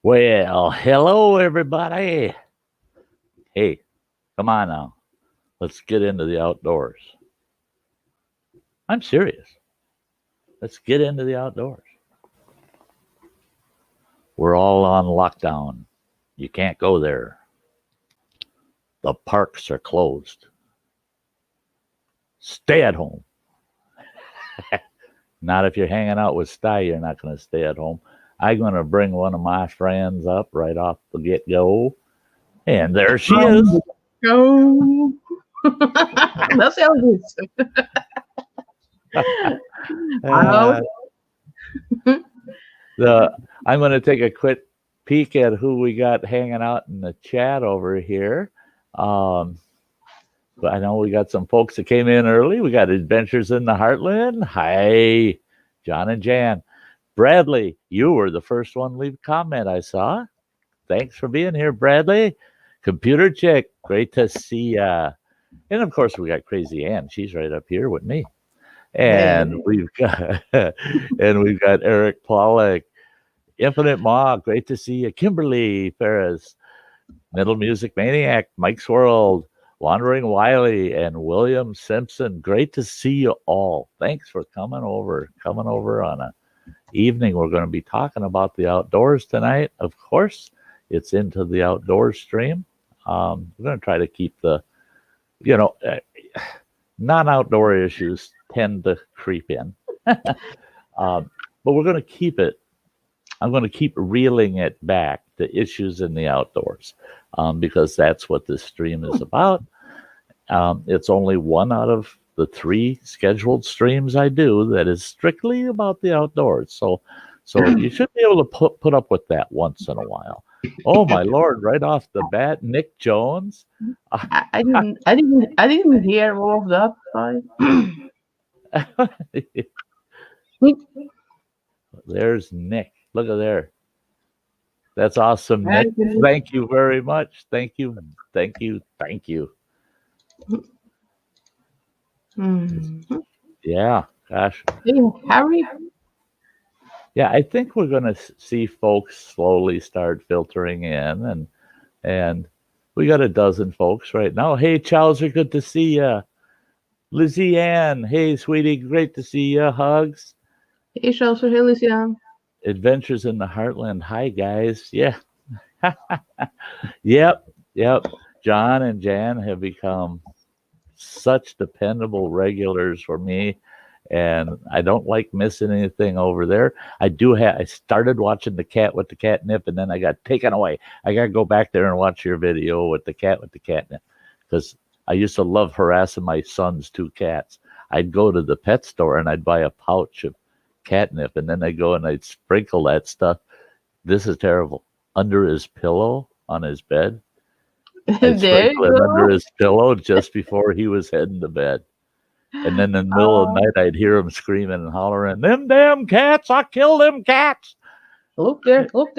Well, hello, everybody. Hey, come on now. Let's get into the outdoors. I'm serious. Let's get into the outdoors. We're all on lockdown. You can't go there. The parks are closed. Stay at home. Not if you're hanging out with Sty, you're not going to stay at home. I'm going to bring one of my friends up right off the get go. And there she is. Go. That's Elvis. I'm going to take a quick peek at who we got hanging out in the chat over here. But I know we got some folks that came in early. We got Adventures in the Heartland. Hi, John and Jan. Bradley, you were the first one to leave a comment I saw. Thanks for being here, Bradley. Computer Chick, great to see ya. And of course, we got Crazy Ann. She's right up here with me. And we've got Eric Pollock, Infinite Ma, great to see you. Kimberly Ferris, Middle Music Maniac, Mike's World, Wandering Wiley, and William Simpson. Great to see you all. Thanks for coming over on a evening. We're going to be talking about the outdoors tonight. Of course, it's into the outdoors stream. We're going to try to keep the, non-outdoor issues tend to creep in. But we're going to keep it. I'm going to keep reeling it back to issues in the outdoors because that's what this stream is about. It's only one out of the 3 scheduled streams I do that is strictly about the outdoors. So you should be able to put up with that once in a while. Oh my Lord! Right off the bat, Nick Jones. I didn't hear all of that. There's Nick. Look at there. That's awesome, Nick. Thank you very much. Thank you. Mm-hmm. Yeah, gosh. Hey, Harry. Yeah, I think we're going to see folks slowly start filtering in, and we got a dozen folks right now. Hey, Chowser, good to see you. Lizzie Ann, hey, sweetie, great to see you. Hugs. Hey, Chowser, hey, Lizzie Ann. Adventures in the Heartland. Hi, guys. Yeah. Yep. John and Jan have become such dependable regulars for me. And I don't like missing anything over there. I started watching The Cat with the Catnip, and then I got taken away. I got to go back there and watch your video with the Cat with the Catnip, because I used to love harassing my son's 2 cats. I'd go to the pet store and I'd buy a pouch of catnip, and then I'd go and I'd sprinkle that stuff. This is terrible. Under his pillow on his bed. I'd sprinkle it under his pillow just before he was heading to bed. And then in the middle of the night, I'd hear him screaming and hollering, "Them damn cats! I killed them cats!" Look there. Look.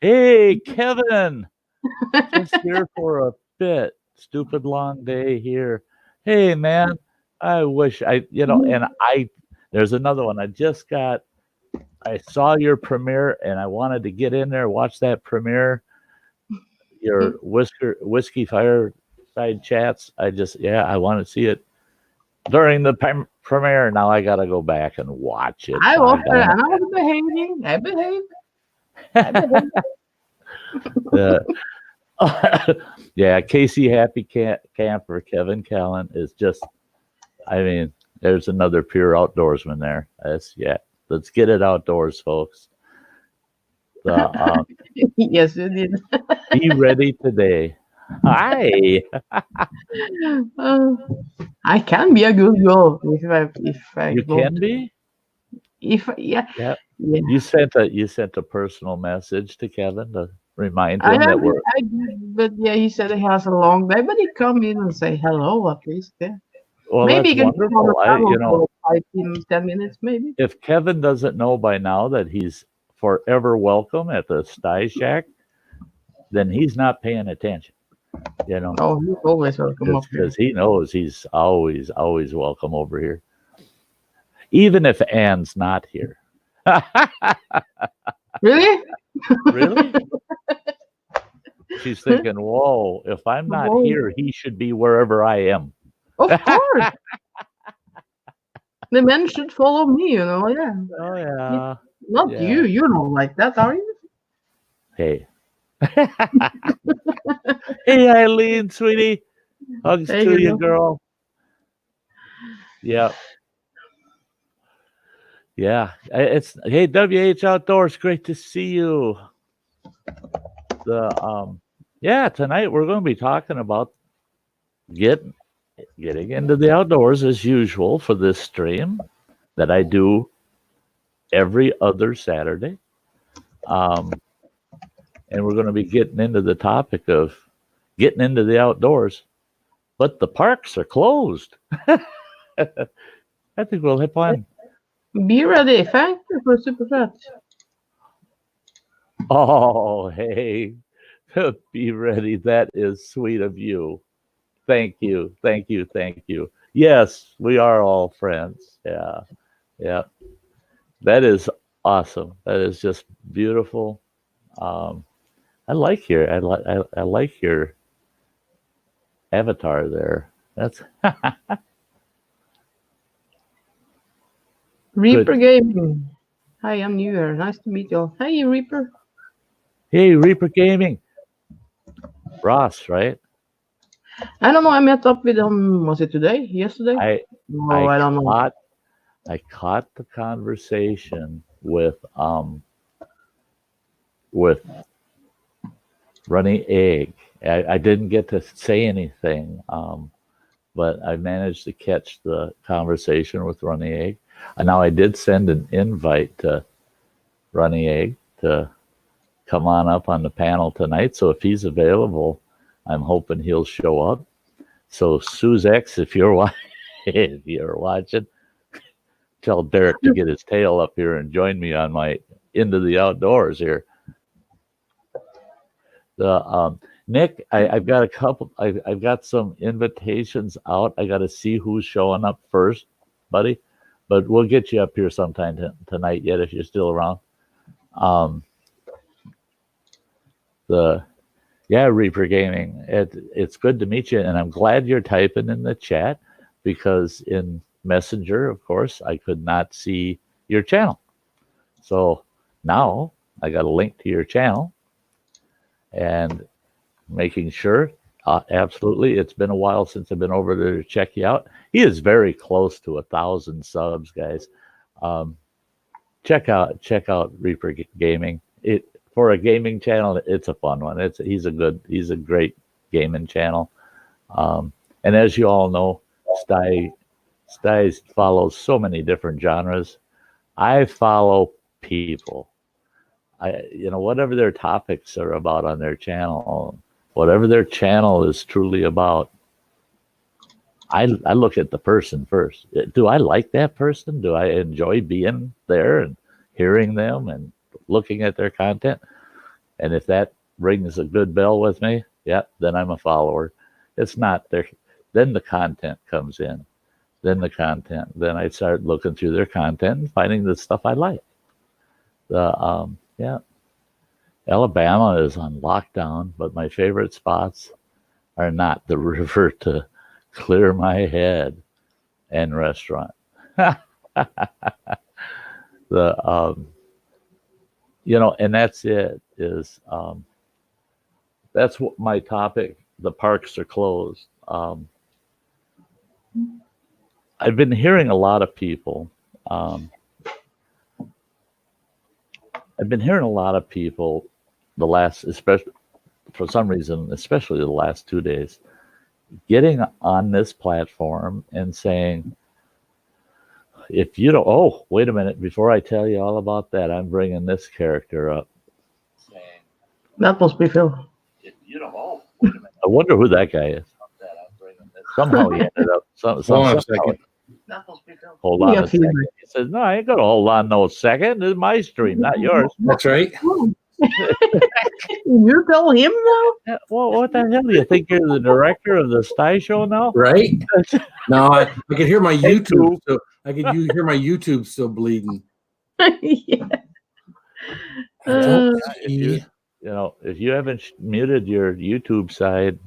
Hey, Kevin. Just here for a bit. Stupid long day here. Hey, man. I wish there's another one. I saw your premiere and I wanted to get in there, watch that premiere. Your Whiskey Fireside Chats. I want to see it during the premiere. Now I got to go back and watch it. I was behaving. I behaved. Yeah, Casey Happy Camper, Kevin Callan is just, there's another pure outdoorsman there. Let's get it outdoors, folks. Yes, you did. Be ready today. Hi. I can be a good girl if I you can be. Yeah. You sent a personal message to Kevin to remind him that we're. I did, but yeah, he said he has a long day, but he come in and say hello at least. Yeah. Well, maybe that's wonderful. 10 minutes, maybe. If Kevin doesn't know by now that he's forever welcome at the Sty Shack, then he's not paying attention. Oh, he's always welcome up here. Because he knows he's always welcome over here. Even if Ann's not here. Really? Really? She's thinking, whoa, if I'm not Whoa. here, he should be wherever I am. Of course. The men should follow me, Yeah. Oh, yeah. Not Yeah. you. You're not like that, are you? Hey. Hey, Eileen, sweetie. Hugs Hey, to you, girl. girl. Yeah. Yeah. It's hey, WH Outdoors, great to see you. Yeah, tonight we're going to be talking about getting into the outdoors as usual for this stream that I do every other Saturday. And we're going to be getting into the topic of getting into the outdoors, but the parks are closed. I think we'll have fun. Be ready. Thank you for super chat. Oh, hey, be ready. That is sweet of you. Thank you. Thank you. Thank you. Yes, we are all friends. Yeah. Yeah. That is awesome. That is just beautiful. I like your avatar there. That's Reaper good. Gaming. Hi, I'm new here. Nice to meet you all. Hey, Reaper. Hey, Reaper Gaming. Ross, right? I don't know. I met up with him. Was it today? Yesterday? No, I don't know. I caught the conversation with Runny Egg. I didn't get to say anything, but I managed to catch the conversation with Runny Egg. And now I did send an invite to Runny Egg to come on up on the panel tonight. So if he's available, I'm hoping he'll show up. So Suzex, if you're watching, tell Derek to get his tail up here and join me on my Into the Outdoors here. Nick, I've got a couple. I've got some invitations out. I got to see who's showing up first, buddy. But we'll get you up here sometime tonight yet if you're still around. Reaper Gaming. It's good to meet you, and I'm glad you're typing in the chat because in Messenger, of course, I could not see your channel. So now I got a link to your channel and making sure. Absolutely, it's been a while since I've been over there to check you out. He is very close to 1,000 subs, guys. Check out Reaper Gaming. For a gaming channel, it's a fun one. He's a great gaming channel. And as you all know, Sty follows so many different genres. I follow people. Whatever their topics are about on their channel, whatever their channel is truly about, I look at the person first. Do I like that person? Do I enjoy being there and hearing them and looking at their content? And if that rings a good bell with me, then I'm a follower. It's not there. Then the content comes in. Then I start looking through their content and finding the stuff I like. Alabama is on lockdown, but my favorite spots are not the river to clear my head and restaurant. And that's it. That's what my topic. The parks are closed. I've been hearing a lot of people. Especially for some reason, especially the last 2 days, getting on this platform and saying, if you don't, wait a minute, before I tell you all about that, I'm bringing this character up. That must be Phil. If you don't, wait a minute. I wonder who that guy is. Somehow he ended up. Hold on a second. Hold on a second. He says, "No, I ain't gonna hold on no second. This is my stream, not yours." That's right. You tell him now? Well, what the hell? Do you think you're the director of the Sty Show now? Right? No, I could hear my YouTube. So I could hear my YouTube still bleeding. Yeah. If you haven't muted your YouTube side,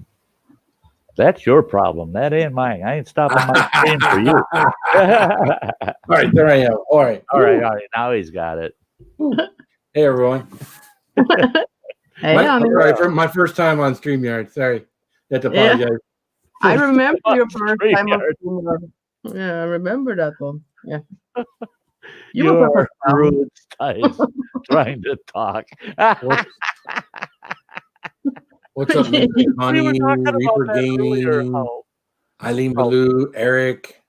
that's your problem. That ain't mine. I ain't stopping my stream for you. All right, there I am. All right. Now he's got it. Hey, everyone. My first time on StreamYard. Sorry. I have to apologize. I remember your first time on StreamYard. Yeah, I remember that one. Yeah. You're rude, Styles, trying to talk. What's up, Honey, Reaper Gaming, Eileen Ballou, Eric?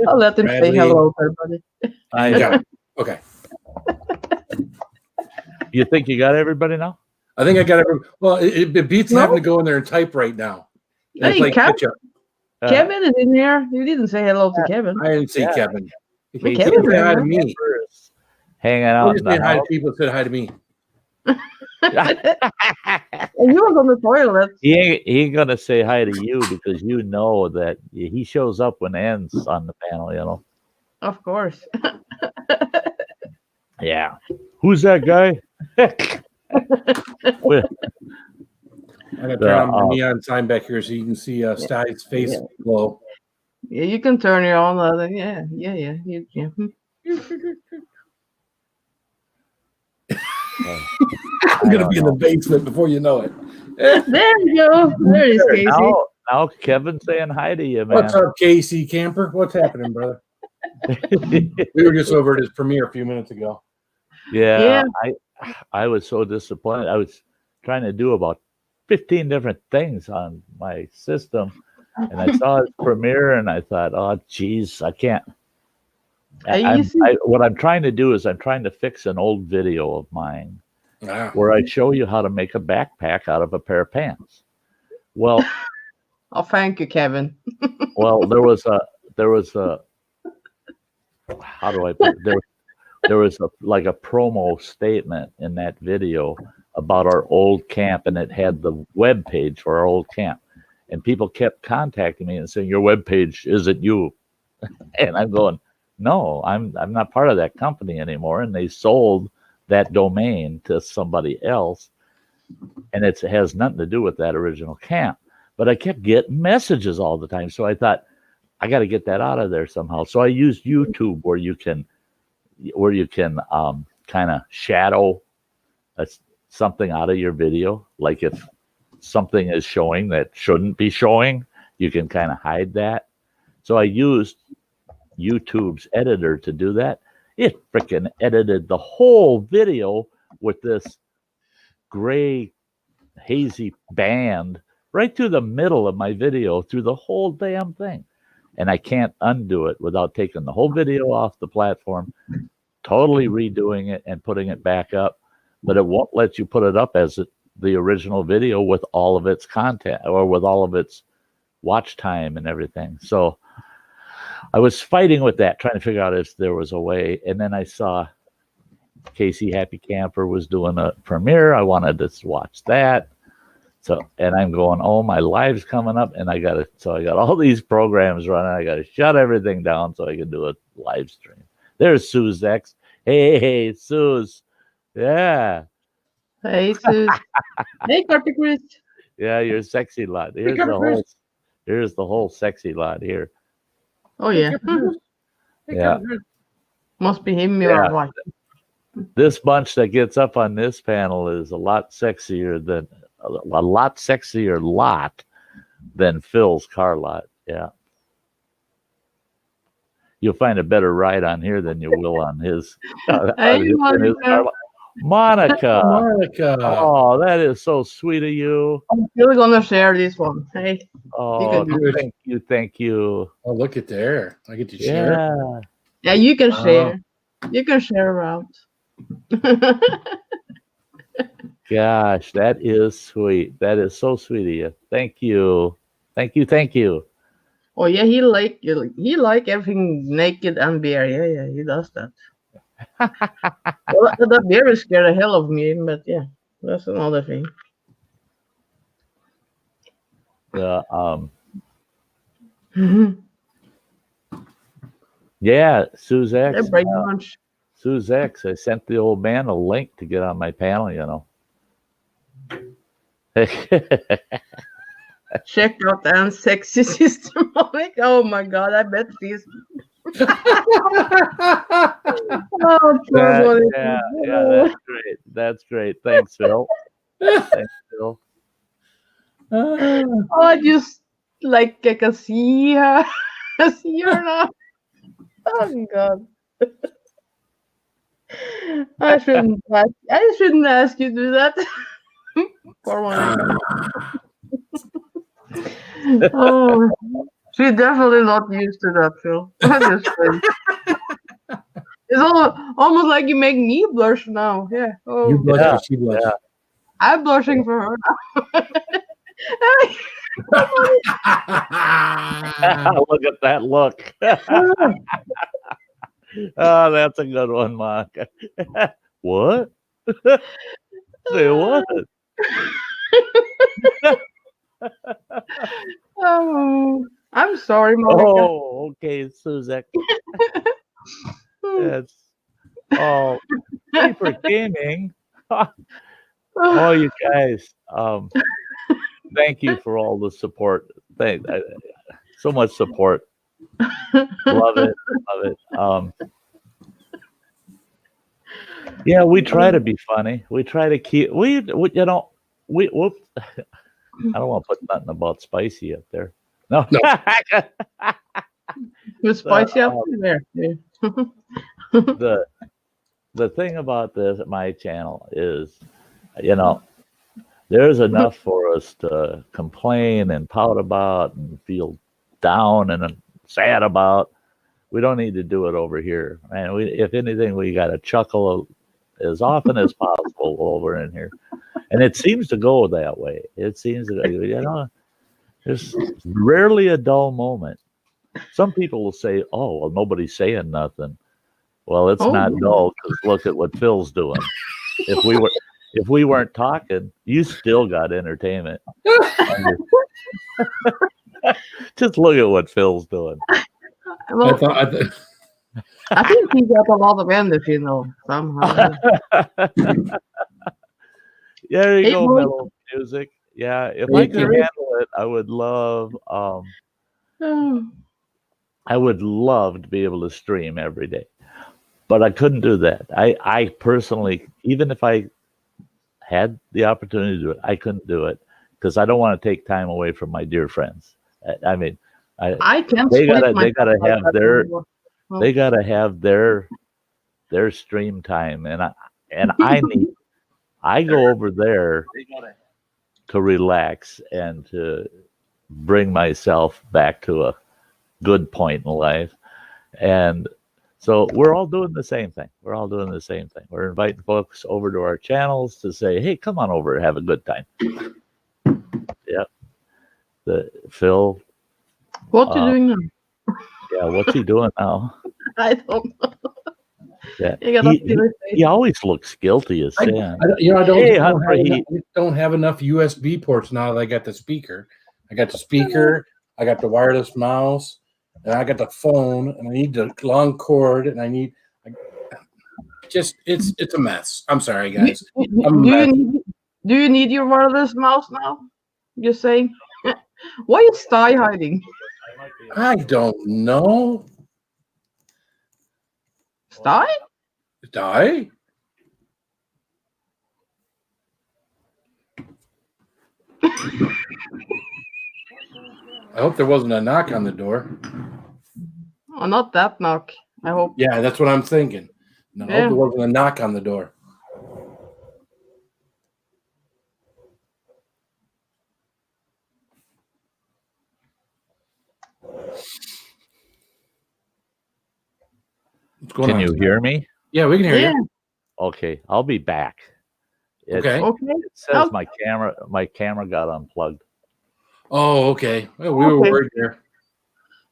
I'll let him say hello, everybody. Okay. You think you got everybody now? I think I got everybody. Well, it beats having to go in there and type right now. Hey, Kevin is in here. You didn't say hello to Kevin. I didn't see Kevin. Kevin said hi to me. Hanging out. Hi to people said hi to me. And he was on the toilet. He ain't gonna say hi to you because you know that he shows up when Ann's on the panel. Of course. Yeah. Who's that guy? I gotta turn on the neon sign back here so you can see Sty's face glow. Yeah, you can turn it on. Yeah. I'm gonna be in the basement before you know it. There you go. There is Casey. Now Kevin's saying hi to you, man. What's up, Casey Camper? What's happening, brother? We were just over at his premiere a few minutes ago. Yeah. I was so disappointed. I was trying to do about 15 different things on my system, and I saw his premiere, and I thought, oh, geez, I can't. What I'm trying to do is I'm trying to fix an old video of mine where I show you how to make a backpack out of a pair of pants. Well, oh, thank you, Kevin. Well, there was a how do I put it? There was like a promo statement in that video about our old camp, and it had the web page for our old camp, and people kept contacting me and saying, your web page isn't you. And I'm going, no, I'm not part of that company anymore, and they sold that domain to somebody else, and it has nothing to do with that original camp. But I kept getting messages all the time, so I thought I got to get that out of there somehow. So I used YouTube where you can kind of shadow something out of your video, like if something is showing that shouldn't be showing, you can kind of hide that. So I used YouTube's editor to do that. It freaking edited the whole video with this gray hazy band right through the middle of my video, through the whole damn thing. And I can't undo it without taking the whole video off the platform, totally redoing it and putting it back up. But it won't let you put it up as the original video with all of its content or with all of its watch time and everything. So I was fighting with that, trying to figure out if there was a way. And then I saw Casey Happy Camper was doing a premiere. I wanted to watch that. So, and I'm going, oh, my live's coming up, and I got all these programs running. I got to shut everything down so I can do a live stream. There's Suze X. Hey, Suze. Yeah. Hey, Suze. Hey, Carpy Chris. Yeah, you're sexy lot. Here's the whole sexy lot here. Oh, yeah. Yeah. Must be him you're like. This bunch that gets up on this panel is a lot sexier than Phil's car lot. Yeah. You'll find a better ride on here than you will on his. Hey, Monica. Monica. Oh, that is so sweet of you. I'm still gonna share this one. Hey. Oh, thank you. Oh, look at there. I get to share. Yeah, you can share. You can share around. Gosh, that is sweet. That is so sweet of you. Thank you. Oh yeah, he like everything naked and beer. Yeah, he does that. Well, that beer scared the hell of me, but yeah, that's another thing. Yeah, Suze X. Sue's ex, I sent the old man a link to get on my panel, you know. Check out Anne's sexy sister Monique. Oh my god, I bet she's oh poor Monique. yeah, that's great. That's great. Thanks, Phil. Thanks, Phil. Oh, I just like I can see her. I see her now. Oh god. I shouldn't ask you to do that. Poor Monica. Oh, she's definitely not used to that, Phil. I just think. It's almost like you make me blush now. Yeah. Oh, You blush, Yeah, she blush. yeah. I'm blushing for her now. Look at that look. Oh, that's a good one, Mark. What? Say what? Oh, I'm sorry, Monica. Oh, okay, Suzek. That's Paper Gaming. Oh, you guys. Thank you for all the support. So much support. Love it. Love it. Yeah, we try to be funny. We try to keep we whoop. I don't want to put nothing about spicy up there. No. With spicy up there. Yeah. The thing about my channel is, there's enough for us to complain and pout about and feel down and sad about. We don't need to do it over here, man. If anything, we got to chuckle as often as possible over in here, and it seems to go that way. It seems that there's rarely a dull moment. Some people will say, "Oh, well, nobody's saying nothing." Well, it's not dull because look at what Phil's doing. If we weren't talking, you still got entertainment. Just look at what Phil's doing. Well, I think he got a lot of energy, somehow. There you go, mellow music. Yeah, if I could handle it, I would love. I would love to be able to stream every day, but I couldn't do that. I personally, even if I had the opportunity to do it, I couldn't do it because I don't want to take time away from my dear friends. I mean, I can't. They gotta have their stream time, and I go over there to relax and to bring myself back to a good point in life. And so we're all doing the same thing. We're inviting folks over to our channels to say, hey, come on over and have a good time. Yep. Phil. What you doing now? Yeah, what's he doing now? I don't know. Yeah. He always looks guilty as sin. I don't have enough USB ports now that I got the speaker. I got the speaker, I got the wireless mouse, and I got the phone, and I need the long cord, and it's a mess. I'm sorry, guys. Do you need your wireless mouse now? Just saying. Why is Sty hiding? I don't know. Sty? Sty? I hope there wasn't a knock on the door. Oh, not that knock. I hope. Yeah, that's what I'm thinking. No, I hope there wasn't a knock on the door. What's going on? Can you hear me? Yeah, we can hear you. Okay, I'll be back. Okay. It says my camera got unplugged. Oh, okay. Well, we were worried there.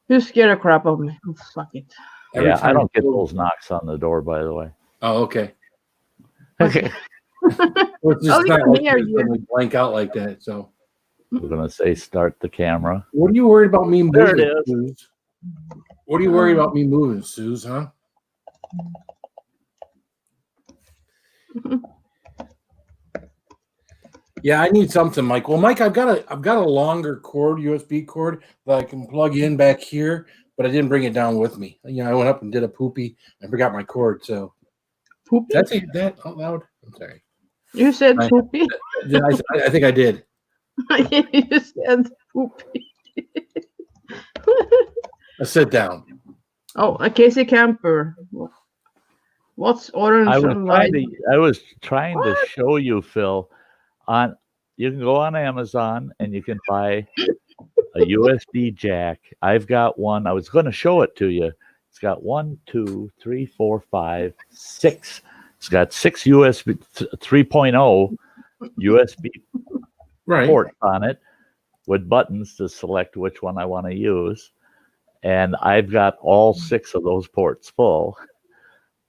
You scared the crap out of me. Oh, fuck it. I don't get those knocks on the door, by the way. Oh, okay. Okay. It's just not like you blank out like that. So we're gonna say start the camera. What are you worried about me moving? There it is. Suze? What are you worried about me moving, Suze? Huh? Yeah, I need something, Mike. Well, Mike, I've got a longer cord, USB cord that I can plug in back here, but I didn't bring it down with me. You know, I went up and did a poopy. I forgot my cord, so Poopy? that's that out loud. I'm sorry. You said poopy? I think I did. You said poopy. Let's sit down. Oh, a Casey Camper. What's orange and light? I was trying to show you, Phil. You can go on Amazon and you can buy a USB jack. I've got one. I was going to show it to you. It's got 1, 2, 3, 4, 5, 6. It's got 6 USB 3.0 USB ports on it with buttons to select which one I want to use. And I've got all 6 of those ports full.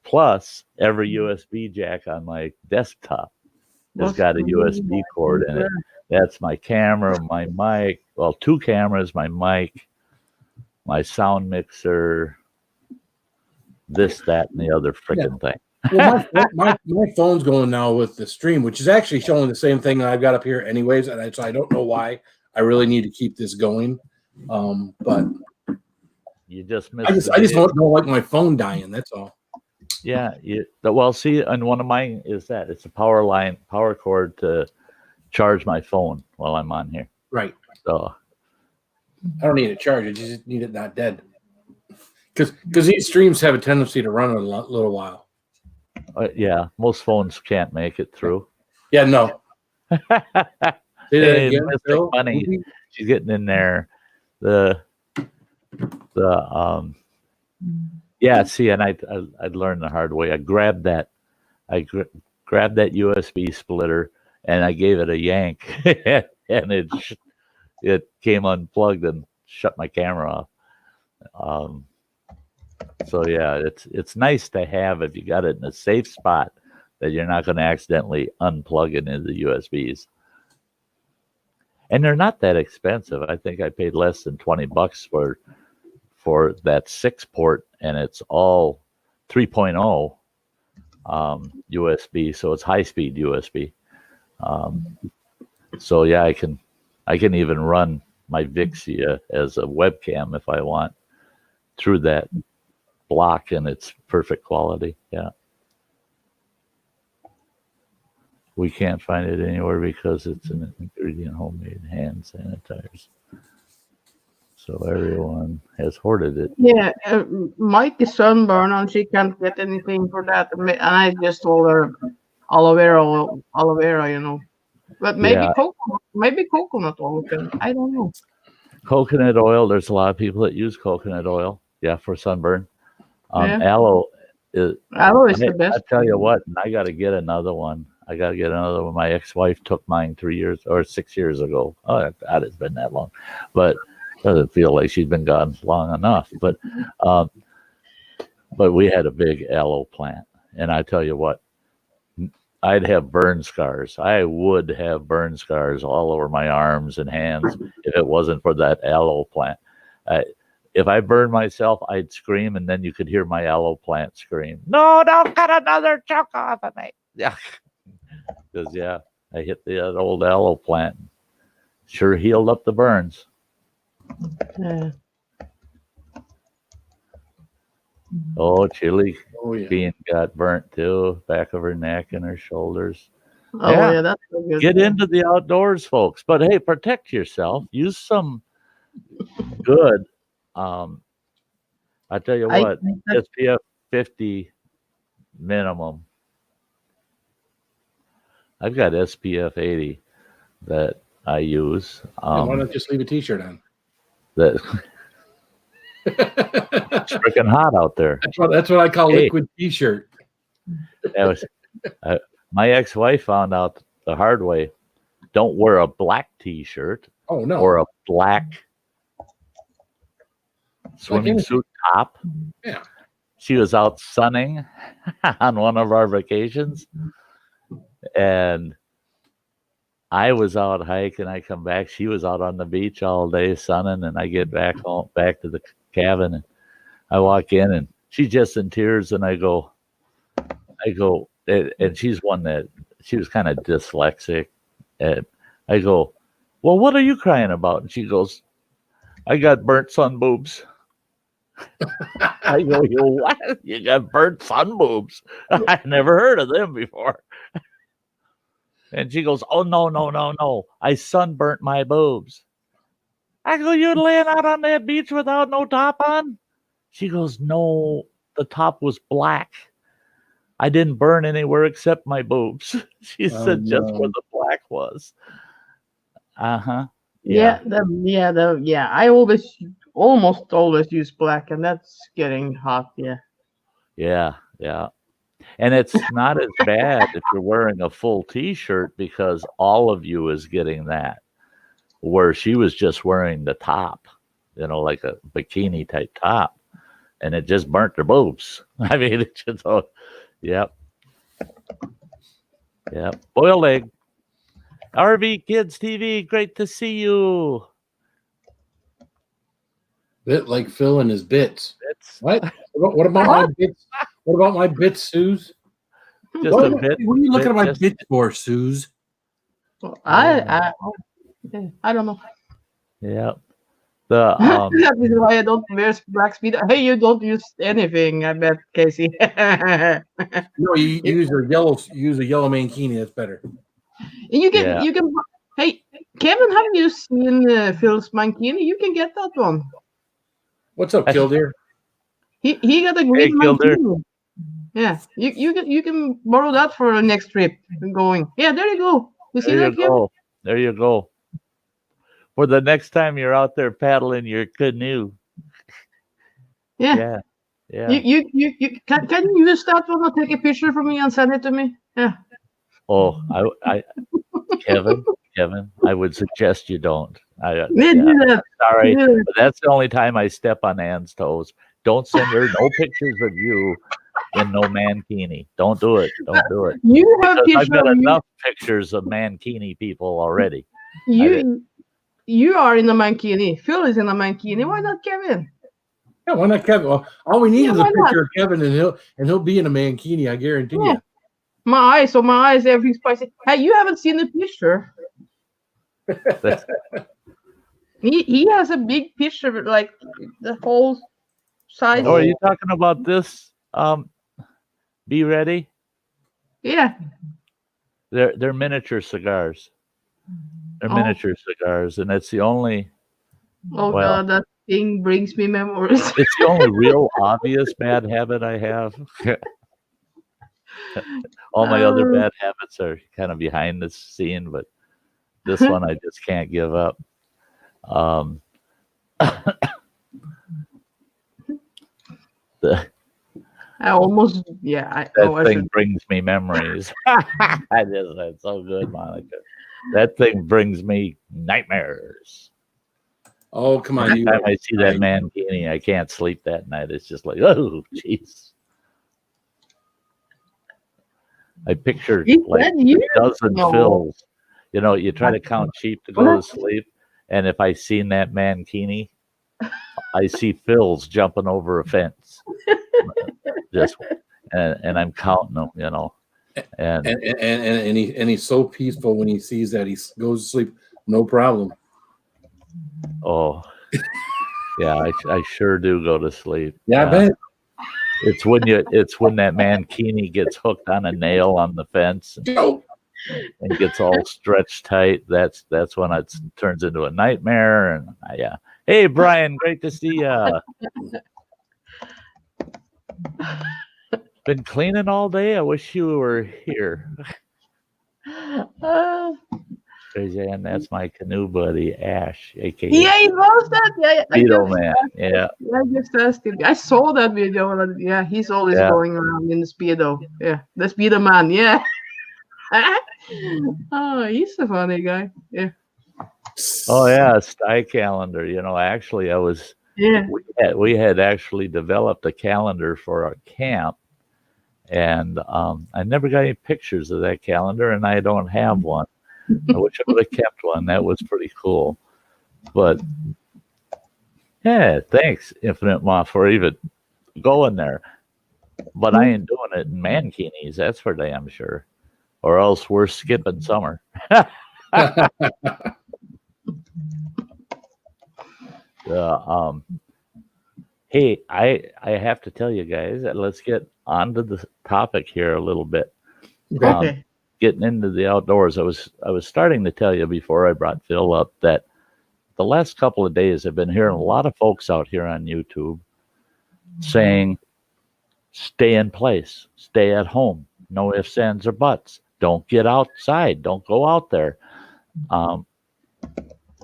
Plus, every USB jack on my desktop has got a USB cord in it. That's my camera, my mic. Well, 2 cameras, my mic, my sound mixer, this, that, and the other freaking thing. Well, my phone's going now with the stream, which is actually showing the same thing that I've got up here anyways. And so I don't know why I really need to keep this going. But you just missed I just don't like my phone dying. That's all. Yeah. Well, see, and one of mine is that it's a power cord to charge my phone while I'm on here. Right. So I don't need a charge. I just need it not dead. Because these streams have a tendency to run a little while. Yeah, most phones can't make it through. Yeah, no. Hey, funny. She's getting in there. Yeah. See, and I'd learned the hard way. I grabbed that USB splitter and I gave it a yank, and it came unplugged and shut my camera off. So yeah, it's nice to have if you got it in a safe spot that you're not going to accidentally unplug it into the USBs. And they're not that expensive. I think I paid less than $20 for that 6 port, and it's all 3.0 USB, so it's high speed USB. So yeah, I can even run my Vixia as a webcam if I want through that block, and it's perfect quality. Yeah. We can't find it anywhere because it's an ingredient homemade hand sanitizers. So everyone has hoarded it. Yeah, Mike is sunburned and she can't get anything for that. And I just told her aloe vera, you know. But maybe coconut oil can. I don't know. Coconut oil. There's a lot of people that use coconut oil. Yeah, for sunburn. Aloe is the best. I tell you what, and I got to get another one. My ex-wife took mine 6 years ago. Oh, God, it's been that long, but doesn't feel like she's been gone long enough. But we had a big aloe plant, and I tell you what, I'd have burn scars. I would have burn scars all over my arms and hands if it wasn't for that aloe plant. If I burned myself, I'd scream, and then you could hear my aloe plant scream, "No, don't cut another chunk off of me." Yeah, because I hit the old aloe plant. Sure healed up the burns. Yeah. Oh, Chili Bean got burnt too, back of her neck and her shoulders. Oh yeah, that's so good. Get into the outdoors, folks. But hey, protect yourself. Use some good. I tell you what, SPF 50 minimum. I've got SPF 80 that I use. Why not just leave a t-shirt on? It's freaking hot out there. That's what I call liquid t-shirt. My ex-wife found out the hard way. Don't wear a black t-shirt. Oh no. Or a black swimming suit top. Yeah. She was out sunning on one of our vacations, and I was out hiking. I come back. She was out on the beach all day sunning, and I get back to the cabin, and I walk in, and she's just in tears, and I go, and she's one that she was kind of dyslexic. And I go, well, what are you crying about? And she goes, I got burnt sun boobs. I go, you what? You got burnt sun boobs? I never heard of them before. And she goes, oh, no. I sunburnt my boobs. I go, you laying out on that beach without no top on? She goes, no, the top was black. I didn't burn anywhere except my boobs. She said just where the black was. Uh-huh. Yeah. I almost always use black, and that's getting hot. Yeah. And it's not as bad if you're wearing a full t-shirt because all of you is getting that. Where she was just wearing the top, like a bikini type top, and it just burnt her boobs. I mean, it just, yep. Boiled egg. RV Kids TV, great to see you. Bit like Phil and his bits. What? What about my bits? What about my bits, Suze? Just a bit. What are you looking at my bits for, Suze? I don't know. Yeah. That is why I don't wear black speedo. Hey, you don't use anything, I bet, Casey. No, you use a yellow mankini. That's better. And you can. Hey, Kevin, have you seen Phil's mankini? You can get that one. What's up, Kildare? He got a green mankini. Yeah, you can borrow that for the next trip going. Yeah, there you go. You see that, Kevin? There you go. For the next time you're out there paddling your canoe. Yeah. You can you use that one or take a picture for me and send it to me? Yeah. Oh, I Kevin, I would suggest you don't. Sorry, but that's the only time I step on Ann's toes. Don't send her no pictures of you in no mankini. Don't do it. You have I've got enough pictures of mankini people already. You are in a mankini. Phil is in a mankini. Why not Kevin? Yeah, why not Kevin? Well, all we need is a picture of Kevin, and he'll be in a mankini. I guarantee you. My eyes, everything's spicy. Hey, you haven't seen the picture. he has a big picture, like the whole size. Oh, are you talking about this? Be ready. Yeah. They're miniature cigars. They're miniature cigars, and it's the only. God, that thing brings me memories. It's the only real obvious bad habit I have. All my other bad habits are kind of behind the scene, but this one I just can't give up. That thing brings me memories. That's so good, Monica. That thing brings me nightmares. Oh, come on. Every time I see that mankini, I can't sleep that night. It's just like, oh, jeez. I pictured like a dozen Phils. You try to count sheep to go to sleep. And if I seen that mankini, I see Phils jumping over a fence. And I'm counting them, And he's so peaceful when he sees that he goes to sleep, no problem. Oh, yeah, I sure do go to sleep. Yeah, I bet. It's when that mankini gets hooked on a nail on the fence and gets all stretched tight. That's when it turns into a nightmare. And yeah. Hey, Brian, great to see you. Been cleaning all day. I wish you were here. And that's my canoe buddy, Ash, aka he knows that. Speedo Man. Yeah. I just asked him. I saw that video. Yeah, he's always going around in the Speedo. Yeah, the Speedo Man. Yeah. Oh, he's a funny guy. Yeah. Oh yeah, Sty calendar. Actually, we had actually developed a calendar for our camp, and I never got any pictures of that calendar, and I don't have one. I wish I would have kept one. That was pretty cool. But yeah, thanks, Infinite Moth, for even going there. But I ain't doing doing it in mankinis, that's for damn sure. Or else we're skipping summer. Hey, I have to tell you guys that let's get onto the topic here a little bit. Okay. Getting into the outdoors, I was starting to tell you before I brought Phil up that the last couple of days I've been hearing a lot of folks out here on YouTube saying, stay in place, stay at home, no ifs, ands, or buts. Don't get outside. Don't go out there.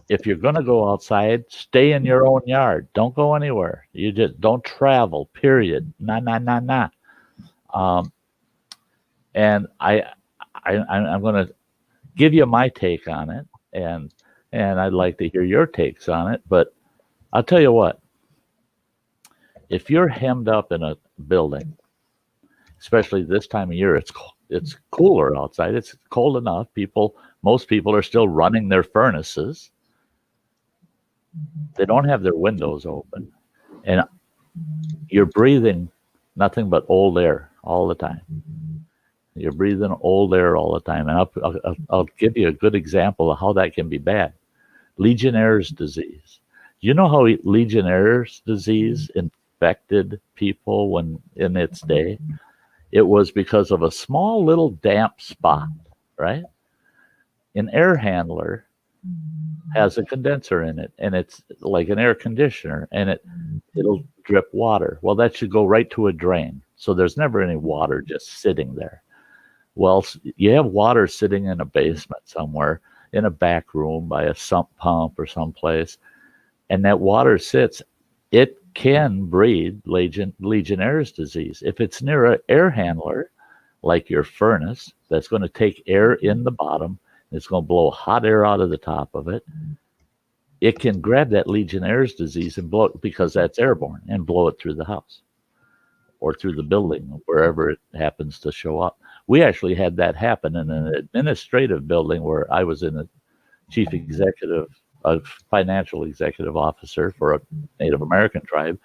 If you're going to go outside, stay in your own yard. Don't go anywhere. You just don't travel, period. Nah. And I'm going to give you my take on it, and I'd like to hear your takes on it. But I'll tell you what, if you're hemmed up in a building, especially this time of year, it's cooler outside. It's cold enough. Most people are still running their furnaces. They don't have their windows open, and you're breathing nothing but old air all the time. You're breathing old air all the time, and I'll give you a good example of how that can be bad. Legionnaire's disease. You know how Legionnaire's disease infected people when in its day? It was because of a small little damp spot, right? An air handler has a condenser in it, and it's like an air conditioner, and it'll drip water. Well, that should go right to a drain, so there's never any water just sitting there. Well, you have water sitting in a basement somewhere, in a back room by a sump pump or someplace, and that water sits, it can breed Legionnaire's disease. If it's near an air handler, like your furnace, that's going to take air in the bottom, it's going to blow hot air out of the top of it. It can grab that Legionnaire's disease and blow it, because that's airborne, and blow it through the house or through the building, wherever it happens to show up. We actually had that happen in an administrative building where I was in a financial executive officer for a Native American tribe.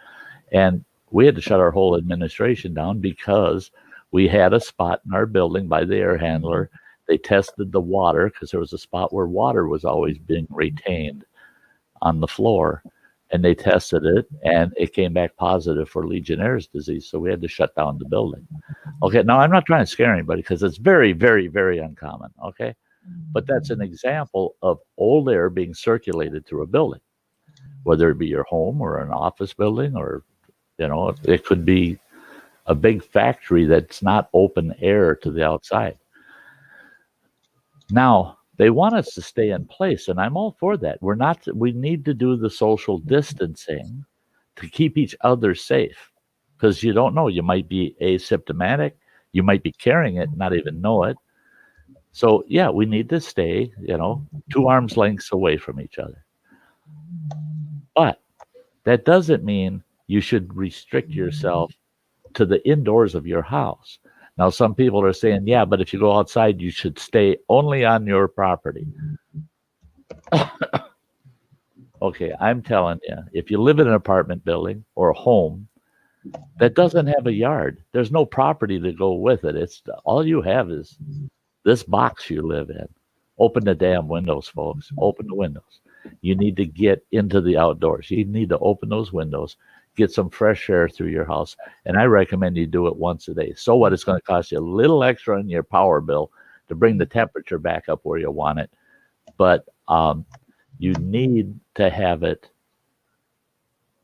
And we had to shut our whole administration down because we had a spot in our building by the air handler. They tested the water because there was a spot where water was always being retained on the floor. And they tested it, and it came back positive for Legionnaire's disease. So we had to shut down the building. Okay, now I'm not trying to scare anybody because it's very, very, very uncommon. Okay, but that's an example of old air being circulated through a building, whether it be your home or an office building, or it could be a big factory that's not open air to the outside. Now, they want us to stay in place, and I'm all for that. We need to do the social distancing to keep each other safe, because you don't know. You might be asymptomatic. You might be carrying it and not even know it. So, yeah, we need to stay, 2 arms lengths away from each other. But that doesn't mean you should restrict yourself to the indoors of your house. Now, some people are saying, yeah, but if you go outside, you should stay only on your property. Okay, I'm telling you, if you live in an apartment building or a home that doesn't have a yard, there's no property to go with it. All you have is this box you live in. Open the damn windows, folks. Open the windows. You need to get into the outdoors. You need to open those windows, get some fresh air through your house. And I recommend you do it once a day. So what? It's going to cost you a little extra in your power bill to bring the temperature back up where you want it. But you need to have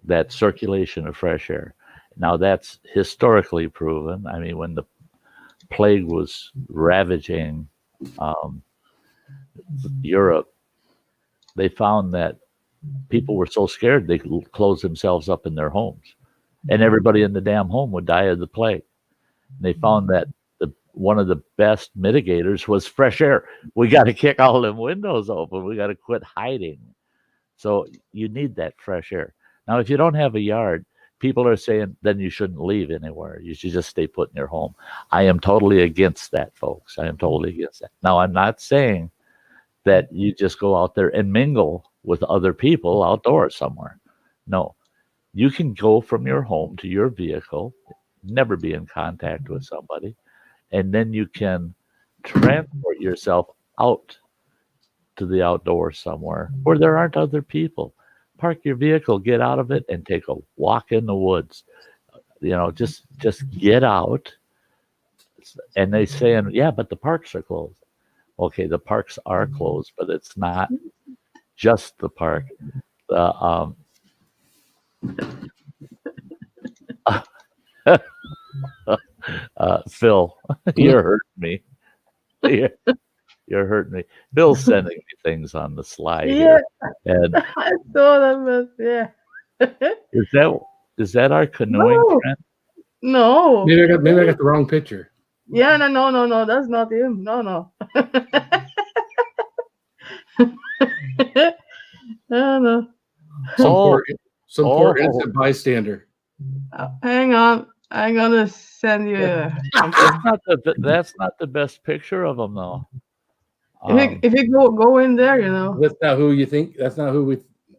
that circulation of fresh air. Now, that's historically proven. I mean, when the plague was ravaging Europe, they found that people were so scared they closed themselves up in their homes, and everybody in the damn home would die of the plague. And they found that one of the best mitigators was fresh air. We got to kick all them windows open. We got to quit hiding. So you need that fresh air. Now, if you don't have a yard, people are saying then you shouldn't leave anywhere. You should just stay put in your home. I am totally against that, folks. I am totally against that. Now, I'm not saying that you just go out there and mingle with other people outdoors somewhere. No, you can go from your home to your vehicle, never be in contact with somebody, and then you can transport yourself out to the outdoors somewhere where there aren't other people. Park your vehicle, get out of it, and take a walk in the woods. Just get out. And they saying, yeah, but the parks are closed. Okay, the parks are closed, but it's not just the park. Phil, you're hurting me. You're hurting me. Phil's sending me things on the slide here. And I saw that, but yeah. is that our canoeing friend? No. Maybe I got the wrong picture. Yeah, no, that's not him. No. No. Some poor innocent bystander. Hang on, I'm gonna send you. That's not the best picture of him, though. If you go in there, That's not who you think. That's not who we.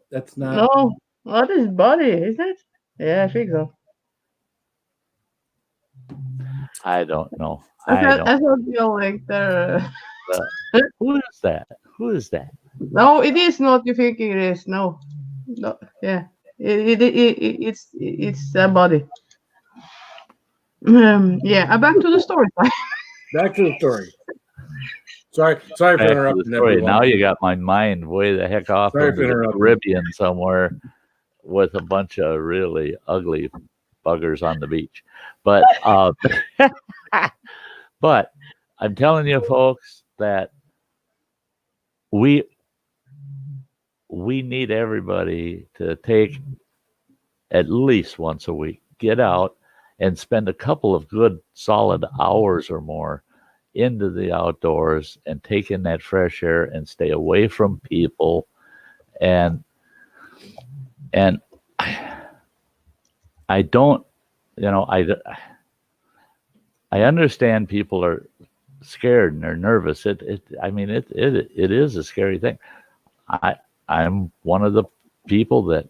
That's not. No, not his body, is it? Yeah, I think so. I don't know. I thought you like there. Who is that? Who is that? No, it is not. You think it is? No. Yeah, it's a body. Yeah. Back to the story. Back to the story. Sorry for interrupting. Everyone. Now you got my mind way the heck off in the Caribbean somewhere with a bunch of really ugly buggers on the beach. But but I'm telling you, folks, that we need everybody to take at least once a week, get out and spend a couple of good solid hours or more into the outdoors and take in that fresh air and stay away from people. And I don't, I understand people are scared and they're nervous. It is a scary thing. I'm one of the people that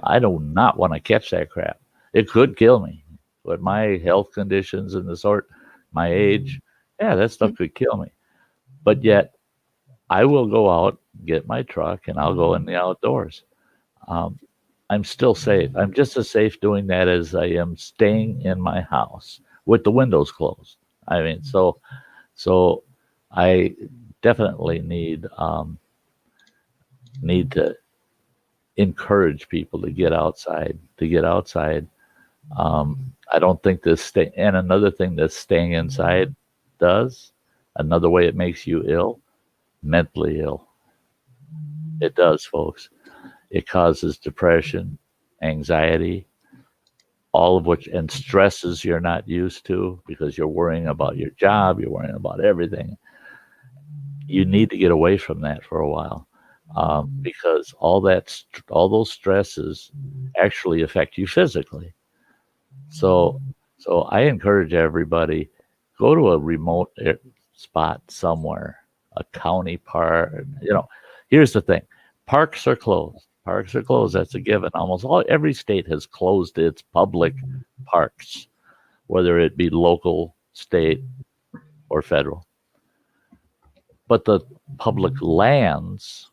I do not want to catch that crap. It could kill me. With my health conditions and the sort, my age, yeah, that stuff could kill me. But yet, I will go out, get my truck, and I'll go in the outdoors. I'm still safe. I'm just as safe doing that as I am staying in my house with the windows closed. I mean, so I definitely need to encourage people to get outside. I don't think and another thing that staying inside does, another way it makes you ill, mentally ill. It does, folks. It causes depression, anxiety, all of which, and stresses you're not used to because you're worrying about your job, you're worrying about everything. You need to get away from that for a while. Because all those stresses actually affect you physically. So I encourage everybody, go to a remote spot somewhere, a county park. Here's the thing: parks are closed. That's a given. Every state has closed its public parks, whether it be local, state, or federal. But the public lands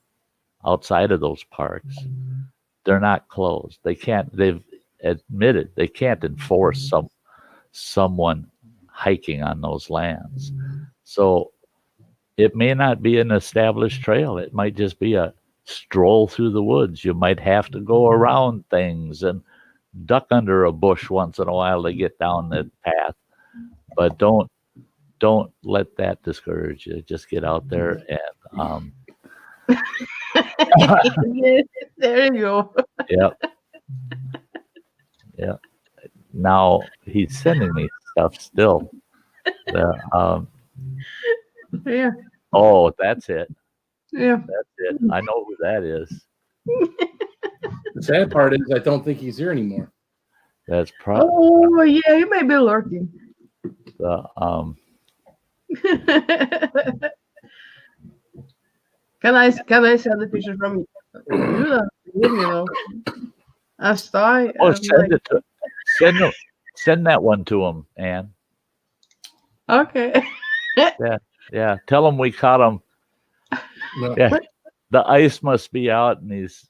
outside of those parks, they're not closed. They've admitted they can't enforce someone hiking on those lands. So it may not be an established trail. It might just be a stroll through the woods. You might have to go around things and duck under a bush once in a while to get down the path. But don't let that discourage you. Just get out there and there you go. Yep. Now he's sending me stuff still. Yeah. Oh, that's it. Yeah. That's it. I know who that is. The sad part is I don't think he's here anymore. That's probably. Oh yeah, you may be lurking. Can I send the picture from you? Sty. Oh, send Send that one to him, Ann. Okay. Yeah. Tell him we caught him. No. Yeah. The ice must be out, and he's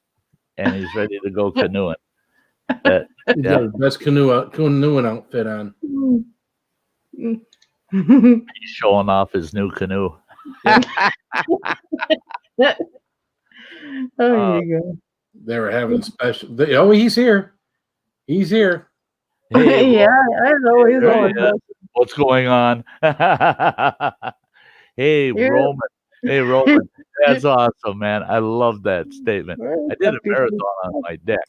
ready to go canoeing. He's got his best canoeing outfit on. He's showing off his new canoe. There you go. They were having special. He's here. He's here. Hey, Yeah, I know. He's there always he is. What's going on? Hey, Yeah. Roman. Hey, Roman. That's awesome, man. I love that statement. I did a marathon on my deck.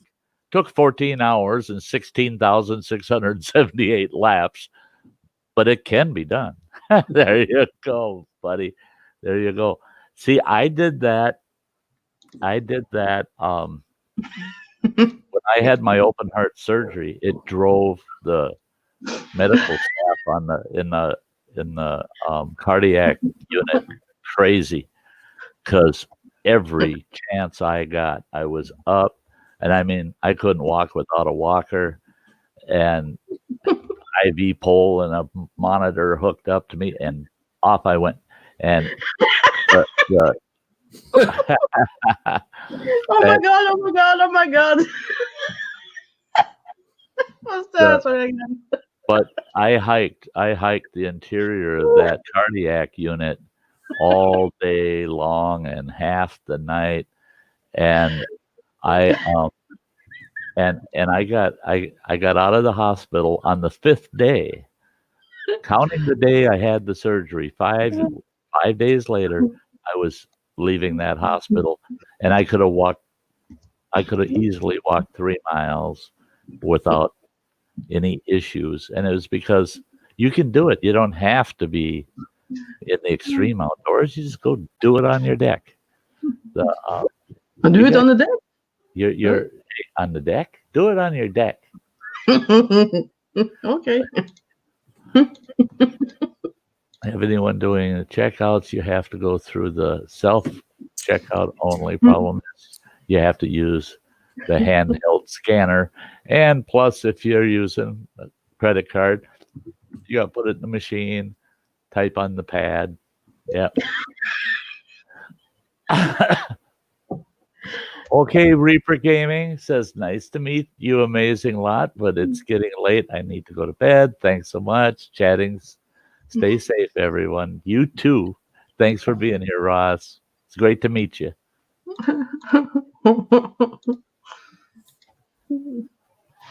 Took 14 hours and 16,678 laps, but it can be done. There you go, buddy. There you go. See, I did that. When I had my open heart surgery, it drove the medical staff in the cardiac unit crazy, because every chance I got, I was up, and I mean, I couldn't walk without a walker and IV pole and a monitor hooked up to me, and off I went. And Oh my god! Oh my god! Oh my god! What's that? Sorry again. But I hiked the interior of that cardiac unit all day long and half the night, and I got out of the hospital on the 5th day, counting the day I had the surgery. 5 days later, I was leaving that hospital, and I could have easily walked 3 miles without any issues. And it was because you can do it. You don't have to be in the extreme outdoors. You just go do it on your deck. Do it on the deck. You're on the deck. Do it on your deck. Okay. Have anyone doing the checkouts? You have to go through the self checkout only. Problem is you have to use the handheld scanner, and plus, if you're using a credit card, you got to put it in the machine, type on the pad. Yeah. Okay, Reaper Gaming says, nice to meet you, amazing lot, but it's getting late. I need to go to bed. Thanks so much. Chatting. Stay safe, everyone. You too. Thanks for being here, Ross. It's great to meet you.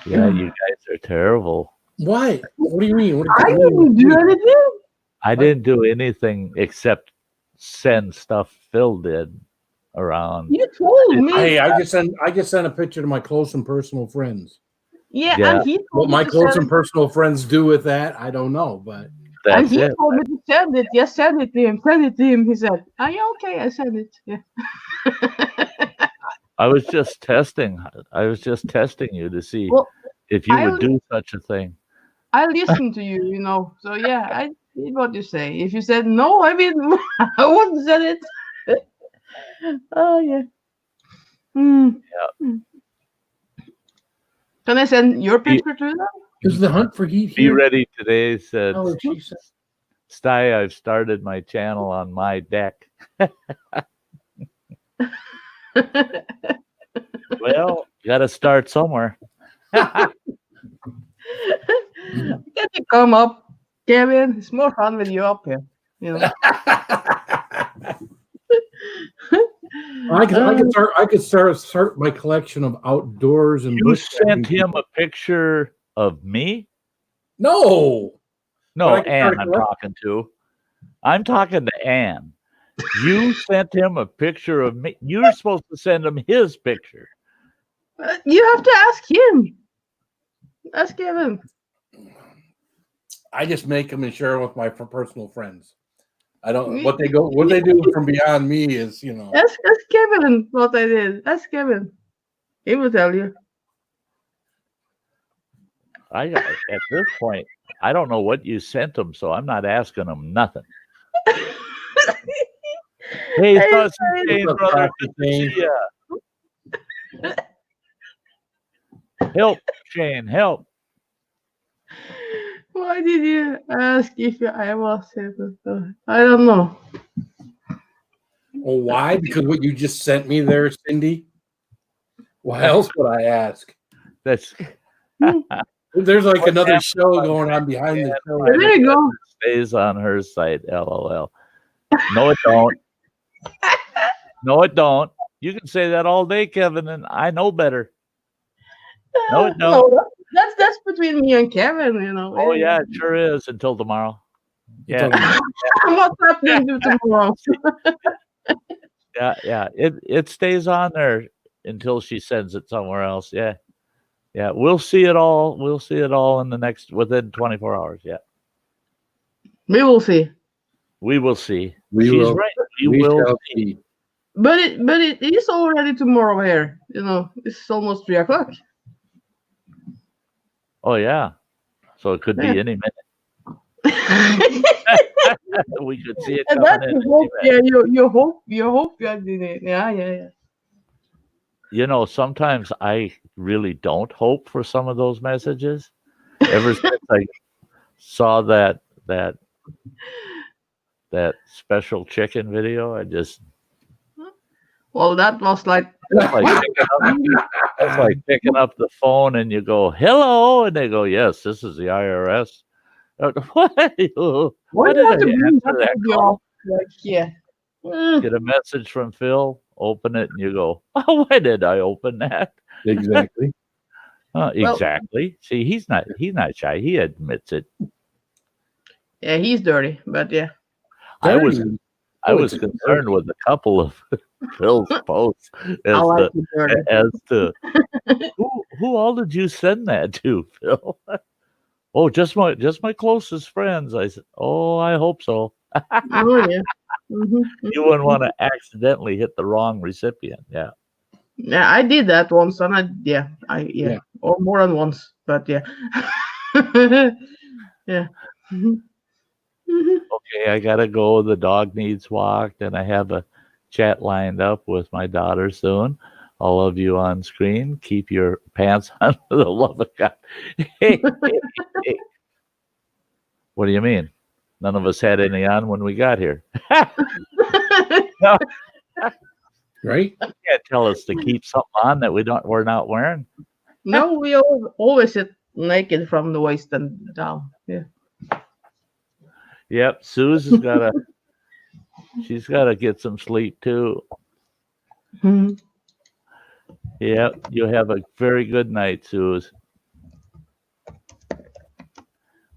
Yeah, you guys are terrible. Why? What do you mean? I didn't do anything. I didn't do anything except send stuff Phil did around. You told me. Hey, I just sent a picture to my close and personal friends. Yeah, Yeah. and he told What me my to close send and personal friends do with that, I don't know, but and That's he it. told me to send it. Yes, send it to him. Send it to him. He said, "Are you okay?" I sent it. Yeah. I was just testing. You to see Well, if you would do such a thing. I listened to you, you know. So yeah, I did what you say. If you said no, I mean, I wouldn't send it. Oh yeah. Yeah. Can I send your picture to them? is the hunt for heat Be here? ready today, said Oh, Jesus. Sty. I've started my channel on my deck. Well, you got to start somewhere. Can you come up, Kevin? It's more fun with you up here. You know. I could start my collection of outdoors and You sent him a picture of me? No, No, But I can Ann, start I'm talking to. I'm talking to Ann. You sent him a picture of me. You're supposed to send him his picture. You have to ask him. Ask Kevin. I just make them and share them with my personal friends. I don't what they do from beyond me is, you know. Ask Kevin what I did. Ask Kevin. He will tell you. At this point, I don't know what you sent him, so I'm not asking him nothing. Hey, Fussy Jane, brother, good to see ya. Help, Shane, help. Why did you ask if I was able to? I don't know. Oh, why? Because what you just sent me there, Cindy. Why else would I ask? That's There's like What another happened show going on behind the show. There you go. stays on her site. LOL. No, it don't. No, it don't. You can say that all day, Kevin, and I know better. No, it don't. No, that's between me and Kevin, you know. Oh yeah, it sure is until tomorrow. Yeah, What's happening to tomorrow? yeah. It stays on there until she sends it somewhere else. Yeah. Yeah. We'll see it all. We'll see it all in the next within 24 hours. Yeah. We will see. We will see. We She's will- right. we will shall see. see. But it is already tomorrow here. You know, it's almost 3:00. Oh yeah. So it could be Yeah. any minute. We could see it And coming that's in. the hope. any minute. Yeah, you hope you are doing it. Yeah. You know, sometimes I really don't hope for some of those messages. Ever since I saw that special chicken video, I just Well, that was like it's like picking up the phone and you go, "Hello," and they go, "Yes, this is the IRS." What? why What do you did have to I bring answer that that video call? up? Like, yeah. Mm. Get a message from Phil, open it, and you go, "Oh, why did I open that?" Exactly. Well- Exactly. See, he's not shy. He admits it. Yeah, he's dirty, but yeah. I was it's concerned with a couple of Phil's posts I like it dirty. as to who all did you send that to, Phil? Oh, just my closest friends. I said, oh, I hope so. Oh yeah. Mhm. You wouldn't want to accidentally hit the wrong recipient. Yeah. Yeah, I did that once, and yeah, or more than once, but yeah. Yeah. Mhm. Mhm. Okay, I gotta go. The dog needs walked, and I have a chat lined up with my daughter soon. All of you on screen, keep your pants on for the love of God. Hey. What do you mean? None of us had any on when we got here. No, Right? you can't tell us to keep something on that we're not wearing. No, we always sit naked from the waist and down. Yeah. Yep, she's gotta get some sleep too. Mhm. Yep, you have a very good night, Suze.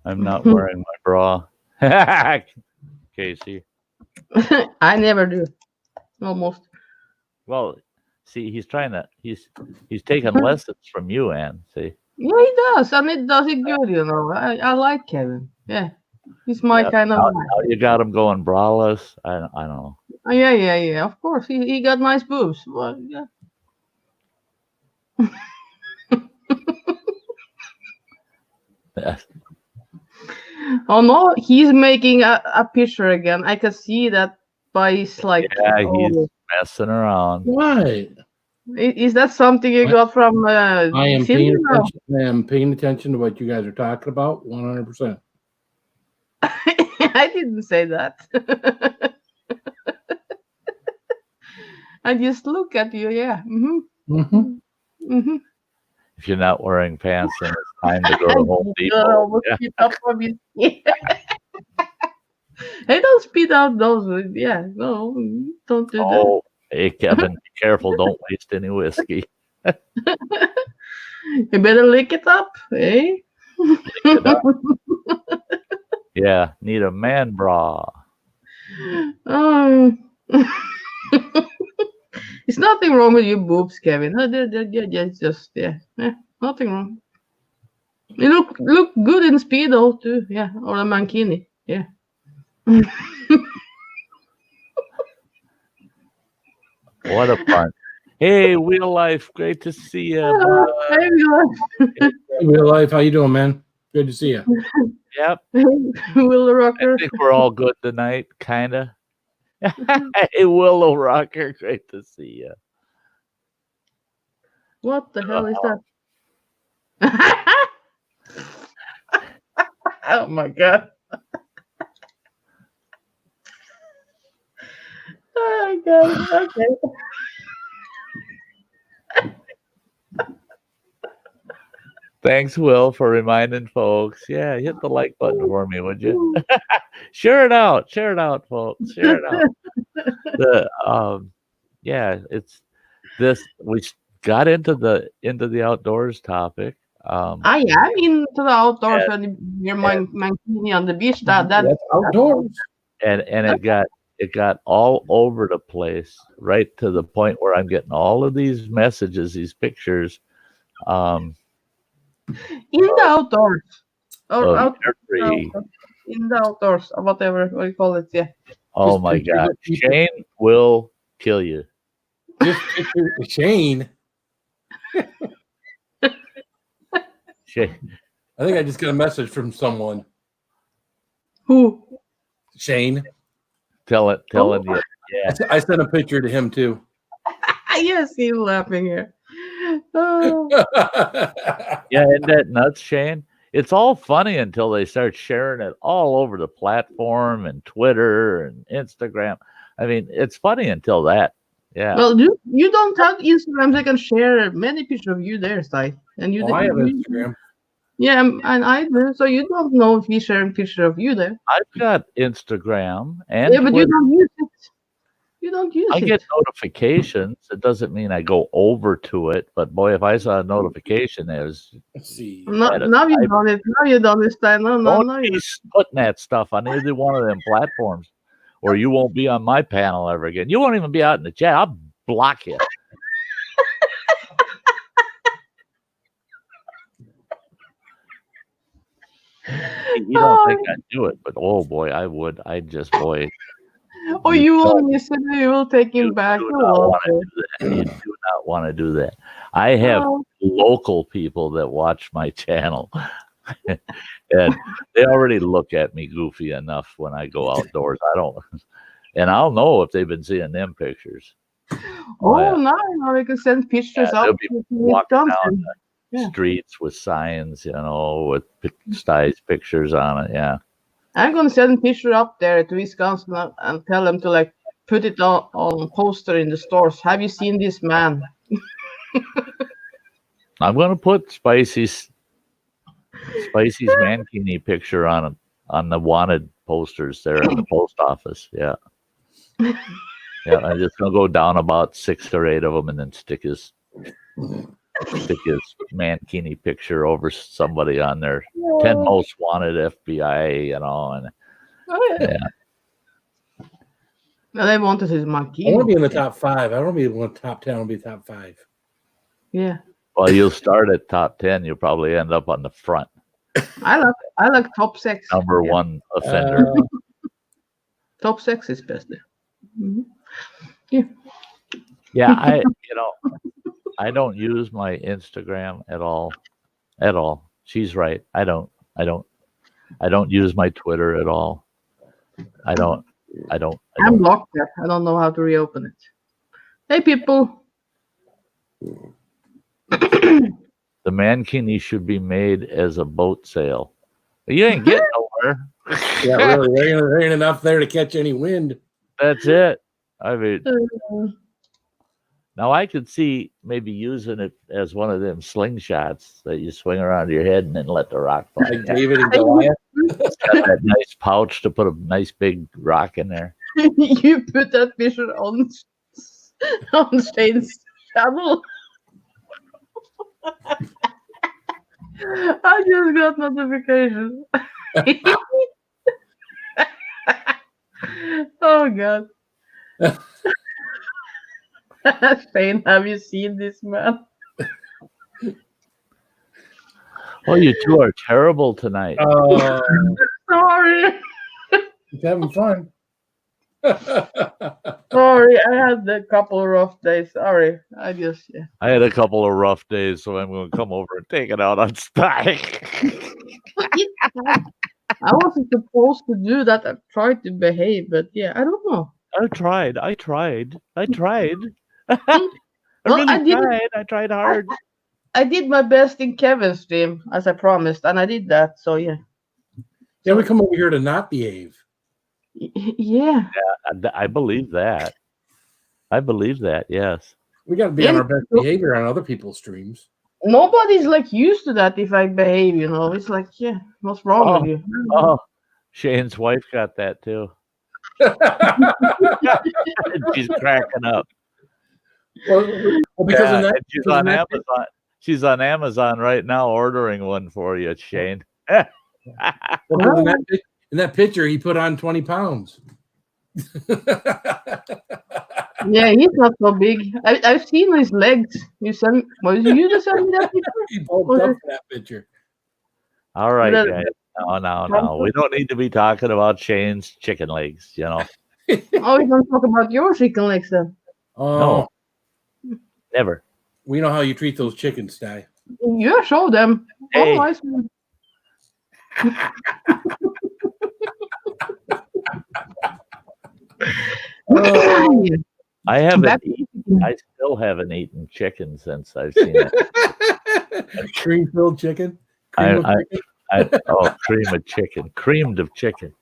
I'm not wearing my bra. Casey. I never do. Almost. Well, see, he's taking lessons from you, Ann. See. Yeah, he does, and it does it good. You know, I like Kevin. Yeah, he's my Yep. kind of. Now you got him going braless. I don't know. Yeah. Of course, he got nice boobs. Well, yeah. Oh no, he's making a picture again. I can see that by his like. Yeah, he's oh, messing around. What? is that something you got from? I am Cindy, paying or- attention. I am paying attention to what you guys are talking about 100%. I didn't say that. I just look at you. Yeah. Mm-hmm. If you're not wearing pants, then it's time to go to Home Depot. Yeah. Spit up on me. Hey, don't spit out those. Yeah, no, don't do that. Oh, hey, Kevin, be careful. Don't waste any whiskey. You better lick it up, eh? It up. Yeah, need a man bra. It's nothing wrong with your boobs, Kevin. It's just nothing wrong. You look good in speedo too, yeah, or a mankini, yeah. What a fun. Hey, Wheel Life, great to see you. Hey, Real life, how you doing, man? Good to see you. Yep, Willow Rocker. I think we're all good tonight, kind of. Hey, Willow Rocker, great to see you. What the hell is that? Oh my god. Oh my god. Okay. Thanks, Will, for reminding folks. Yeah, hit the like button for me, would you? Share it out, folks. Share it out. Yeah, it's this. We got into the outdoors topic. I am into the outdoors when you're mankini on the beach. That's outdoors. And it got all over the place, right to the point where I'm getting all of these messages, these pictures. In the outdoors. Or out, in the outdoors, or whatever you call it, yeah. Oh my God. Shane will kill you. Just picture Shane. Shane. I think I just got a message from someone. Who? Shane. Telling you. Yeah. I sent a picture to him too. Yes, he's laughing here. Oh. Yeah, isn't that nuts, Shane? It's all funny until they start sharing it all over the platform and Twitter and Instagram. I mean, it's funny until that. Yeah. Well, you don't have Instagram. They can share many pictures of you there, Sty. And you. I have Instagram. Yeah, and I do. So you don't know if he's sharing picture of you there. I've got Instagram and but Twitter. You don't use it. You don't use it. I get notifications. It doesn't mean I go over to it, but boy, if I saw a notification, Let's see. Now you've done it. Now you've done this time. No, he's putting that stuff on either one of them platforms, or you won't be on my panel ever again. You won't even be out in the chat. I'll block you. You don't think I'd do it, but oh boy, I would. Oh, you will miss it. You will take him back. You do not want to do that. I have local people that watch my channel, and they already look at me goofy enough when I go outdoors. And I'll know if they've been seeing them pictures. Now we can send pictures up. They'll be walking down the streets with signs, with Sty's pictures on it. Yeah. I'm gonna send a picture up there to Wisconsin and tell them to put it on poster in the stores. Have you seen this man? I'm gonna put Spicy's mankini picture on the wanted posters there in the post office. Yeah. Yeah, I'm just gonna go down about 6 or 8 of them and then stick his mankini picture over somebody on there. 10 most wanted FBI, and yeah. Well, they wanted his mankini. I want to be in the top 5. I don't want to be in the top 10. I want to be top 5. Yeah. Well, you'll start at top 10. You'll probably end up on the front. I like top 6. Number 1 offender. Top 6 is best there. Mm-hmm. Yeah. Yeah, I don't use my Instagram at all. She's right. I don't use my Twitter at all. I don't. I'm locked there. I don't know how to reopen it. Hey, people. The mankini should be made as a boat sail. You ain't getting nowhere. Yeah, really. There ain't enough there to catch any wind. That's it. I mean, now I could see maybe using it as one of them slingshots that you swing around your head and then let the rock fall. Like David and Goliath. It's got that nice pouch to put a nice big rock in there. You put that picture on Shane's channel. I just got notification. Oh God. Shane, have you seen this man? Oh, you two are terrible tonight. Sorry. He's having fun. Sorry, I had a couple of rough days. Sorry. I had a couple of rough days, so I'm going to come over and take it out on Sty. I wasn't supposed to do that. I tried to behave, but yeah, I don't know. I tried. I tried hard. I did my best in Kevin's stream, as I promised, and I did that. So yeah. Yeah, we come over here to not behave. Yeah. I believe that. I believe that. Yes. We got to be on our best behavior on other people's streams. Nobody's like used to that if I behave, you know. It's like, yeah, what's wrong with you? Oh, Shane's wife got that too. She's cracking up. Well, because she's on Amazon. She's on Amazon right now ordering one for you, Shane. In that picture, he put on 20 pounds. Yeah, he's not so big. I've seen his legs. You just send me that picture? He bulked up for that picture. All right, guys. No. We don't need to be talking about Shane's chicken legs, you know. Oh, we don't talk about your chicken legs then. No. Never. We know how you treat those chickens, Sty. Yeah, show them. Hey. Oh, I see. I haven't eaten. I still haven't eaten chicken since I've seen it. Cream-filled chicken? Cream of chicken. Creamed of chicken.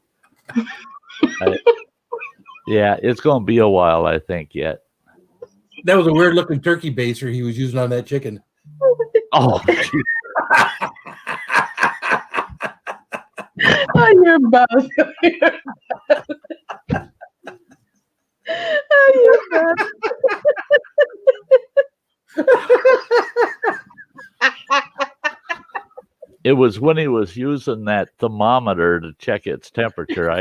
Yeah, it's going to be a while, I think, yet. That was a weird-looking turkey baster he was using on that chicken. Oh, oh, you're bad. Oh, you're bad. It was when he was using that thermometer to check its temperature. I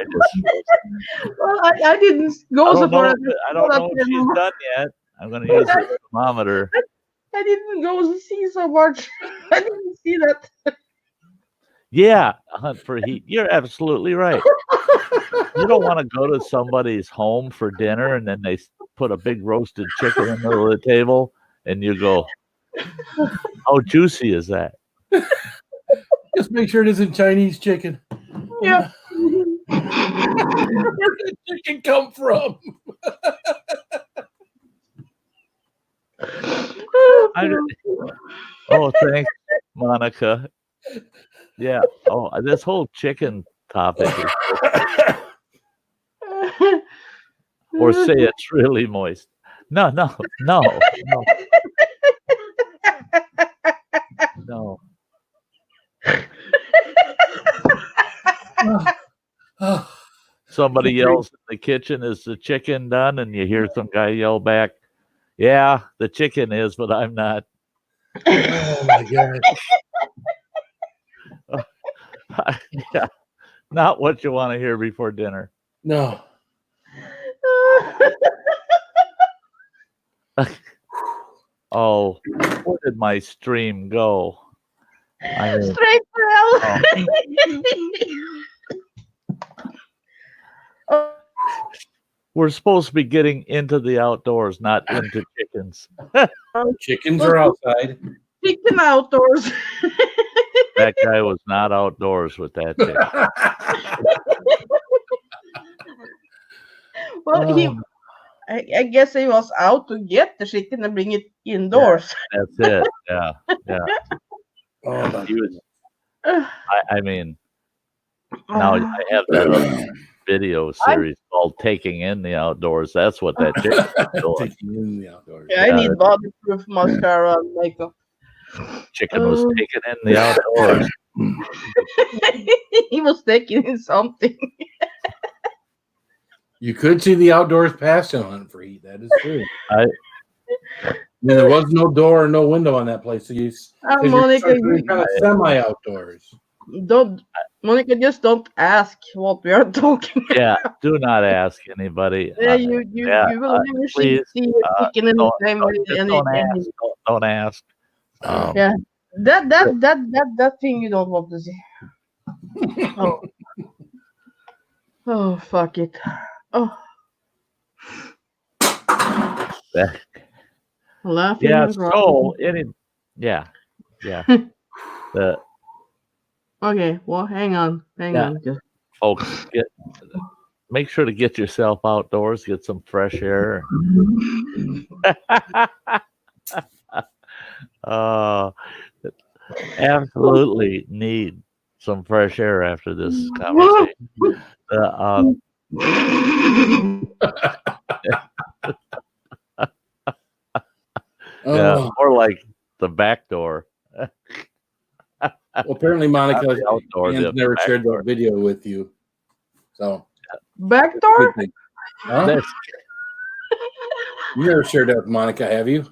didn't go so far. I don't know if she's done yet. I'm going to use the thermometer. I didn't go to see so much. I didn't see that. Yeah, hunt for heat. You're absolutely right. You don't want to go to somebody's home for dinner and then they put a big roasted chicken in the middle of the table and you go, how juicy is that? Just make sure it isn't Chinese chicken. Yeah. Where did chicken come from? Oh, thanks, Monica. Yeah. Oh, this whole chicken topic is or say it's really moist. No. Somebody yells in the kitchen, is the chicken done? And you hear some guy yell back, yeah, the chicken is, but I'm not. Oh my God. Yeah, not what you want to hear before dinner. No. Oh, where did my stream go? I mean, straight to hell. We're supposed to be getting into the outdoors, not into chickens. Chickens are outside. Chicken outdoors. That guy was not outdoors with that chicken. Well, I guess he was out to get the chicken and bring it indoors. Yeah, that's it. Yeah. Oh, he was, I mean, now I have that other video series called "Taking in the Outdoors." That's what that chicken is doing. Taking in the outdoors. Yeah, I need bodyproof mascara and makeup. Chicken was taken in the outdoors. He was taking in something. You could see the outdoors past him hunting for heat. That is true. I mean, there was no door or no window on that place. So Monica, you're kind of semi-outdoors. Monica, just don't ask what we are talking about. Yeah, do not ask anybody. Yeah, you will never see chicken in the same way. Don't ask. Yeah, that thing you don't want to see. Oh, fuck it. Oh. Laughing. Yeah. So yeah. Okay. Well, hang on. Just... Folks, make sure to get yourself outdoors, get some fresh air. Absolutely need some fresh air after this conversation. Yeah, more like the back door. Well, apparently, Monica outdoor, never shared that video with you. So back door? Huh? You never shared that with Monica, have you?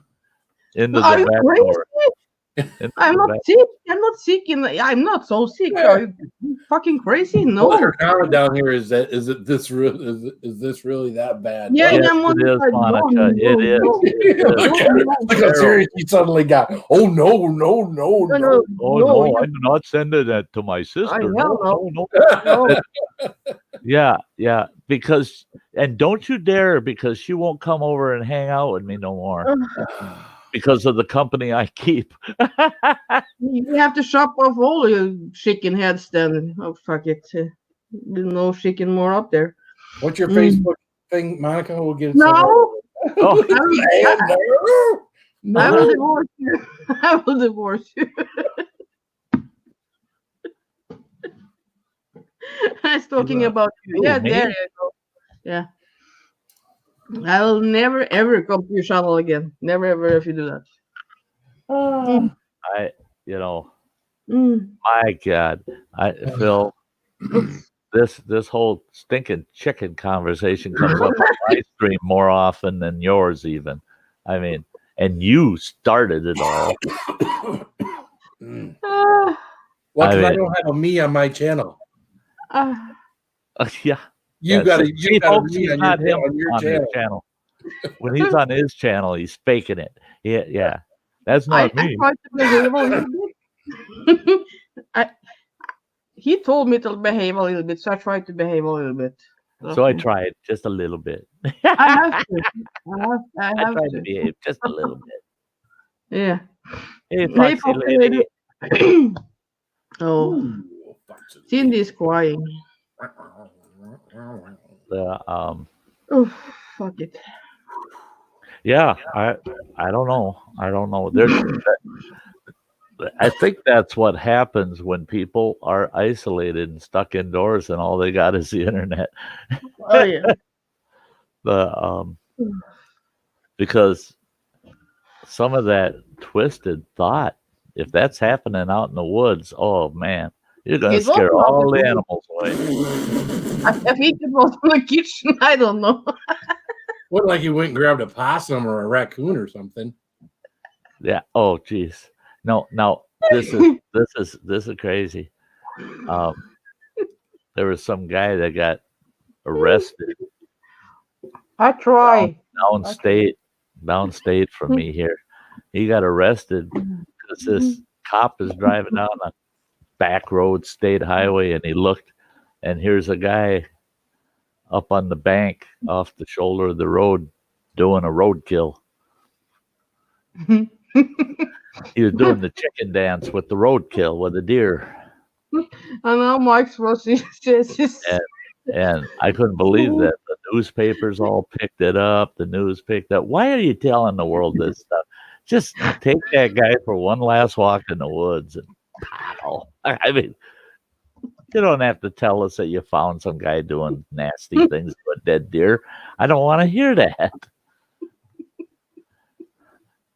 Into the back door. I'm not sick. I'm not sick. I'm not so sick. Yeah. Are you fucking crazy? No. Well, her comment down here is that is this really that bad? Yeah, yes, it is, Monica. It is. Look how serious he suddenly got. Oh no! Oh no! I'm not sending that to my sister. No. Yeah. Because don't you dare, because she won't come over and hang out with me no more. Because of the company I keep. You have to shop off all your chicken heads then. Oh, fuck it. There's no chicken more up there. What's your Facebook thing, Monica? We'll get it. No. Oh, no. I will divorce you. I will divorce you. I was talking about you. Yeah, there you go. Yeah. I will never ever come to your channel again. Never ever if you do that. My God, Phil, this whole stinking chicken conversation comes up on my stream more often than yours even. I mean, and you started it all. Well, because I don't have a me on my channel. Yeah. You got a me on your channel. When he's on his channel, he's faking it. Yeah. That's not me. I tried to behave a little bit. He told me to behave a little bit, so I tried to behave a little bit. So I tried just a little bit. I have to. I tried to behave just a little bit. Yeah. Hey, Foxy lady. Oh, Cindy's crying. Oh, fuck it. Yeah, I don't know. I think that's what happens when people are isolated and stuck indoors, and all they got is the internet. Oh yeah. Because some of that twisted thought, if that's happening out in the woods, oh man, you're gonna scare all the animals away. I think it was in the kitchen. I don't know. Wasn't like you went and grabbed a possum or a raccoon or something. Yeah. Oh, geez. No. This is crazy. There was some guy that got arrested. I try. Downstate from me here. He got arrested because this cop is driving down a back road state highway, and he looked, and here's a guy up on the bank off the shoulder of the road doing a roadkill. He was doing the chicken dance with the roadkill with the deer. I know Mike's Rossi says. And I couldn't believe that. The newspapers all picked it up. The news picked up. Why are you telling the world this stuff? Just take that guy for one last walk in the woods and paddle. I mean, you don't have to tell us that you found some guy doing nasty things to a dead deer. I don't want to hear that.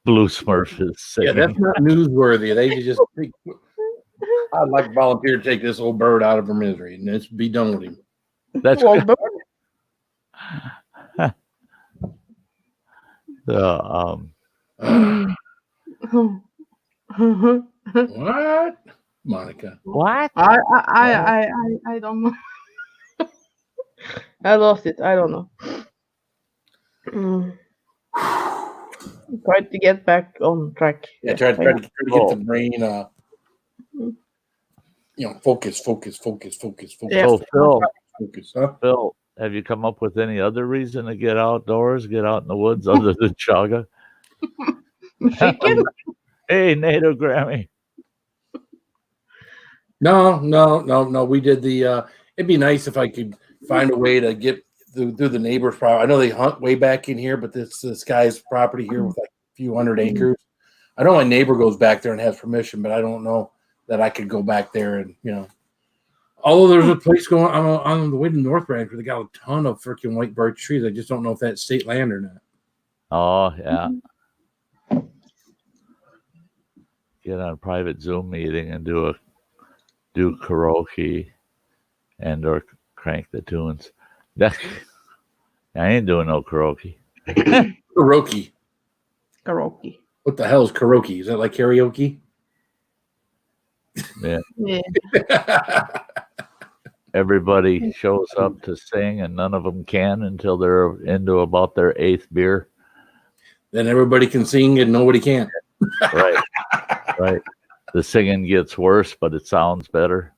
Blue Smurf is sick. Yeah, that's not newsworthy. They just think, I'd like to volunteer to take this old bird out of her misery and let's be done with him. That's good. What, Monica? What? I don't know. I lost it. I don't know. Try to get back on track. Yeah, try to get the brain. Focus. Yeah. So focus, huh? Phil, have you come up with any other reason to get outdoors, get out in the woods other than chaga? Chicken? Hey, NATO Grammy. No. We did the. It'd be nice if I could find a way to get through the neighbor's property. I know they hunt way back in here, but this guy's property here with like a few hundred acres. I know my neighbor goes back there and has permission, but I don't know that I could go back there and Although there's a place going on the way to North Branch where they got a ton of freaking white birch trees. I just don't know if that's state land or not. Oh, yeah. Get on a private Zoom meeting and do karaoke and or crank the tunes. I ain't doing no karaoke. Karaoke. Karaoke. What the hell is karaoke? Is that like karaoke? Yeah. Yeah. Everybody shows up to sing, and none of them can until they're into about their 8th beer. Then everybody can sing and nobody can. Right. Right. The singing gets worse, but it sounds better.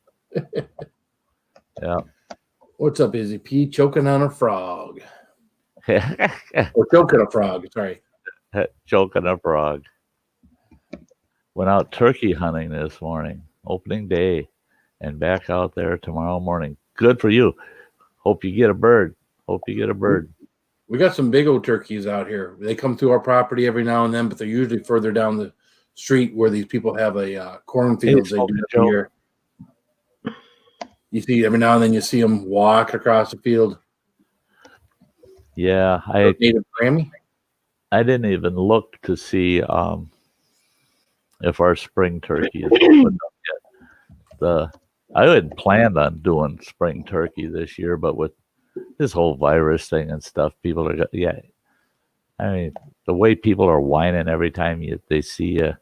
Yeah. What's up, Izzy P? Choking on a frog. Or Or choking a frog, sorry. Choking a frog. Went out turkey hunting this morning, opening day, and back out there tomorrow morning. Good for you. Hope you get a bird. We got some big old turkeys out here. They come through our property every now and then, but they're usually further down the street where these people have a cornfields. They do every year. You see every now and then you see them walk across the field. Yeah, Native Grammy. I didn't even look to see if our spring turkey is put up yet. I had planned on doing spring turkey this year, but with this whole virus thing and stuff, people are I mean, the way people are whining every time they see you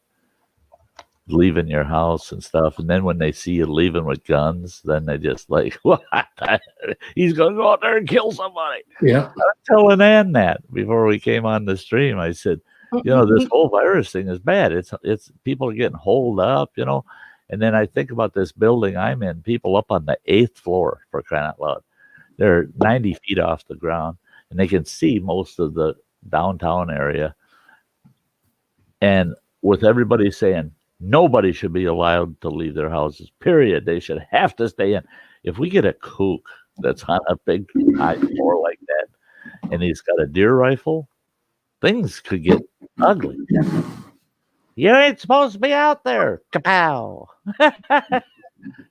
leaving your house and stuff, and then when they see you leaving with guns, then they just like, what? He's going to go out there and kill somebody. Yeah. I was telling Ann that before we came on the stream. I said, this whole virus thing is bad. It's people are getting holed up, And then I think about this building I'm in, people up on the 8th floor, for crying out loud. They're 90 feet off the ground, and they can see most of the downtown area. And with everybody saying nobody should be allowed to leave their houses, period. They should have to stay in. If we get a kook that's on a big high floor like that, and he's got a deer rifle, things could get ugly. You ain't supposed to be out there. Kapow.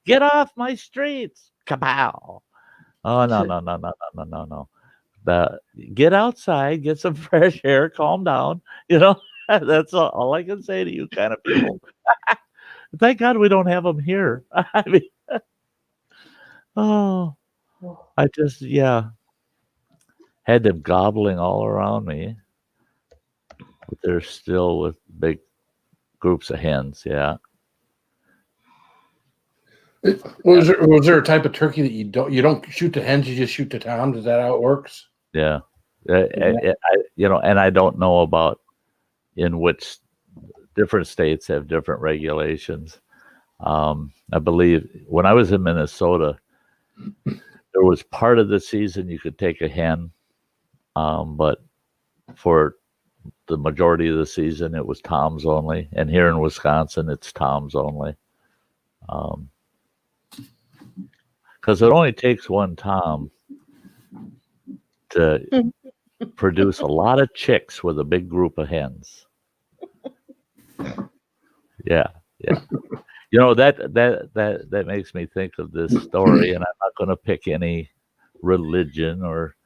Get off my streets. Kapow. Oh, no. Get outside, get some fresh air, calm down. That's all I can say to you kind of people. Thank God we don't have them here. I mean, I just, had them gobbling all around me. But they're still with big groups of hens, yeah. Was there a type of turkey that you don't shoot the hens, you just shoot the toms? Is that how it works? Yeah. And I don't know about in which different states have different regulations. I believe when I was in Minnesota, there was part of the season you could take a hen, but for the majority of the season it was toms only. And here in Wisconsin, it's toms only. Because it only takes one tom to produce a lot of chicks with a big group of hens. Yeah. That makes me think of this story, and I'm not going to pick any religion or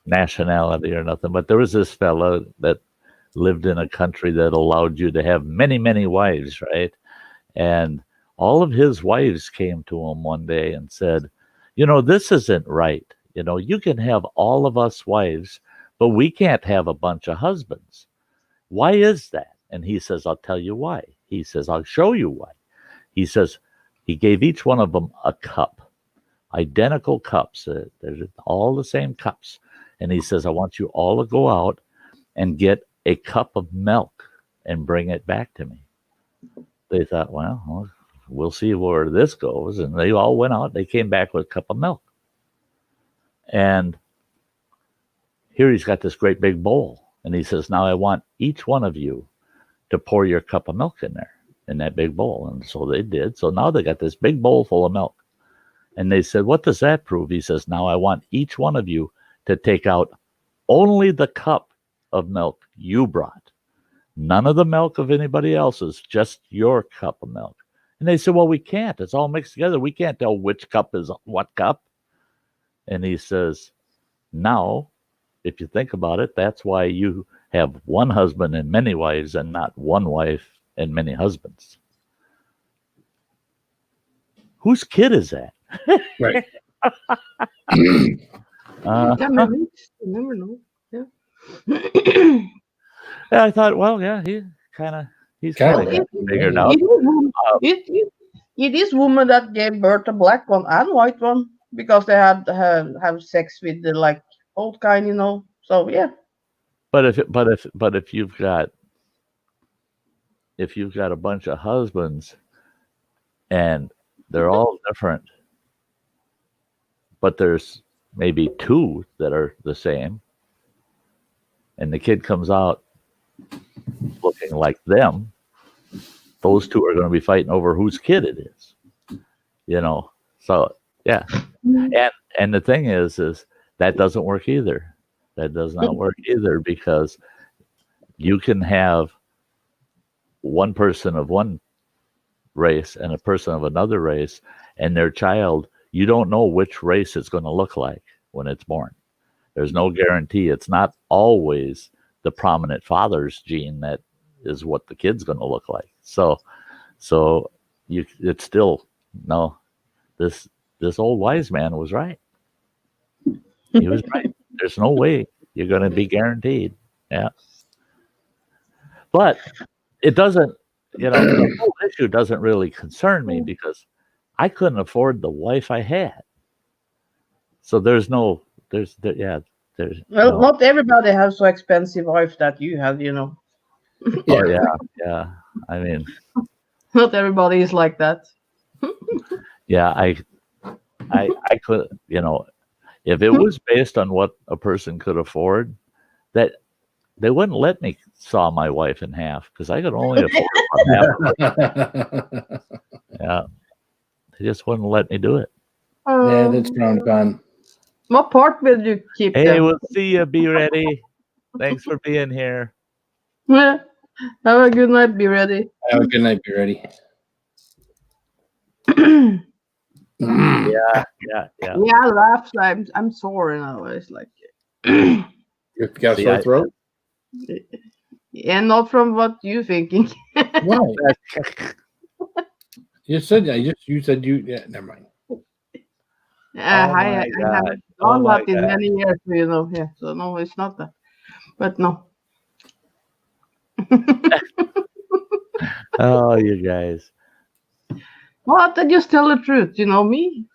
nationality or nothing, but there was this fella that lived in a country that allowed you to have many, many wives, right? And all of his wives came to him one day and said, this isn't right. You can have all of us wives, but we can't have a bunch of husbands. Why is that? And he says, I'll tell you why. He says, I'll show you why. He says, he gave each one of them a cup, identical cups. They're all the same cups. And he says, I want you all to go out and get a cup of milk and bring it back to me. They thought, well, we'll see where this goes. And they all went out. They came back with a cup of milk. And here he's got this great big bowl. And he says, now I want each one of you to pour your cup of milk in there, in that big bowl. And so they did. So now they got this big bowl full of milk. And they said, what does that prove? He says, now I want each one of you to take out only the cup of milk you brought. None of the milk of anybody else's, just your cup of milk. And they said, well, we can't. It's all mixed together. We can't tell which cup is what cup. And he says, now, if you think about it, that's why you have one husband and many wives and not one wife and many husbands. Whose kid is that? Right. You never know. Yeah. Yeah, I thought, well, yeah, he's kind of figured out. It is woman that gave birth a black one and white one because they had have sex with the like old kind, you know. So yeah. But if you've got a bunch of husbands and they're all different, but there's maybe two that are the same, and the kid comes out looking like them, those two are going to be fighting over whose kid it is, you know. So yeah, and the thing is that doesn't work either. That does not work either, because you can have one person of one race and a person of another race, and their child, you don't know which race it's going to look like when it's born. There's no guarantee. It's not always the prominent father's gene that is what the kid's going to look like. So it's still, no, this old wise man was right. He was right. There's no way you're going to be guaranteed. Yeah. But it doesn't, the whole issue doesn't really concern me, because I couldn't afford the wife I had. So well, not everybody has so expensive wife that you have, you know. Oh yeah. I mean, not everybody is like that. Yeah, I could, if it was based on what a person could afford, that they wouldn't let me saw my wife in half, because I could only afford half of it. Yeah, they just wouldn't let me do it. Yeah, that's frowned upon. What part will you keep? Hey, we'll see you. Be ready. Thanks for being here. Yeah. Have a good night. Be ready. Have a good night. Be ready. Yeah. Yeah, laughs. I'm sore now. It's like you got a sore throat. Yeah, not from what you thinking. Why? You said that. You said you. Yeah, never mind. I haven't done that in many years, you know. Yeah, so no, it's not that. But no. Oh, you guys. What? I just tell the truth, you know me.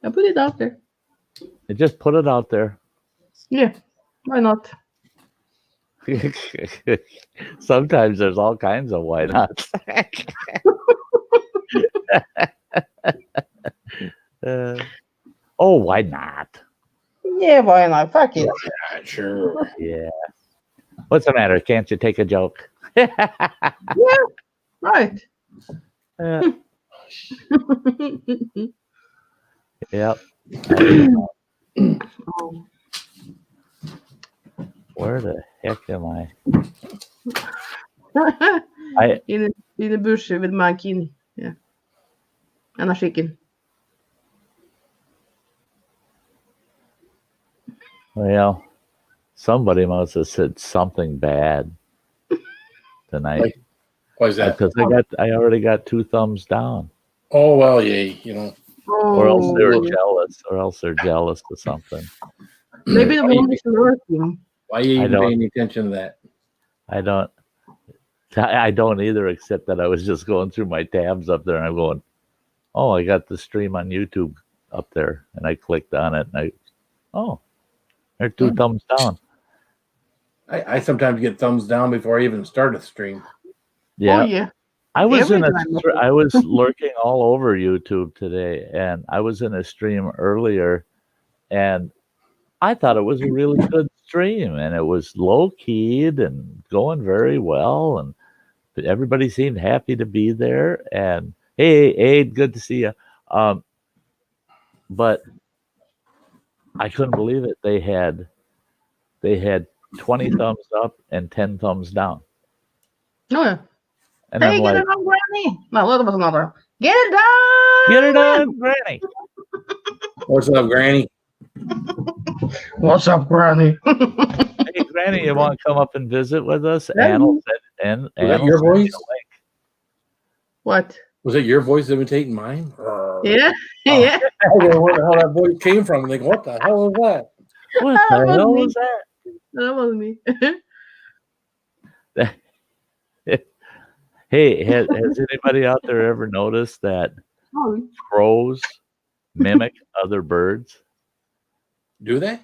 I put it out there. I just put it out there. Yeah, why not? Sometimes there's all kinds of why not. Why not? Yeah, why not? Fuck it. Yeah, sure. Yeah. What's the matter? Can't you take a joke? Yeah, right. Yep. Where the heck am I? in the bush with my kidney. Yeah. And a chicken. Well, somebody must have said something bad tonight. Why is that? Because I already got 2 thumbs down. Oh well, yeah, Or else they're jealous. Or else they're jealous of something. Maybe the one is lurking. Why are you even paying attention to that? I don't either, except that I was just going through my tabs up there and I'm going, oh, I got the stream on YouTube up there, and I clicked on it and there are 2 thumbs down. I sometimes get thumbs down before I even start a stream. Yeah. Oh yeah. I was lurking all over YouTube today, and I was in a stream earlier, and I thought it was a really good stream, and it was low keyed and going very well, and everybody seemed happy to be there. And hey, Aid, good to see you. But I couldn't believe it. They had 20 thumbs up and 10 thumbs down. Oh yeah. And hey, I'm get like, it on, Granny. No, that was another. Get it done. Get her done, Granny. What's up, Granny? What's up, Granny? Hey, Granny, you want to come up and visit with us? Yeah. Ann will send Was that your you voice? a link. What? Was it your voice imitating mine? Yeah. Oh. Yeah. I don't know where the hell that voice came from. I'm like, what the hell was that? What the hell was that? That was me. Hey, has anybody out there ever noticed that Oh, crows mimic other birds? Do they?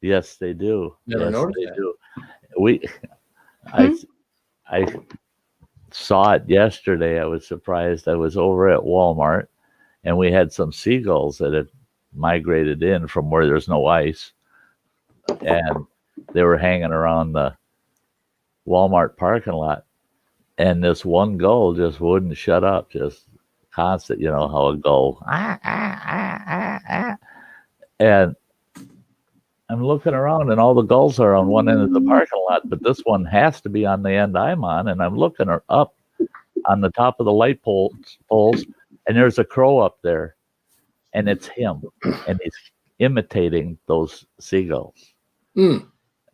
Yes, they do. Never Yes, noticed they that. do. I saw it yesterday. I was surprised. I was over at Walmart, and we had some seagulls that had migrated in from where there's no ice, and they were hanging around the Walmart parking lot. And this one gull just wouldn't shut up, just constant. You know how a gull, and I'm looking around, and all the gulls are on one end of the parking lot, but this one has to be on the end I'm on, and I'm looking up on the top of the light poles, and there's a crow up there, and it's him, and he's imitating those seagulls. Mm.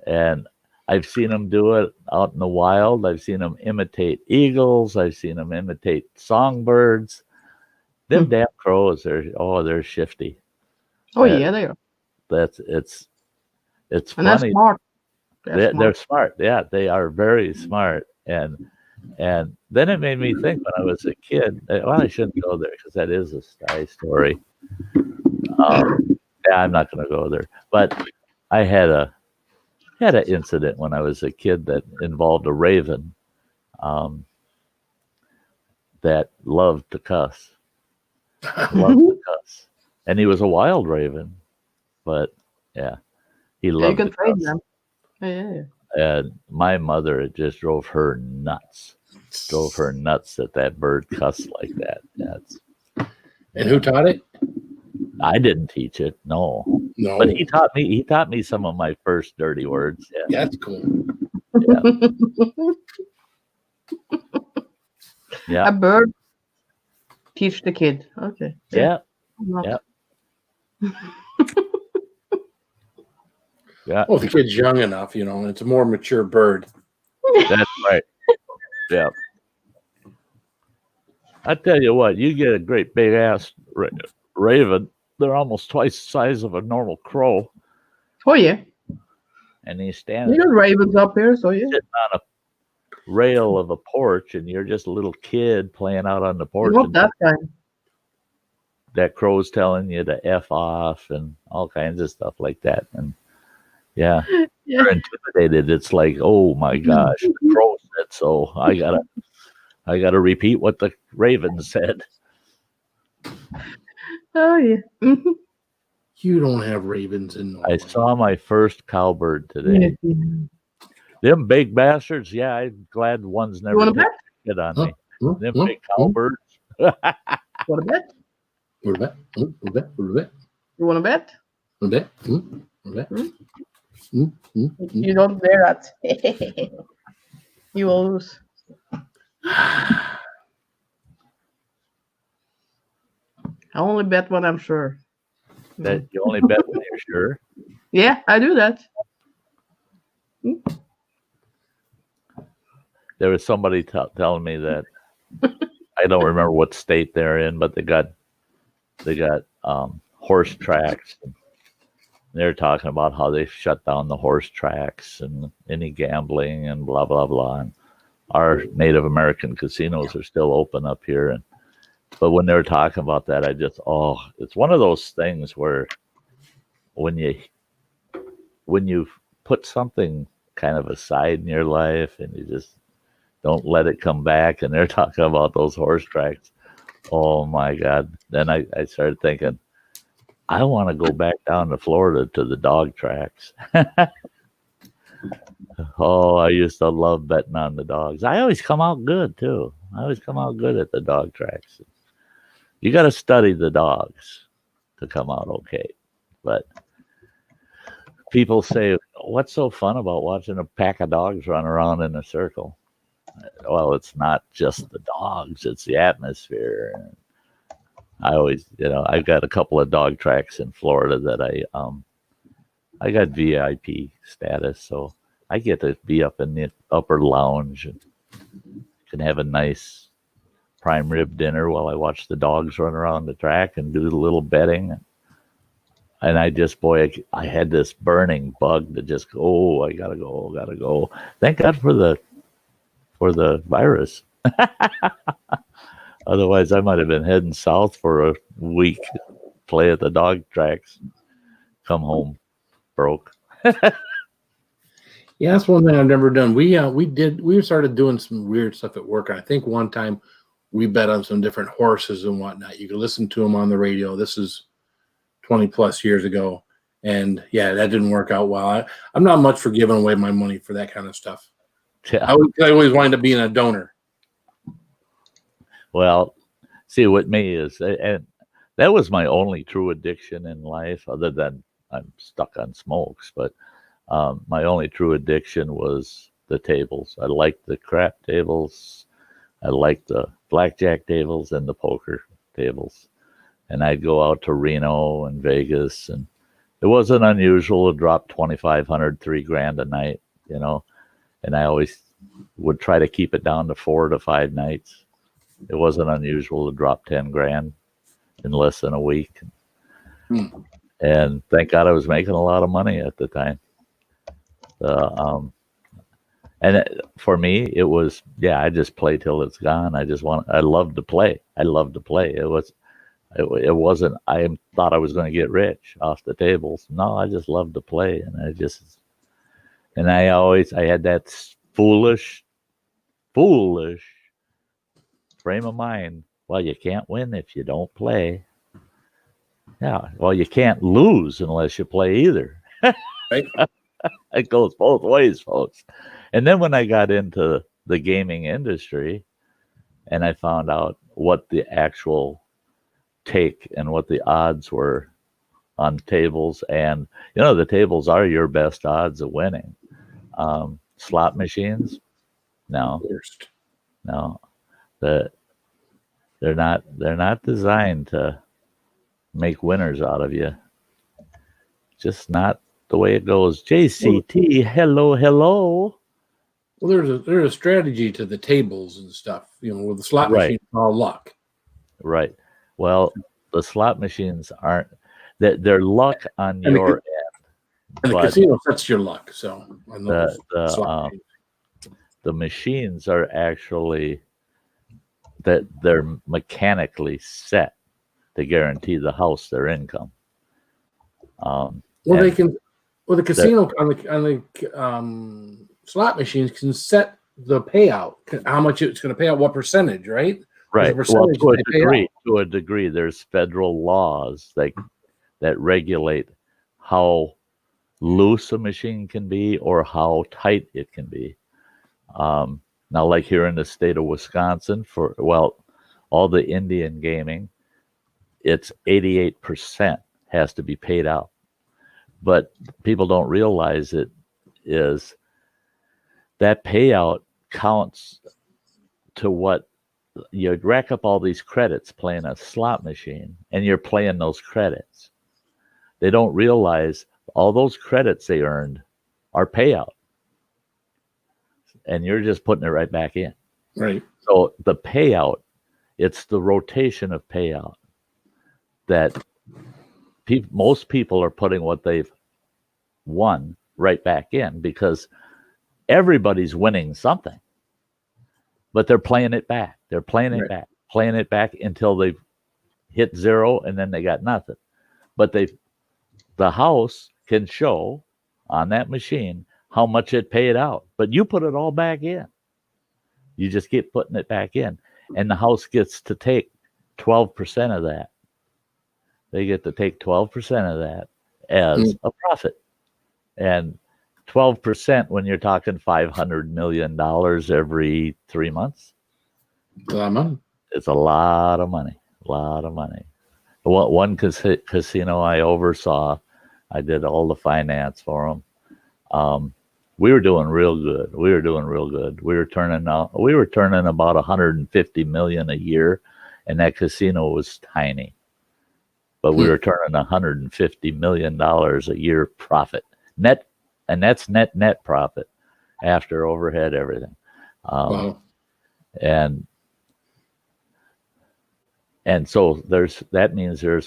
And I've seen him do it out in the wild. I've seen him imitate eagles. I've seen him imitate songbirds. Them damn crows, they're shifty. oh yeah, they are. It's And funny. that's smart. They're smart. Yeah, they are very smart. And then it made me think when I was a kid. Well, I shouldn't go there because that is a Sty story. Yeah, I'm not going to go there. But I had an incident when I was a kid that involved a raven that loved to cuss. And he was a wild raven, but yeah, he Yeah, you loved can to trade cuss. them. Yeah. And my mother, it just drove her nuts. That bird cussed like that. And who taught it? I didn't teach it, no. No. But he taught me some of my first dirty words. Yeah. That's cool. Yeah. A bird teach the kid. Okay. Yeah. Not- Yeah. Yeah. Well, if the kid's young enough, and it's a more mature bird. That's right. Yeah. I tell you what, you get a great big ass raven. They're almost twice the size of a normal crow, Oh yeah. and he's standing You got ravens up here, so yeah. sitting on a rail of a porch, and you're just a little kid playing out on the porch. Not And that kind. that crow's telling you to F off and all kinds of stuff like that. And yeah, Yeah. you're intimidated. It's like, oh my gosh, the crow said so. I gotta repeat what the raven said. Oh yeah. Mhm. You don't have ravens in Norway. I saw my first cowbird today. Yeah. Them big bastards. Yeah, I'm glad one's never want a taken bet? shit on Huh? me. Them big cowbirds. Want a bet? What about? What about? What about? You want to bet? What about? What about? You don't dare that. You will lose. I only bet when I'm sure. That you only bet when you're sure. Yeah, I do that. There was somebody telling me that I don't remember what state they're in, but they got horse tracks. They're talking about how they shut down the horse tracks and any gambling and blah blah blah. And our Native American casinos are still open up here, but when they were talking about that, it's one of those things where when you put something kind of aside in your life and you just don't let it come back, and they're talking about those horse tracks. Oh my God. Then I started thinking, I want to go back down to Florida to the dog tracks. Oh, I used to love betting on the dogs. I always come out good too. I always come out good at the dog tracks. You got to study the dogs to come out okay. But people say, what's so fun about watching a pack of dogs run around in a circle? well, it's not just the dogs; it's the atmosphere. I always, I've got a couple of dog tracks in Florida that I got VIP status, so I get to be up in the upper lounge and can have a nice prime rib dinner while I watch the dogs run around the track and do the little betting. And I had this burning bug to just go. Oh, I gotta go. Thank God for the virus. Otherwise, I might have been heading south for a week, play at the dog tracks, come home broke. Yeah, that's one thing I've never done. We started doing some weird stuff at work. And I think one time we bet on some different horses and whatnot. You could listen to them on the radio. This is 20 plus years ago. And yeah, that didn't work out well. I'm not much for giving away my money for that kind of stuff. Yeah. I always wind up being a donor. Well, see, what me is, and that was my only true addiction in life, other than I'm stuck on smokes, but my only true addiction was the tables. I liked the crap tables. I liked the blackjack tables and the poker tables. And I'd go out to Reno and Vegas, and it wasn't unusual to drop $2,500, $3,000 a night, and I always would try to keep it down to 4 to 5 nights. It wasn't unusual to drop 10 grand in less than a week. And thank God I was making a lot of money at the time. For me, it was, I just play till it's gone. I love to play. It wasn't, I thought I was going to get rich off the tables. No, I just love to play. And I had that foolish frame of mind. Well, you can't win if you don't play. Yeah. Well, you can't lose unless you play either. Right. It goes both ways, folks. And then when I got into the gaming industry and I found out what the actual take and what the odds were on tables, and the tables are your best odds of winning. Slot machines, no, they're not designed to make winners out of you. Just not the way it goes. JCT, hello. Well, there's a strategy to the tables and stuff. With the slot machines, all luck. Right. Well, the slot machines aren't. They're luck on your end. And the casino sets your luck. So the machines are actually they're mechanically set to guarantee the house their income. The casino on the slot machines can set the payout, how much it's going to pay out, what percentage, right? Right. Well, to a degree, there's federal laws that regulate how loose a machine can be or how tight it can be. Now, like here in the state of Wisconsin, all the Indian gaming, it's 88% has to be paid out. But people don't realize it is that payout counts to what you rack up all these credits playing a slot machine, and you're playing those credits. They don't realize all those credits they earned are payout, and you're just putting it right back in. Right. So the payout, it's the rotation of payout that most people are putting what they've won right back in, because everybody's winning something, but they're playing it back. They're playing it back until they've hit zero, and then they got nothing. But the house can show on that machine how much it paid out, but you put it all back in. You just keep putting it back in, and the house gets to take 12% of that. They get to take 12% of that as a profit. And 12% when you're talking $500 million every 3 months. It's a lot of money. It's a lot of money. A lot of money. One casino I oversaw, I did all the finance for them. We were doing real good. We were turning about 150 million a year, and that casino was tiny. But we were turning $150 million a year profit net, and that's net profit after overhead, everything. Wow. And so that means there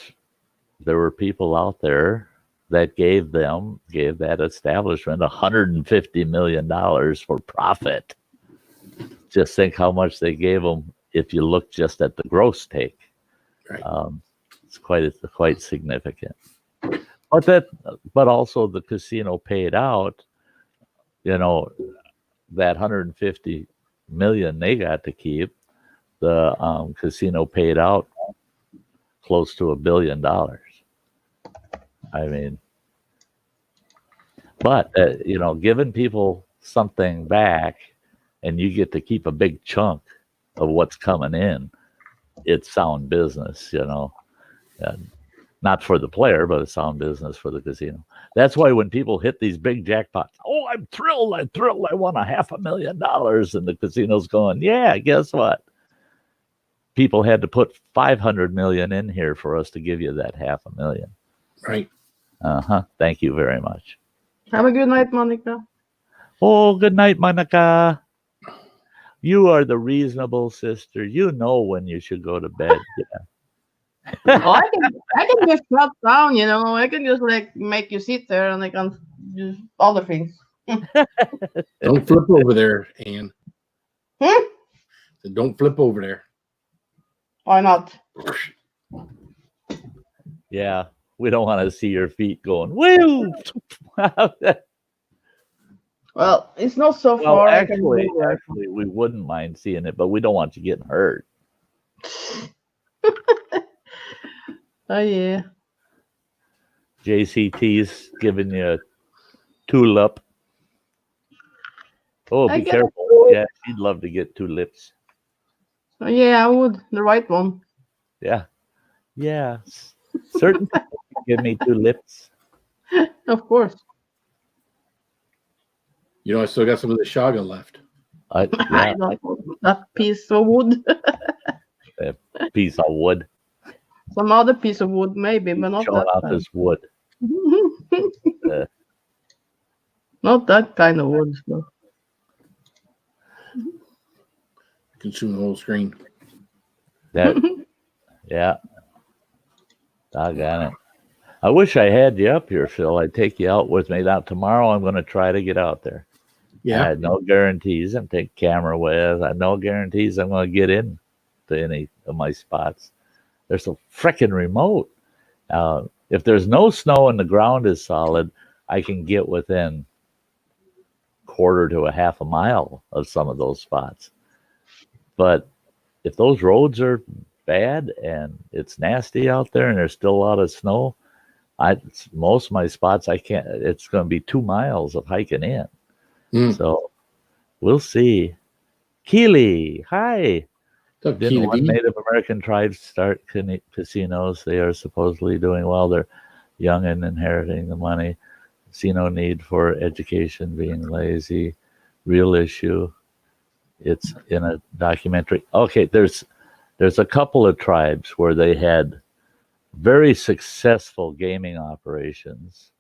were people out there that gave that establishment $150 million for profit. Just think how much they gave them if you look just at the gross take. Right. It's quite significant. But also the casino paid out, that 150 million they got to keep. The casino paid out close to $1 billion. I mean, but giving people something back, and you get to keep a big chunk of what's coming in, it's sound business, not for the player, but it's sound business for the casino. That's why when people hit these big jackpots, oh, I'm thrilled, I won $500,000, and the casino's going, yeah, guess what? People had to put 500 million in here for us to give you that $500,000. Right. Thank you very much. Have a good night, Monica. Oh, good night, Monica. You are the reasonable sister. You know when you should go to bed. Yeah. Oh, I can just shut down, I can just make you sit there, and I can do other things. Don't flip over there, Ann. Hmm? Don't flip over there. Why not? Yeah, we don't want to see your feet going, woo! Well, it's not so far. Actually, we wouldn't mind seeing it, but we don't want you getting hurt. Oh, yeah. JCT's giving you a tulip. Oh, be careful. Yeah, she'd love to get tulips. Oh, yeah, I would. The right one. Yeah. Yeah. Certain people can give me tulips. Of course. I still got some of the shaga left. I like that piece of wood. A piece of wood. Some other piece of wood, maybe, but not that out kind. this wood. Not that kind of wood. No. Consume the whole screen. Yeah. Doggone it. I wish I had you up here, Phil. I'd take you out with me. Now, tomorrow I'm going to try to get out there. Yeah. I had no guarantees. I'm taking camera with. I had no guarantees I'm going to get in to any of my spots. They're so freaking remote. If there's no snow and the ground is solid, I can get within quarter to a half a mile of some of those spots. But if those roads are bad and it's nasty out there and there's still a lot of snow, most of my spots I can't. It's going to be 2 miles of hiking in. So we'll see. Keely, hi. Didn't one Native American tribes start casinos? They are supposedly doing well. They're young and inheriting the money. See no need for education, being lazy. Real issue. It's in a documentary. Okay, there's a couple of tribes where they had very successful gaming operations,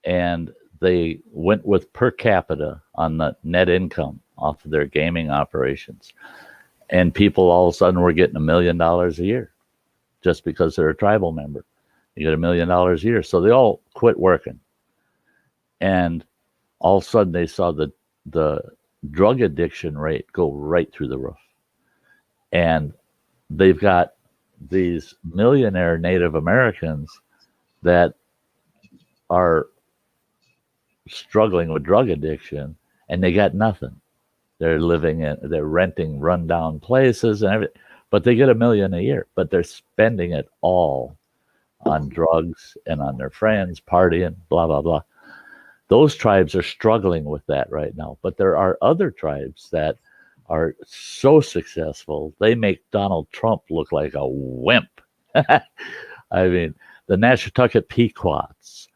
and they went with per capita on the net income off of their gaming operations. And people all of a sudden were getting $1 million a year just because they're a tribal member. You get $1 million a year. So they all quit working. And all of a sudden they saw the drug addiction rate go right through the roof. And they've got these millionaire Native Americans that are struggling with drug addiction, and they got nothing. They're renting rundown places and everything, but they get $1 million a year, but they're spending it all on drugs and on their friends, partying, blah, blah, blah. Those tribes are struggling with that right now, but there are other tribes that are so successful, they make Donald Trump look like a wimp. I mean, the Nashatucket Pequots,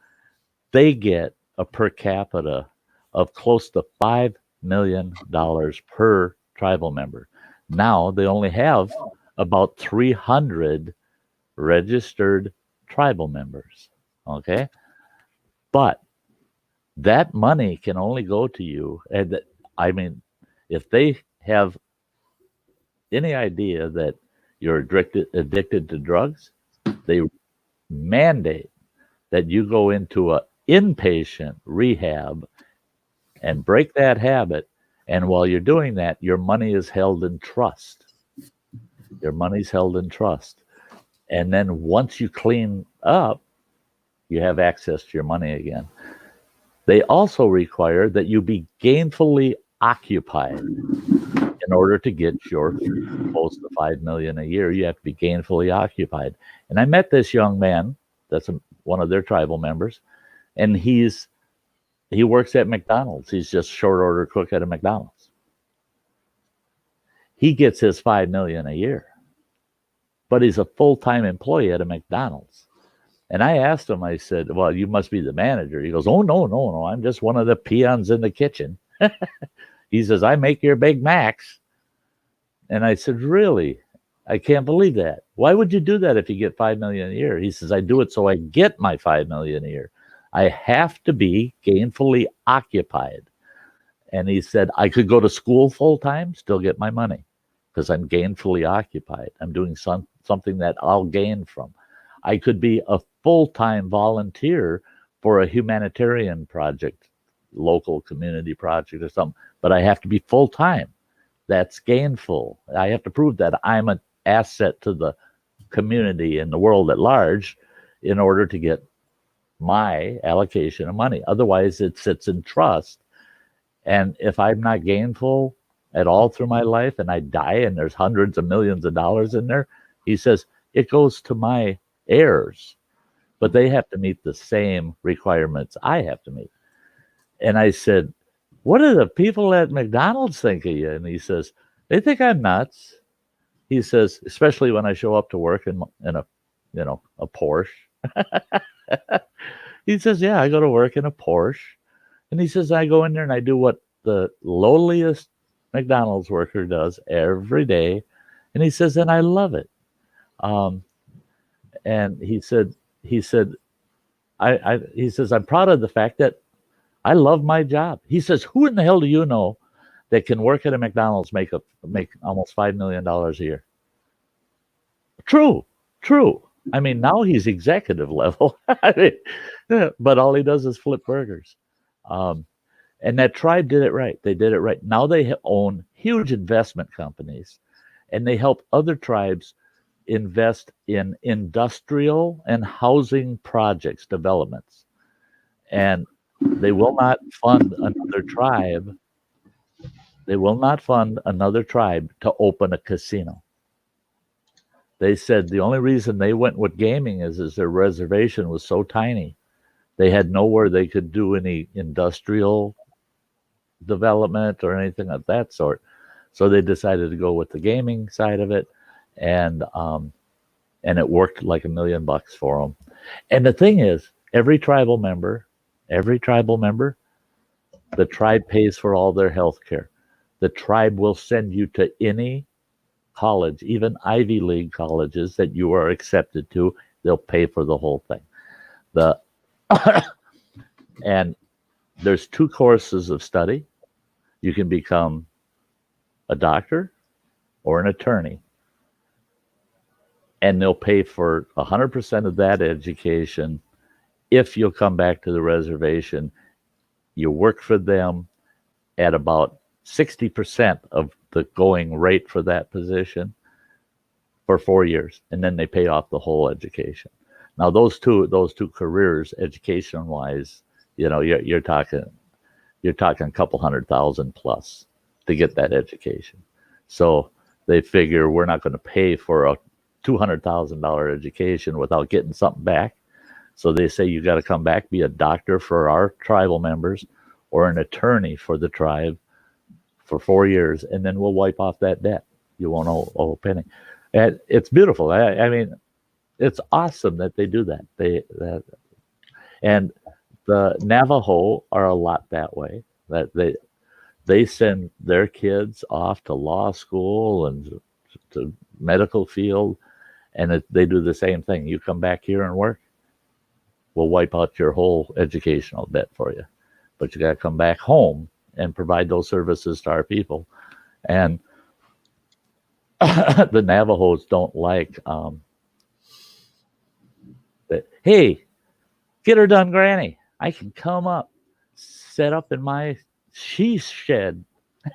they get a per capita of close to $5 million per tribal member. Now they only have about 300 registered tribal members. Okay. But that money can only go to you. And I mean, if they have any idea that you're addicted to drugs, they mandate that you go into an inpatient rehab and break that habit. And while you're doing that, your money is held in trust. Your money's held in trust. And then once you clean up, you have access to your money again. They also require that you be gainfully occupied in order to get your close to $5 million a year. You have to be gainfully occupied. And I met this young man that's one of their tribal members, and he works at McDonald's. He's just short order cook at a McDonald's. He gets his $5 million a year, but he's a full-time employee at a McDonald's. And I asked him, I said, well, you must be the manager. He goes, oh, no. I'm just one of the peons in the kitchen. He says, I make your Big Macs. And I said, really? I can't believe that. Why would you do that if you get $5 million a year? He says, I do it so I get my $5 million a year. I have to be gainfully occupied. And he said, I could go to school full time, still get my money because I'm gainfully occupied. I'm doing something that I'll gain from. I could be a full-time volunteer for a humanitarian project, local community project or something, but I have to be full-time. That's gainful. I have to prove that I'm an asset to the community and the world at large in order to get my allocation of money. Otherwise, it sits in trust. And if I'm not gainful at all through my life and I die and there's hundreds of millions of dollars in there, he says, it goes to my heirs, but they have to meet the same requirements I have to meet. And I said, what do the people at McDonald's think of you? And he says, they think I'm nuts. He says, especially when I show up to work in a Porsche. He says, yeah, I go to work in a Porsche. And he says, I go in there and I do what the lowliest McDonald's worker does every day. And he says, and I love it. And he said, I'm proud of the fact that I love my job. He says, who in the hell do you know that can work at a McDonald's, make almost $5 million a year? True. I mean, now he's executive level. But all he does is flip burgers. And that tribe did it right. They did it right. Now they own huge investment companies, and they help other tribes invest in industrial and housing projects, developments. And they will not fund another tribe. They will not fund another tribe to open a casino. They said the only reason they went with gaming is their reservation was so tiny. They had nowhere they could do any industrial development or anything of that sort. So they decided to go with the gaming side of it, and it worked like $1 million for them. And the thing is, every tribal member, the tribe pays for all their health care. The tribe will send you to any college, even Ivy League colleges that you are accepted to. They'll pay for the whole thing. And there's 2 courses of study. You can become a doctor or an attorney. And they'll pay for 100% of that education if you'll come back to the reservation. You work for them at about 60% of the going rate for that position for 4 years, and then they pay off the whole education. Now those two careers, education wise, you're talking a couple $100,000 plus to get that education. So they figure we're not going to pay for a $200,000 education without getting something back. So they say you got to come back, be a doctor for our tribal members or an attorney for the tribe for 4 years, and then we'll wipe off that debt. You won't owe a penny. And it's beautiful. I mean, it's awesome that they do that. And the Navajo are a lot that way. That they send their kids off to law school and to medical field, and they do the same thing. You come back here and work, we'll wipe out your whole educational debt for you. But you got to come back home and provide those services to our people. And the Navajos don't like that. Hey, get her done, Granny. I can come up, set up in my she shed.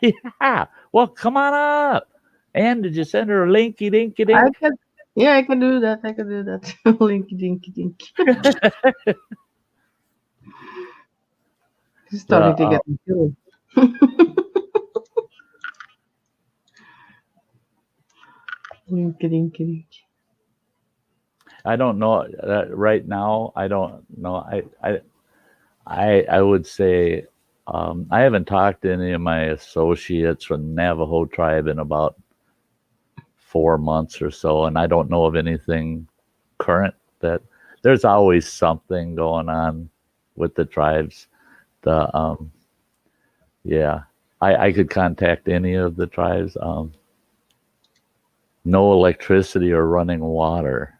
Yeah. Well, come on up. And did you send her a linky dinky dink? I can do that. I can do that. Linky dinky dink. He's starting to get me killed. Linky dinky dink. I don't know right now. I don't know. I would say I haven't talked to any of my associates from the Navajo tribe in about 4 months or so, and I don't know of anything current. That there's always something going on with the tribes. I could contact any of the tribes. No electricity or running water.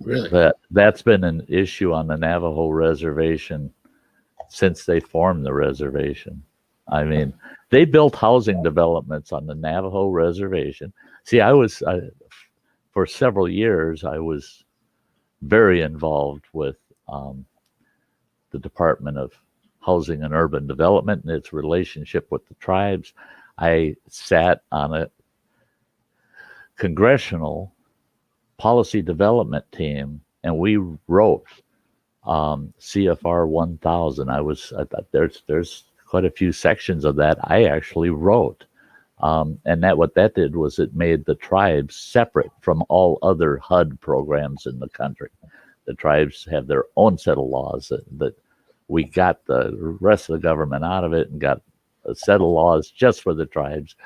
Really? That's been an issue on the Navajo reservation since they formed the reservation. I mean, they built housing developments on the Navajo reservation. See, for several years, I was very involved with the Department of Housing and Urban Development and its relationship with the tribes. I sat on a congressional policy development team, and we wrote CFR 1000. There's quite a few sections of that I actually wrote, and what that did was it made the tribes separate from all other HUD programs in the country. The tribes have their own set of laws that we got the rest of the government out of it and got a set of laws just for the tribes,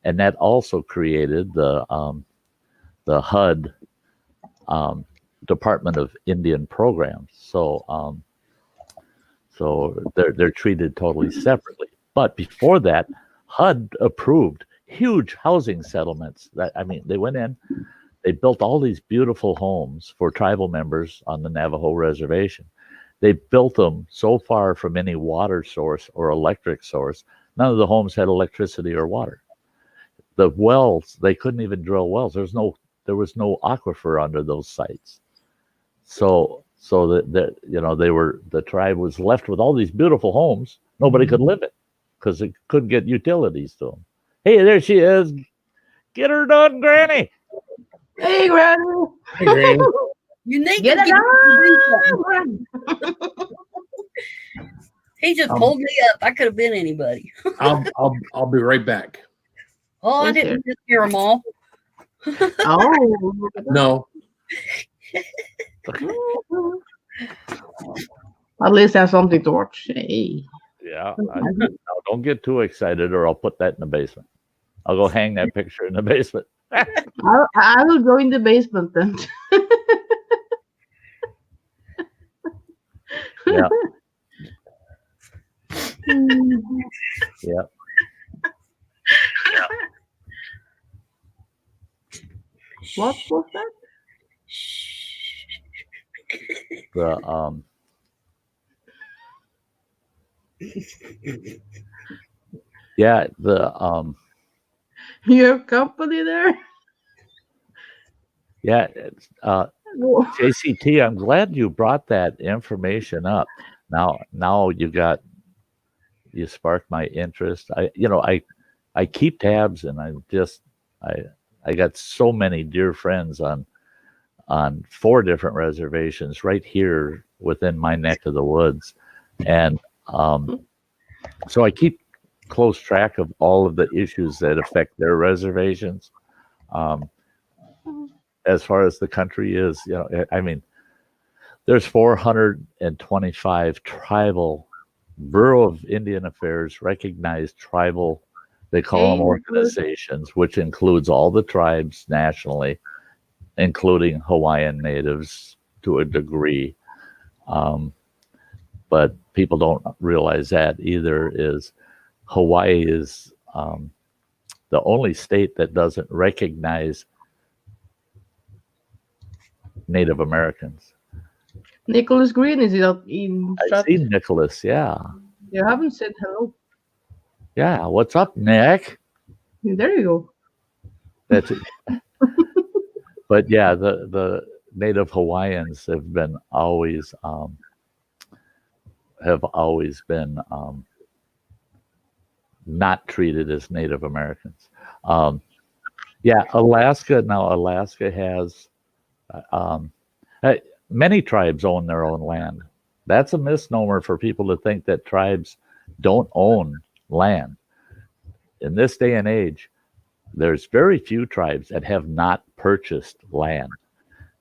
and that also created the HUD Department of Indian Programs. So they're treated totally separately. But before that, HUD approved huge housing settlements. They went in, they built all these beautiful homes for tribal members on the Navajo reservation. They built them so far from any water source or electric source, none of the homes had electricity or water. The wells, they couldn't even drill wells. There was no aquifer under those sites. So the tribe was left with all these beautiful homes. Nobody could live it because it couldn't get utilities to them. Hey, there she is. Get her done, Granny. Hey, Granny. Hey, Granny. You need Get to it get He just pulled me up. I could have been anybody. I'll be right back. Oh, I didn't just hear them all. Oh. No. At least have something to watch. Hey. Yeah. Don't get too excited or I'll put that in the basement. I'll go hang that picture in the basement. I will go in the basement then. Yeah. Yeah. What was that? Your company there? Yeah. JCT, I'm glad you brought that information up. Now you sparked my interest. I keep tabs, and I got so many dear friends on 4 different reservations right here within my neck of the woods, and so I keep close track of all of the issues that affect their reservations. As far as the country is, there's 425 tribal Bureau of Indian Affairs recognized tribal, they call them organizations, which includes all the tribes nationally, including Hawaiian natives to a degree. But people don't realize that either. Is Hawaii is the only state that doesn't recognize Native Americans. Nicholas Green is in I've chat. seen Nicholas. Yeah. You haven't said hello. Yeah. What's up, Nick? There you go. That's it. But yeah, the Native Hawaiians have always been not treated as Native Americans. Yeah, Alaska has many tribes own their own land. That's a misnomer for people to think that tribes don't own land. In this day and age, there's very few tribes that have not purchased land.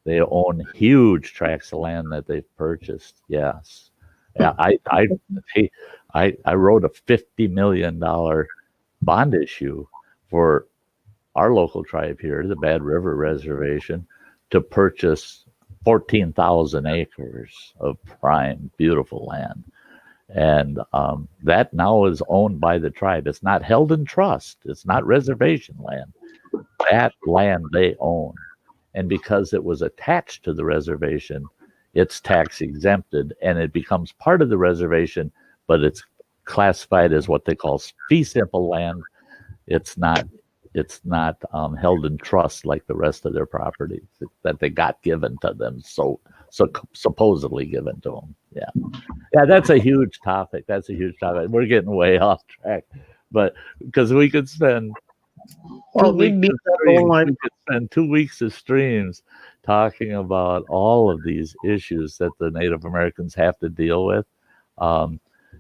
They own huge tracts of land that they've purchased. Yes. Yeah, I wrote a $50 million bond issue for our local tribe here, the Bad River Reservation, to purchase 14,000 acres of prime, beautiful land. And that now is owned by the tribe. It's not held in trust. It's not reservation land. That land they own. And because it was attached to the reservation, it's tax exempted and it becomes part of the reservation, but it's classified as what they call fee simple land. It's not held in trust like the rest of their properties that they got given to them. So supposedly given to them. Yeah, that's a huge topic. We're getting way off track, but because we could spend 2 weeks of streams talking about all of these issues that the Native Americans have to deal with.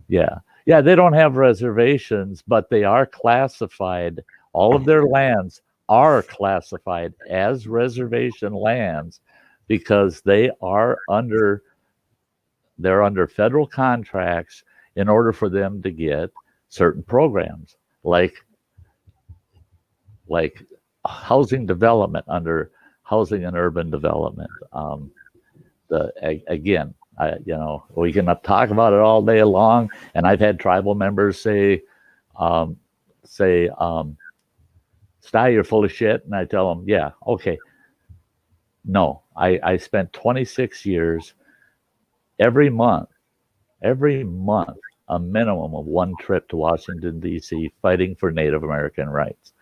Yeah, they don't have reservations, but they are classified. All of their lands are classified as reservation lands because they are under federal contracts in order for them to get certain programs like housing development under housing and urban development. We can talk about it all day long, and I've had tribal members say, Sty, you're full of shit. And I tell them, yeah, okay. No, I spent 26 years, every month, a minimum of one trip to Washington, D.C., fighting for Native American rights,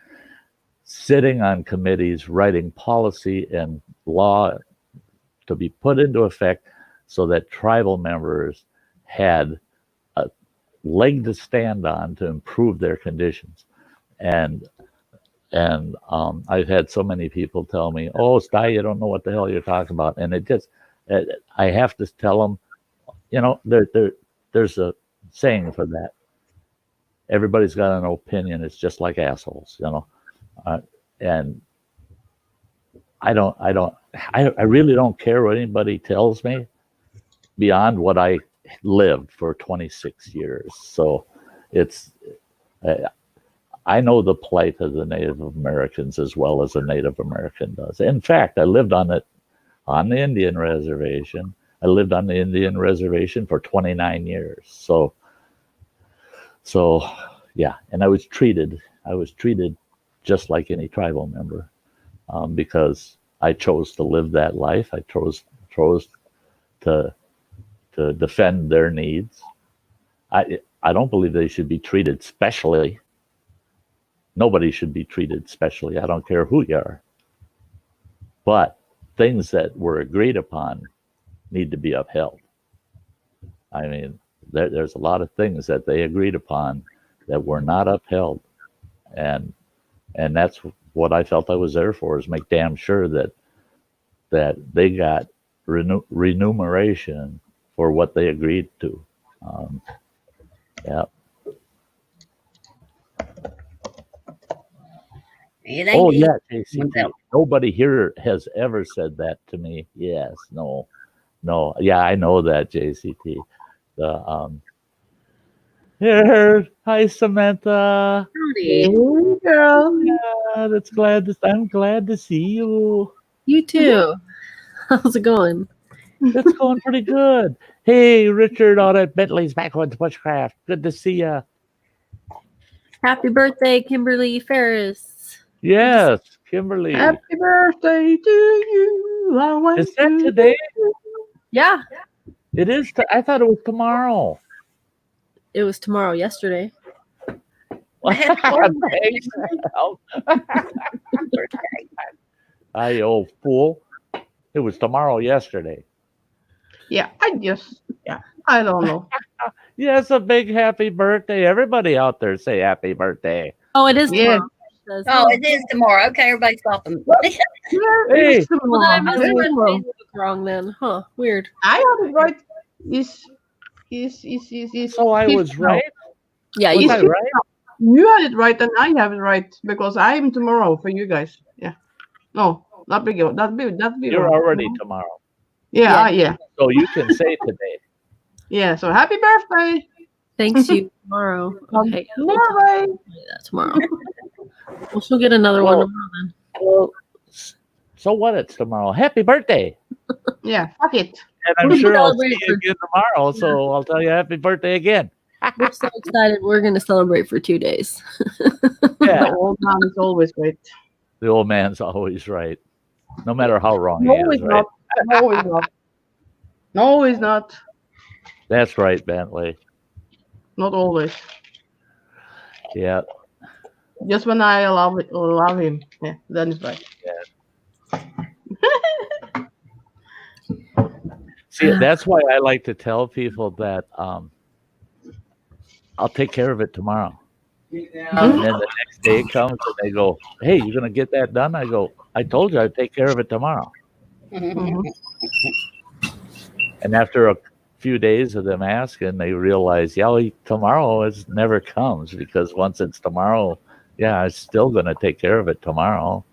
sitting on committees, writing policy and law to be put into effect so that tribal members had a leg to stand on to improve their conditions. And I've had so many people tell me, "Oh, Sty, you don't know what the hell you're talking about." And I have to tell them, there's a saying for that. Everybody's got an opinion. It's just like assholes, and I really don't care what anybody tells me beyond what I lived for 26 years. So I know the plight of the Native Americans as well as a Native American does. In fact, I lived on the Indian reservation. I lived on the Indian reservation for 29 years. So yeah, and I was treated just like any tribal member because I chose to live that life. I chose to defend their needs. I don't believe they should be treated specially. Nobody should be treated specially. I don't care who you are. But things that were agreed upon need to be upheld. I mean, there's a lot of things that they agreed upon that were not upheld. And that's what I felt I was there for, is make damn sure that they got remuneration for what they agreed to. Yeah. Oh yeah, JCT. Nobody here has ever said that to me. Yes, no. Yeah, I know that, JCT. Here, hi Samantha. Hey, girl. Yeah, I'm glad to see you. you too. How's it going? It's going pretty good. Hey, Richard out at Bentley's Backwoods Bushcraft. Good to see ya. Happy birthday, Kimberly Ferris. Yes, Kimberly. Happy birthday to you. I want Is that to- today? Yeah, It is. I thought it was tomorrow. it was tomorrow, yesterday. Thanks. I old fool. It was tomorrow yesterday. Yeah, I don't know. Yes, a big happy birthday. Everybody out there say happy birthday. Oh, it is Yeah. tomorrow. It says, Oh, it is tomorrow. Okay, everybody stop them. Yeah, Hey. it's tomorrow. Well, then I must It's have read tomorrow. Facebook wrong then. Huh, weird. I have it right. Is So I was right. Yeah, Was you I right? You had it right and I have it right because I'm tomorrow for you guys. Yeah. No, not big. That'd be. You're already tomorrow. Yeah, Yeah. yeah. So you can say today. Yeah. So happy birthday. thanks you tomorrow. Okay, we'll talk Tomorrow. about that tomorrow. Well, she'll get another one Well- tomorrow then. Well, so what? It's tomorrow. Happy birthday. Yeah. Fuck it. And I'm We sure I'll see celebrate you for- again tomorrow. So I'll tell you happy birthday again. We're so excited. We're going to celebrate for 2 days. Yeah. The old man is always great. The old man's always right. No matter how wrong he No, is, he's right? not. No, he's not. No, he's not. That's right, Bentley. Not always. Yeah. Just when I allow him. Yeah, then it's right. See, that's why I like to tell people that I'll take care of it tomorrow. And then the next day comes and they go, "Hey, you gonna get that done?" I go, "I told you I'd take care of it tomorrow." Mhm. And after a few days of them asking, they realize, yeah, tomorrow never comes because once it's tomorrow, yeah, I'm still gonna take care of it tomorrow.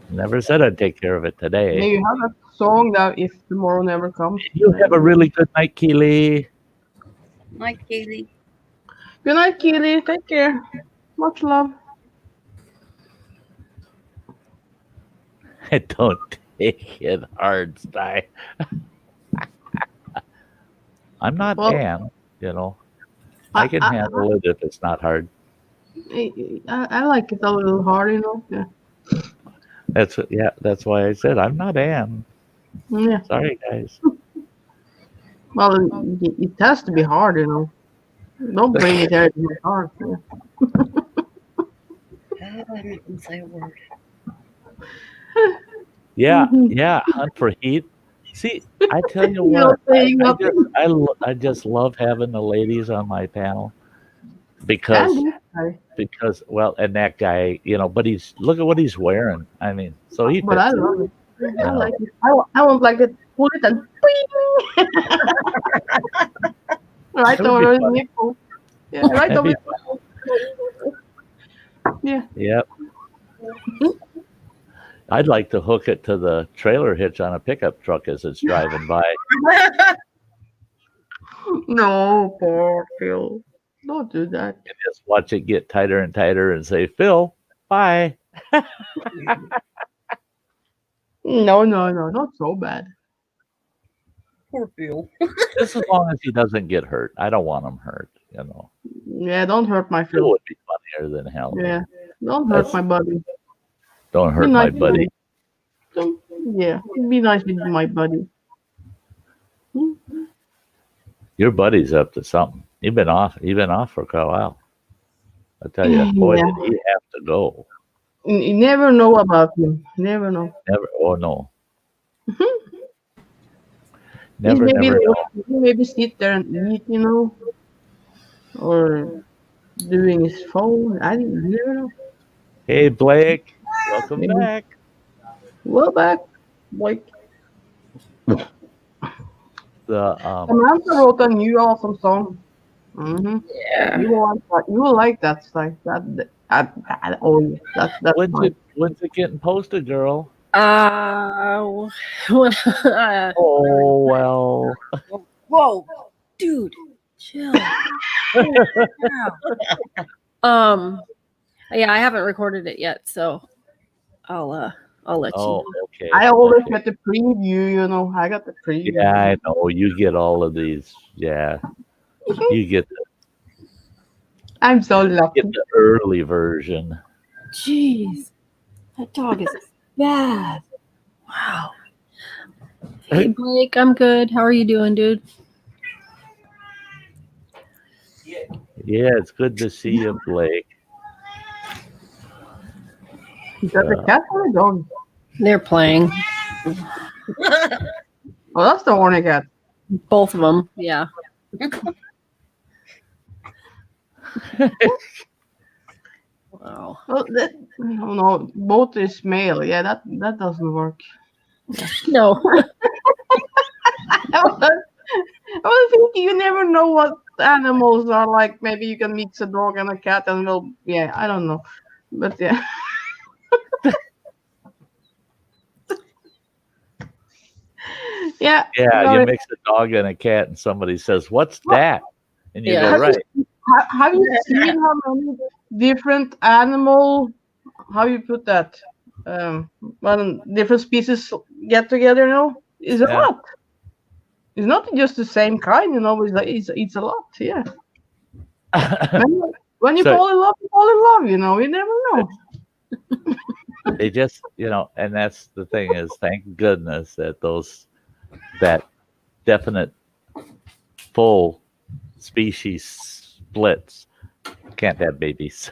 Never said I'd take care of it May today. you have a song that if tomorrow never comes. You have a really good night, Keely. Mike Keeley. Good night, Keely. Take care. Much love. Don't take it hard, Sty. I'm not Well, Ann, you know. I can handle it if it's not hard. I like it a little hard, you know. Yeah. That's why I said I'm not Ann. Yeah. Sorry, guys. Well, it has to be hard, you know. Don't bring it there to my heart. Yeah. I didn't say a word. Yeah, Mhm. yeah. Hunt for heat. See, I tell you You're what, saying nothing. I just love having the ladies on my panel because And this guy. because well, and that guy, you know, but look at what he's wearing. I mean, so he But I fits it. love it. I Yeah. like it. I won't like it. Pull it and bing! Right That would over be his fun. nipple. Yeah, right That'd over be his Yeah. Yep. I'd like to hook it to the trailer hitch on a pickup truck as it's driving by. No, poor Phil. Don't do that. And just watch it get tighter and tighter and say, "Phil, bye." No, not so bad. Poor Phil. Just as long as he doesn't get hurt. I don't want him hurt, you know. Yeah, don't hurt my Phil Phil. would be funnier than hell. Yeah, don't hurt That's- my buddy. Don't hurt Be my nice to buddy. him. Don't, yeah, be nice with my buddy. Your buddy's up to something. You've been off for a while. I tell you, boy, Yeah. did he have to go. You never know about him. Never know. Never. Oh no. He's Never maybe know. maybe sit there and eat, you know, or doing his phone. I didn't never know. Hey Blake, welcome Maybe. back. Well, back like The Samantha wrote a new awesome song. Mm-hmm. Yeah. You will like that. You will like that stuff. Oh yeah, that's when's it getting posted, girl? When, Oh well. whoa, dude, chill. Yeah, I haven't recorded it yet, so I'll I'll let you Oh, know. okay. I always Okay. get the preview, you know. I got the preview. Yeah, I know. You get all of these. Yeah. You get I'm so lucky. the early version. Jeez, that dog is bad. Wow. Hey Blake, I'm good. How are you doing, dude? Yeah, it's good to see you, Blake. Is that the cat or the dog? They're playing. Oh, that's the horny cat. Both of them. Yeah. Wow. Well, no, both is male. Yeah, that doesn't work. No. I was thinking you never know what animals are like. Maybe you can mix a dog and a cat and yeah, I don't know. But yeah. Yeah. Yeah, you mix a dog and a cat, and somebody says, "What's that?" And you Yeah. go, "Right." Have you seen how many different animal? How you put that? When different species get together, you know, is a Yeah. lot. It's not just the same kind, you know. It's a lot. Yeah. When you So- fall in love, you fall in love. You know, you never know. They just, and that's the thing is, thank goodness that that definite full species splits can't have babies.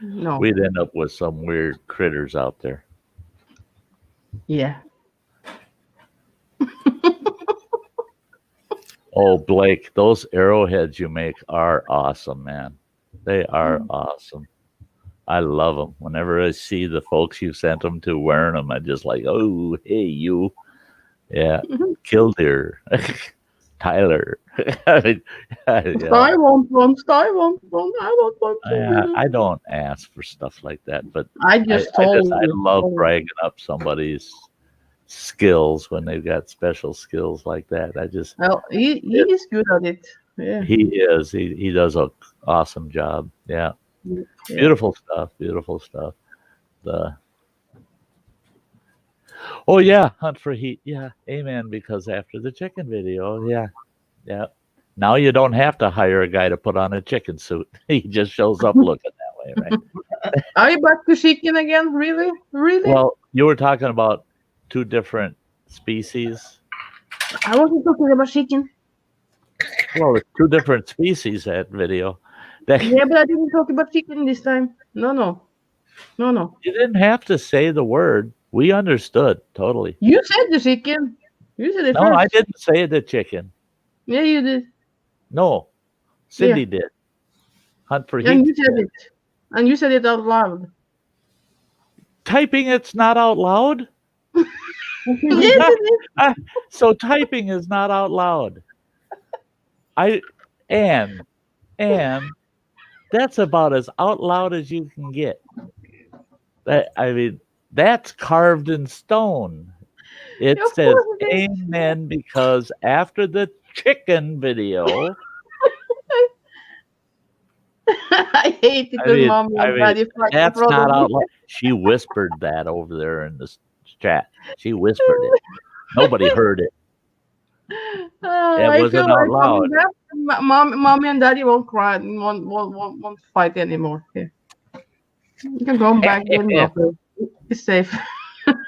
No. We'd end up with some weird critters out there. Yeah. Oh, Blake, those arrowheads you make are awesome, man. They are awesome. I love them. Whenever I see the folks you sent them to wearing them, I just like, oh, hey, you. Yeah. Killdeer. Tyler. Yeah. Sty want one. Sty want one. I want one. Too. I don't ask for stuff like that, but I just told I you. love bragging up somebody's skills when they've got special skills like that. Well, he is good at it. Yeah. He is. He does an awesome job. Yeah. Yeah. Beautiful stuff. Beautiful stuff. Oh yeah, hunt for heat. Yeah, amen. Because after the chicken video, yeah. Now you don't have to hire a guy to put on a chicken suit. He just shows up looking that way, right? Are you back to chicken again? Really? Really? Well, you were talking about two different species. I wasn't talking about chicken. Well, it's two different species, that video. Yeah, but I didn't talk about chicken this time. No. You didn't have to say the word. We understood totally. You said the chicken. You said it No, first. I didn't say the chicken. Yeah, you did. No, Cindy did. Hunt for And heat. you said it. And you said it out loud. Typing it's not out loud. Yes, it is. So typing is not out loud. And that's about as out loud as you can get. That's carved in stone. It Of says course it is. amen because after the chicken video, I hate it when mommy and daddy fight. that's not out loud. She whispered that over there in the chat. She whispered it. Nobody heard it. It wasn't out loud. Mommy and daddy won't cry. Won't fight anymore. Yeah. You can go back in. It's safe.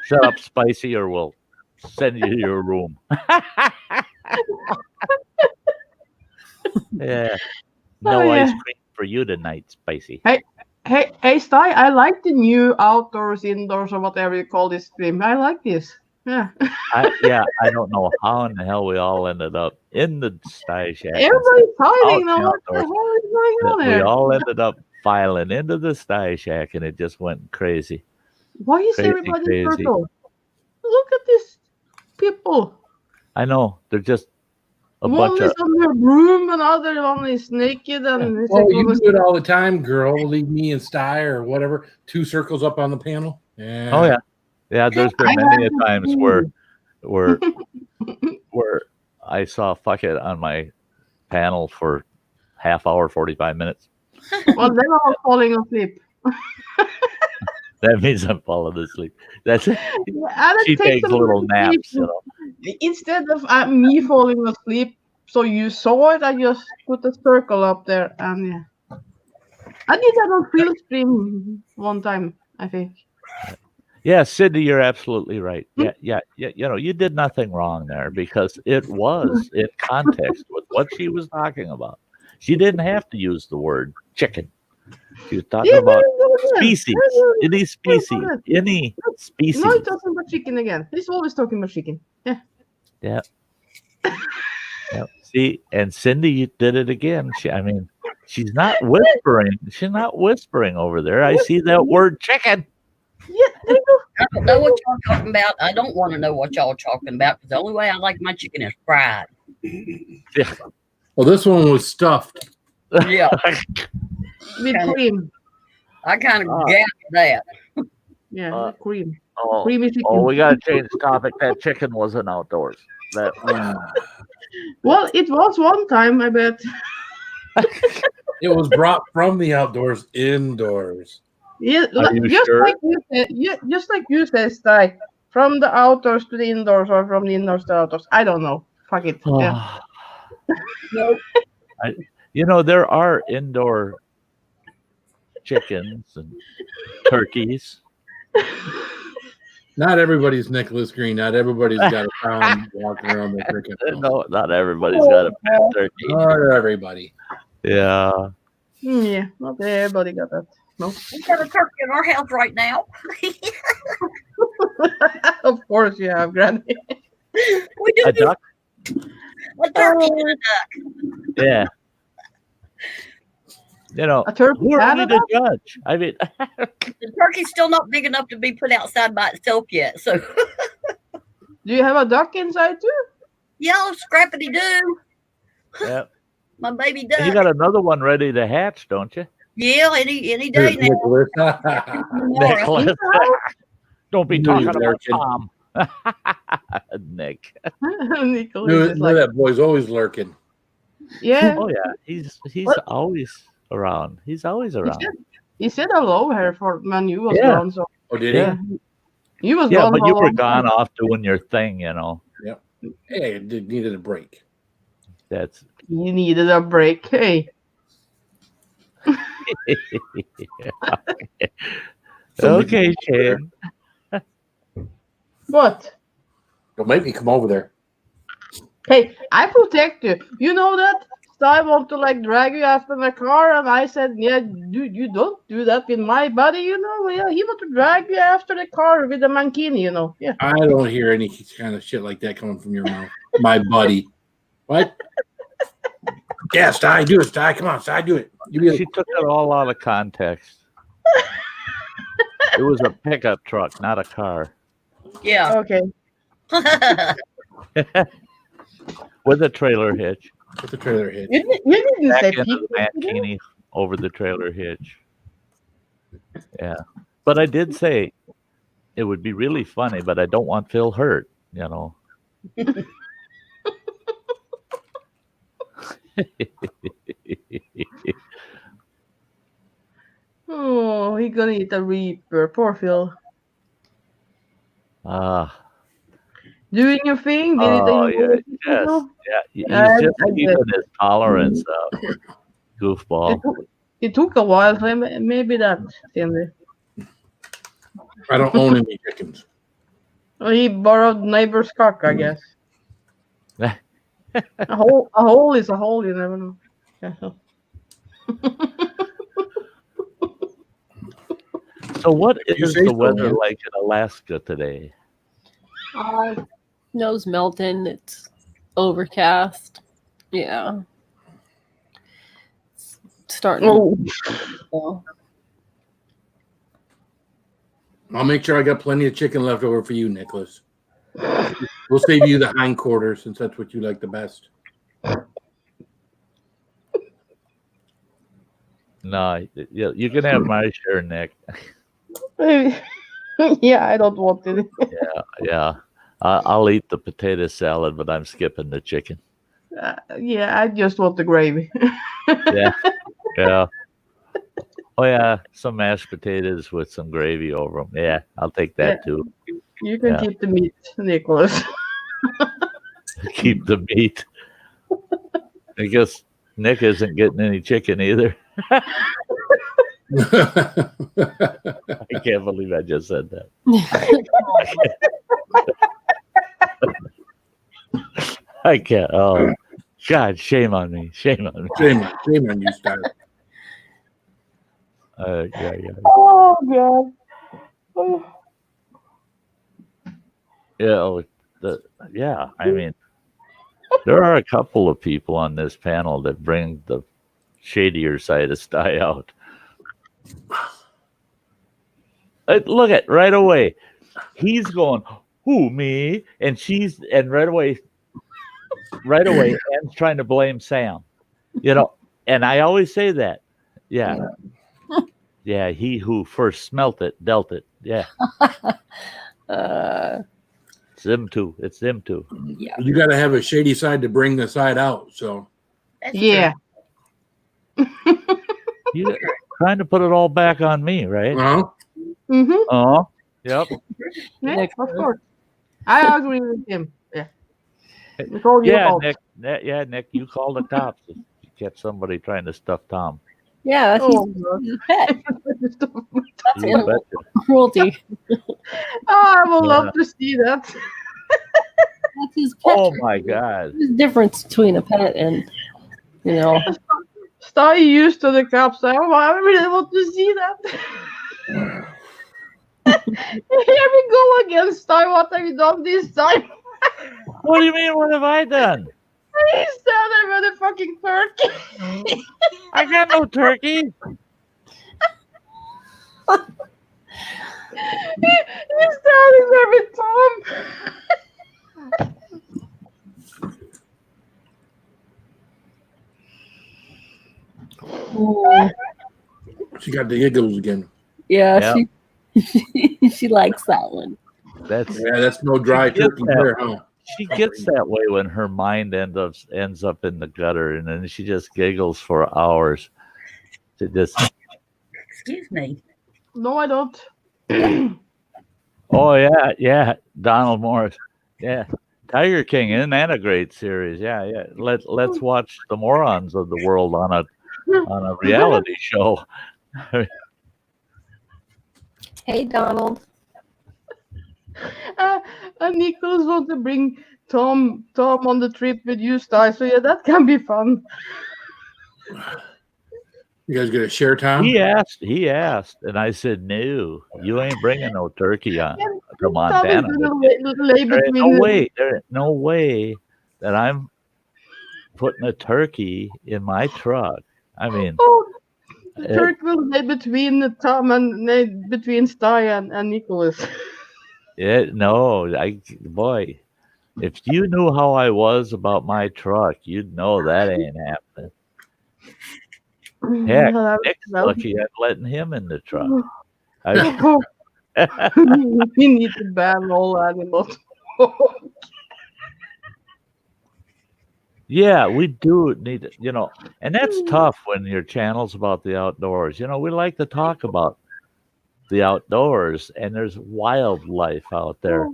Shut up, Spicy, or we'll send you to your room. Yeah. No ice cream for you tonight, Spicy. Hey, Sty, I like the new outdoors, indoors, or whatever you call this stream. I like this. Yeah. I don't know how in the hell we all ended up in the Sty Shack. Everybody's hiding now. What the outdoors. hell is going on We there? all ended up filing into the Sty Shack, and it just went crazy. Why is Crazy, everybody crazy. purple? Look at these people. I know they're just a One bunch is of. on their broom, another one is naked, and it's Oh, like you do it all the time, girl. Leave me and Sty or whatever. 2 circles up on the panel. Yeah. Oh yeah. There's been many a times where I saw fuck it on my panel for half hour, 45 minutes. Well, they're all falling asleep. That means I'm falling asleep. That's it. And it She takes takes a little minute naps, to- Instead of me falling asleep, so you saw it, I just put a circle up there, and yeah. I did that on field stream one time, I think. Yeah, Cindy, you're absolutely right. Yeah. You did nothing wrong there because it was in context with what she was talking about. She didn't have to use the word chicken. She was talking Yeah, about very good. species, any species, any species. No, he's talking about chicken again. He's always talking about chicken. Yeah. Yeah. See, and Cindy did it again. She's not whispering. She's not whispering over there. I see that word chicken. Yeah, there you go. I don't know what y'all talking about. I don't want to know what y'all talking about because the only way I like my chicken is fried. Well, this one was stuffed. Yeah, With Kinda- cream. I kind of gasped that. Yeah, with cream. Oh, Creamy chicken. we got to change the topic. That chicken wasn't outdoors. That Well, it was one time, I bet. It was brought from the outdoors indoors. Yeah, Are you just sure? like you said, just like you said, Sty. From the outdoors to the indoors, or from the indoors to the outdoors. I don't know. Fuck it. Yeah. Nope. There are indoor chickens and turkeys. Not everybody's Nicholas Green. Not everybody's got a pound walking around their cricket. No, not everybody's got a pet turkey. Not everybody. Yeah. Yeah, not everybody got that. No. We got a turkey in our house right now. Of course you have, Granny. We do A duck? a turkey and a duck. Yeah. A turkey Who are and we a to duck? judge? I mean, The turkey's still not big enough to be put outside by itself yet. So, Do you have a duck inside too? yeah, scrappity do. yeah. My baby duck. You got another one ready to hatch, don't you? Yeah, any day Here's now. Nicholas. Tomorrow. Nicholas. Don't be Knew talking he was about lurking. Tom. Nick. Nicholas Knew is like, that boy's always lurking. yeah. Oh yeah, he's What? always around. He's always around. He said hello here for when you was Yeah. gone. So Oh, did Yeah. you was Yeah, gone. but for you a were long gone time. off doing your thing, he? Hey, it needed a break. That's He needed a break. Hey, okay, Shane. what? Don't make me come over there. Hey, I protect you. You know that? Sty want to like drag you after the car, and I said, yeah, you don't do that with my buddy, you know. Yeah, he want to drag you after the car with the mankini, you know. Yeah. I don't hear any kind of shit like that coming from your mouth. My buddy. What? Yeah, Sty, do it, Sty. Come on, Sty, do it. You be She took it all out of context. It was a pickup truck, not a car. Yeah. Okay. With a trailer hitch. with the trailer hitch. You didn't Back say into the people. mankini over the trailer hitch. Yeah. But I did say it would be really funny, but I don't want Phil hurt, Oh, he gonna eat a reaper. Poor Phil. Ah. Doing your thing. Did Oh, it yeah, enjoy it, yes. Phil? Yeah, he's just I keeping his tolerance up. Goofball. It took a while, so maybe that, Cindy. I don't own any chickens. Well, he borrowed neighbor's cock, I guess. A hole is a hole. You never know. Yeah. So what You is say the so, weather man. like in Alaska today? Snow's melting. It's overcast. Yeah. It's starting. Oh, To, I'll make sure I got plenty of chicken left over for you, Nicholas. We'll save you the hindquarters since that's what you like the best. No, you can have my share, Nick. yeah, I don't want it. Yeah. I'll eat the potato salad, but I'm skipping the chicken. Yeah, I just want the gravy. Yeah. Oh yeah, some mashed potatoes with some gravy over them. Yeah, I'll take that too. You can Yeah. keep the meat, Nicholas. Keep the meat. I guess Nick isn't getting any chicken either. I can't believe I just said that. I can't. Oh, God, shame on me. Shame on me. Shame on you, Sty. Yeah. Oh God. Oh. Yeah, I mean, there are a couple of people on this panel that bring the shadier side of Sty out. Look at right away. He's going, who, me? And right away, Ann's trying to blame Sam. And I always say that. Yeah. Yeah, he who first smelt it, dealt it. Yeah. It's them two. Yeah. You got to have a shady side to bring the side out. So That's Yeah. You're trying to put it all back on me, right? Mm-hmm. Oh, yep. Yeah, Nick. of course. I agree with him. Yeah. It's all your Yeah, fault. Nick, you called the cops if you catch somebody trying to stuff Tom. Yeah, Oh, he's a pet. That's You animal betcha. cruelty. I would love to see that. That's his pet. Oh my God. There's a difference between a pet and, Sty used to the cops. I really want to see that. Here we go again, Sty. What have you done this time? What do you mean? What have I done? He's standing with a fucking turkey. I got no turkey. He's standing there with Tom. Oh, she got the giggles again. yeah, she likes that one. That's no dry She gets turkey that. there, huh? She gets that way when her mind ends up in the gutter, and then she just giggles for hours. To just Excuse me. No, I don't. oh yeah, Donald Morris, yeah, Tiger King, isn't that a great series? Yeah. Let's watch the morons of the world on a reality show. Hey, Donald. And Nicholas wants to bring Tom on the trip with you, Sty. So yeah, that can be fun. You guys gonna share time? He asked, and I said, no, you ain't bringing no turkey on to Montana. There ain't no way that I'm putting a turkey in my truck. I mean, the turkey will lay between Tom and between Sty and Nicholas. boy, if you knew how I was about my truck, you'd know that ain't happening. Heck, Nick's lucky I'm letting him in the truck. We need to ban all animals. Yeah, we do need to, and that's tough when your channel's about the outdoors. We like to talk about the outdoors, and there's wildlife out there.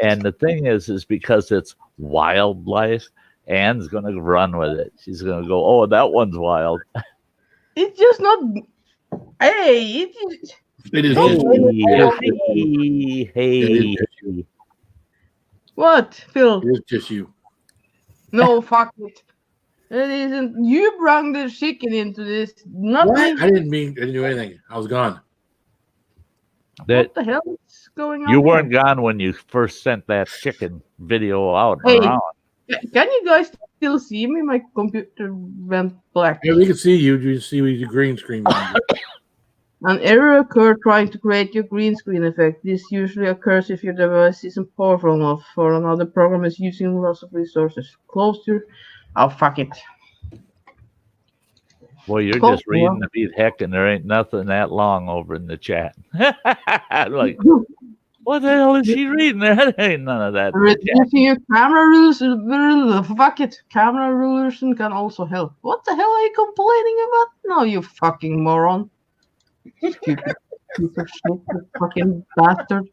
And the thing is because it's wildlife, Anne's going to run with it. She's going to go, oh, that one's wild. It's just not. Hey, it is. Hey. What, Phil? It is just you. No, fuck it. It isn't. You brought the chicken into this. Not What? me. I didn't do anything. I was gone. What the hell is going on? You weren't gone when you first sent that chicken video out around. Can you guys still see me? My computer went black. Yeah, we can see you. You see the green screen. An error occurred trying to create your green screen effect. This usually occurs if your device isn't powerful enough or another program is using lots of resources. Close your... Oh, fuck it. Well, you're just reading the beat heck, and there ain't nothing that long over in the chat. Like, what the hell is she reading? There ain't none of that. Reducing your camera rulers, fuck it. Camera rulers can also help. What the hell are you complaining about? No, you fucking moron. Stupid piece of shit, you fucking bastard.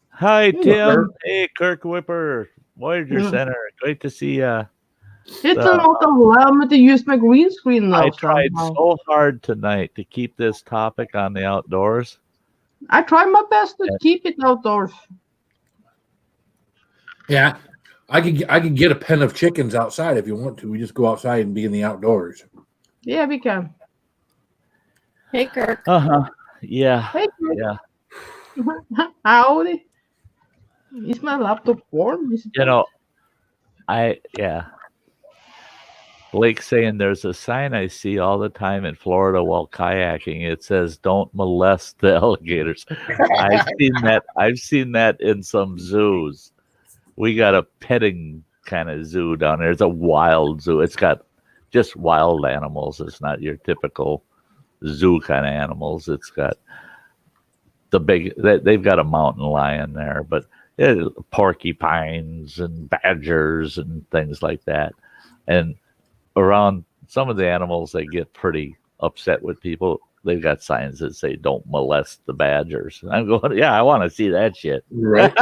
Hi, Tim. Kirk. Hey, Kirk Whipper, Voyager Yeah. Center. Great to see you. It's a lot of lemon to use my green screen now. I tried somehow. so hard tonight to keep this topic on the outdoors. I try my best to keep it outdoors. Yeah, I could get a pen of chickens outside if you want to. We just go outside and be in the outdoors. Yeah, we can. Hey, Kirk. Yeah. Hey, Yeah. howdy. Is my laptop warm? You know, Blake's saying there's a sign I see all the time in Florida while kayaking. It says, "Don't molest the alligators." I've seen that in some zoos. We got a petting kind of zoo down there. It's a wild zoo. It's got just wild animals. It's not your typical zoo kind of animals. It's got they've got a mountain lion there, but porcupines and badgers and things like that. And around some of the animals, they get pretty upset with people. They've got signs that say, "Don't molest the badgers." I'm going, yeah, I want to see that shit. Right.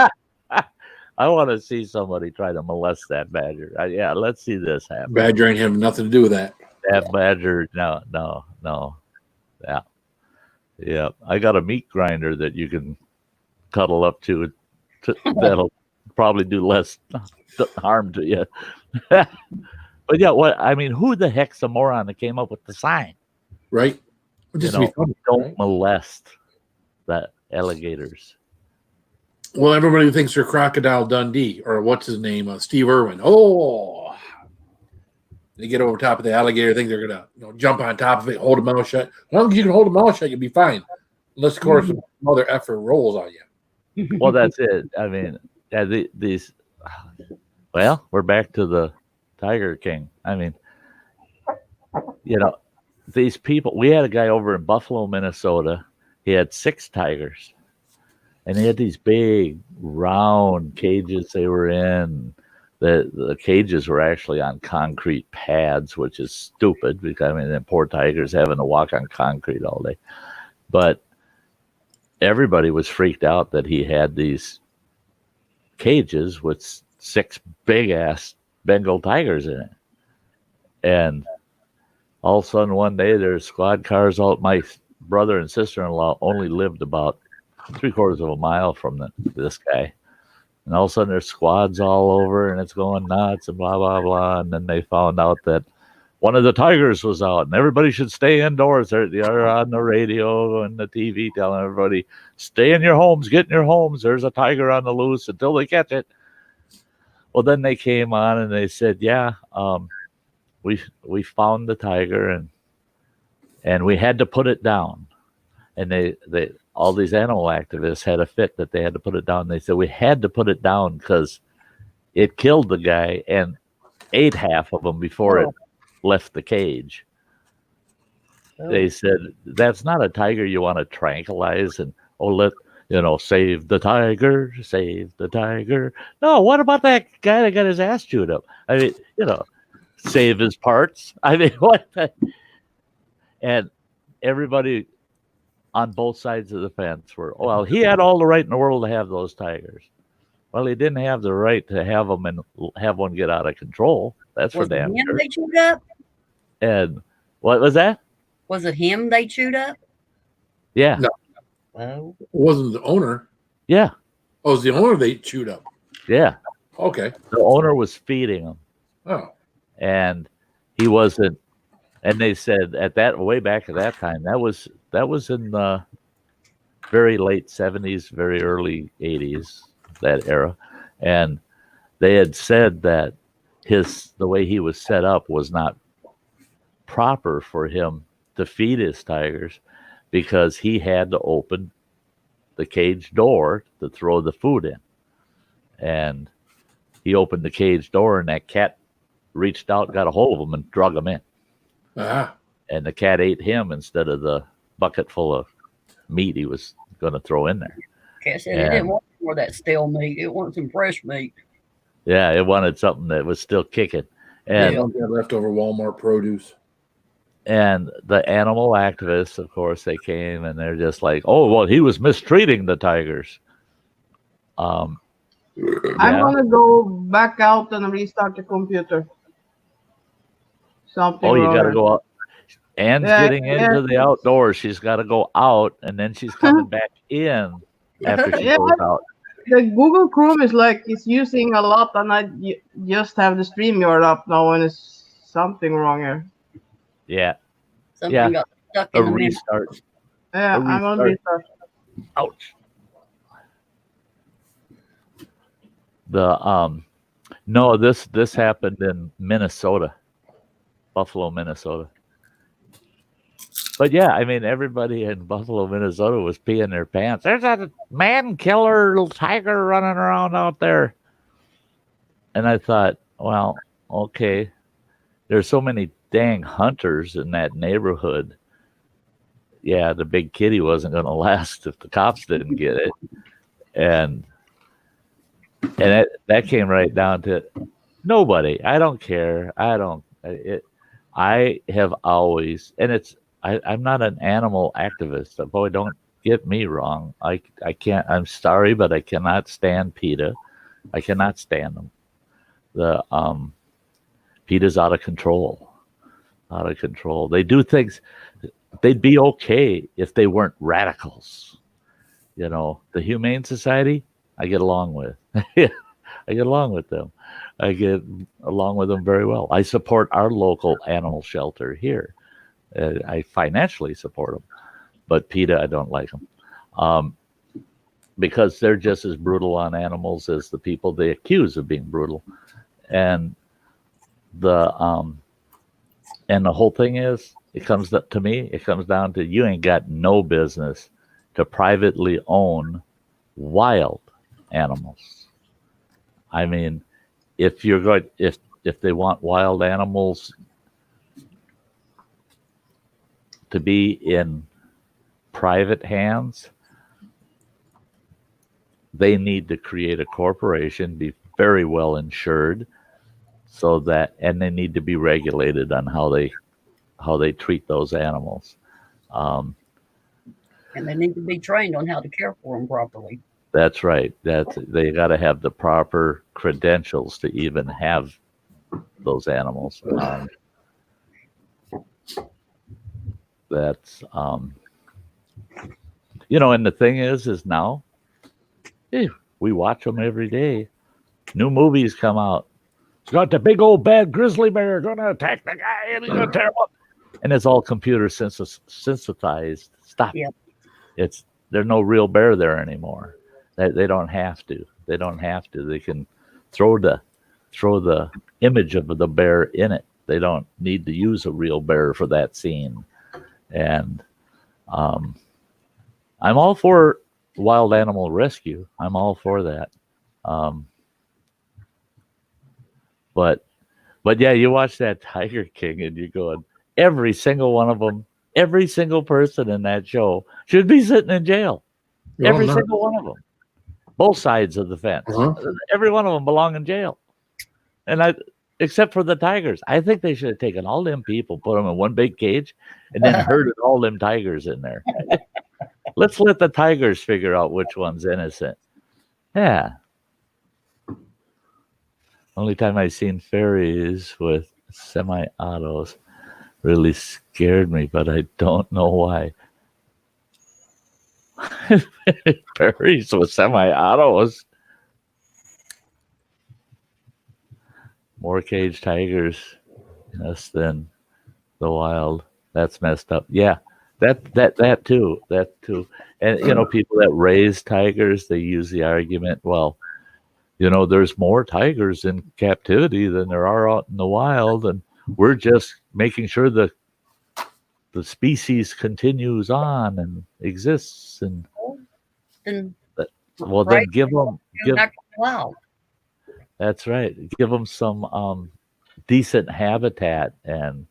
I want to see somebody try to molest that badger. Yeah, let's see this happen. Badger ain't having nothing to do with that. That badger, no. Yeah. I got a meat grinder that you can cuddle up to. That'll probably do less harm to you. But yeah, who the heck's the moron that came up with the sign? Right. Just to be funny, don't right? molest the alligators. Well, everybody thinks they're Crocodile Dundee or what's his name, Steve Irwin. Oh, they get over top of the alligator, think they're gonna jump on top of it, hold a mouth shut. As long as you can hold a mouth shut, you'll be fine. Unless, of course, the mother effer rolls on you. Well, that's it. I mean, these. Well, we're back to the Tiger King. I mean, these people. We had a guy over in Buffalo, Minnesota. He had 6 tigers. And they had these big, round cages they were in. The cages were actually on concrete pads, which is stupid because, the poor tigers having to walk on concrete all day. But everybody was freaked out that he had these cages with 6 big-ass Bengal tigers in it. And all of a sudden, one day, there's squad cars. My brother and sister-in-law only lived about 3/4 of a mile from this guy, and all of a sudden there's squads all over and it's going nuts and blah blah blah. And then they found out that one of the tigers was out and everybody should stay indoors. They're on the radio and the TV telling everybody, stay in your homes, get in your homes, there's a tiger on the loose until they catch it. Well, then they came on and they said, we found the tiger and we had to put it down. And they all these animal activists had a fit that they had to put it down. They said, we had to put it down because it killed the guy and ate half of them before it left the cage. They said, that's not a tiger you want to tranquilize and, save the tiger, save the tiger. No, what about that guy that got his ass chewed up? Save his parts. What? And everybody on both sides of the fence were, he had all the right in the world to have those tigers. Well, he didn't have the right to have them and have one get out of control. That's for damn sure. They chewed up? And what was that? Was it him they chewed up? Yeah. No. Oh. It wasn't the owner. Yeah. Oh, it was the owner they chewed up. Yeah. Okay. The owner was feeding them. Oh. And he wasn't. And they said way back at that time, that was in the very late 70s, very early 80s, that era. And they had said that the way he was set up was not proper for him to feed his tigers because he had to open the cage door to throw the food in. And he opened the cage door and that cat reached out, got a hold of him and drug him in. Ah. And the cat ate him instead of the bucket full of meat he was going to throw in there. Cat said it didn't want more of that stale meat. It wanted some fresh meat. Yeah, it wanted something that was still kicking. And don't get leftover Walmart produce. And the animal activists, of course, they came and they're just like, "Oh, well, he was mistreating the tigers." I'm Yeah. gonna go back out and restart the computer. Something Oh, you wrong got to there. go out. Anne's Yeah, getting into the outdoors. She's got to go out, and then she's coming back in after she Yeah. goes out. The Google Chrome is like it's using a lot, and I just have the StreamYard up now, and it's something wrong here. Yeah. Something got stuck A in the middle. restart. Yeah, A I'm gonna restart. restart. Ouch. The no, this happened in Minnesota, Buffalo, Minnesota. But yeah, I mean, everybody in Buffalo, Minnesota was peeing their pants. There's a man killer little tiger running around out there. And I thought, well, okay, there's so many dang hunters in that neighborhood. Yeah, the big kitty wasn't going to last if the cops didn't get it. And that came right down to nobody. I don't care. I have always, and I'm not an animal activist. Boy, don't get me wrong. I can't. I'm sorry, but I cannot stand PETA. I cannot stand them. The PETA's out of control. Out of control. They do things. They'd be okay if they weren't radicals. You know, the Humane Society, I get along with. I get along with them. I get along with them very well. I support our local animal shelter here. I financially support them, but PETA, I don't like them because they're just as brutal on animals as the people they accuse of being brutal. And the whole thing is, it comes down to you ain't got no business to privately own wild animals. I mean, if they want wild animals to be in private hands, they need to create a corporation, be very well insured, and they need to be regulated on how they treat those animals. And they need to be trained on how to care for them properly. That's right. They got to have the proper credentials to even have those animals. That's and the thing is now, we watch them every day. New movies come out. It's got the big old bad grizzly bear going to attack the guy and he's going to tear him up. And it's all computer sensitized stuff. Yep. There's no real bear there anymore. They don't have to. They don't have to. They can throw the image of the bear in it. They don't need to use a real bear for that scene. And I'm all for wild animal rescue. I'm all for that. But yeah, you watch that Tiger King and you're going, every single one of them, every single person in that show should be sitting in jail. Every single one of them. Both sides of the fence. Every one of them belong in jail. And except for the tigers. I think they should have taken all them people, put them in one big cage, and then herded all them tigers in there. Let's let the tigers figure out which one's innocent. Yeah. Only time I've seen ferries with semi-autos really scared me, but I don't know why. Ferries with semi-autos. More caged tigers, yes, than the wild. That's messed up. Yeah, that too. And people that raise tigers, they use the argument, well, there's more tigers in captivity than there are out in the wild, and we're just making sure the species continues on and exists. And then give them. Wow. That's right. Give them some decent habitat and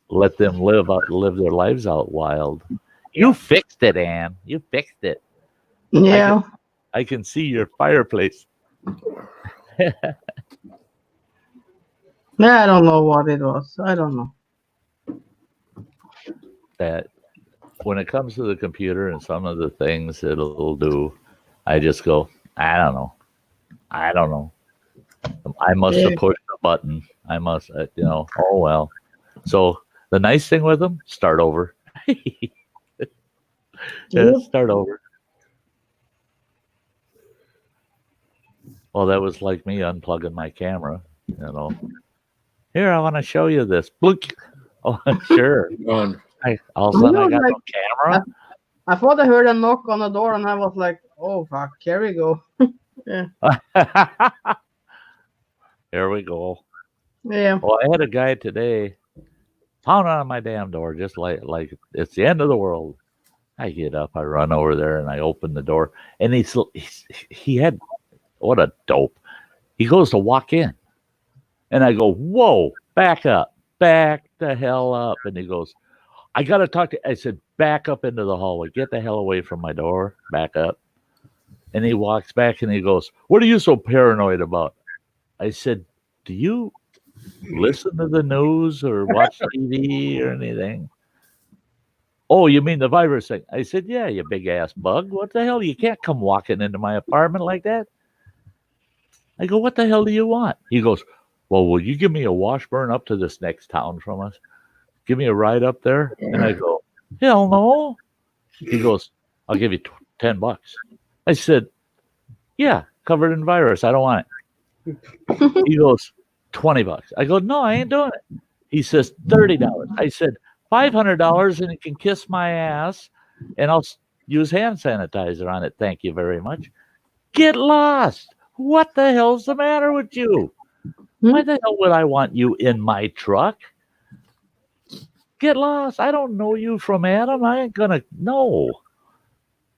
let them live their lives out wild. You fixed it, Ann. You fixed it. Yeah. I can see your fireplace. Yeah, I don't know what it was. I don't know. That when it comes to the computer and some of the things it'll do, I just go, I don't know. I don't know. I must Yeah. have pushed a button. I must, oh well. So the nice thing with them, start over. Yeah. Start over. Well, that was like me unplugging my camera. Here, I want to show you this. Blink. Oh, sure. All of a sudden, I got no camera. I thought I heard a knock on the door, and I was like, "Oh fuck, here we go." Yeah. Here we go. Yeah. Well, I had a guy today pounding on my damn door, just like it's the end of the world. I get up, I run over there, and I open the door, and he had, what a dope. He goes to walk in, and I go, whoa, back up, back the hell up. And he goes, I got to talk to, I said, back up into the hallway, get the hell away from my door, back up. And he walks back and he goes, what are you so paranoid about? I said, do you listen to the news or watch TV or anything? Oh, you mean the virus thing? I said, yeah, you big ass bug. What the hell? You can't come walking into my apartment like that. I go, what the hell do you want? He goes, well, will you give me a Washburn up to this next town from us? Give me a ride up there? And I go, hell no. He goes, I'll give you $10. I said, yeah, covered in virus. I don't want it. He goes, $20. I go, no, I ain't doing it. He says, $30. I said, $500 and it can kiss my ass and I'll use hand sanitizer on it. Thank you very much. Get lost. What the hell's the matter with you? Why the hell would I want you in my truck? Get lost. I don't know you from Adam. I ain't gonna know.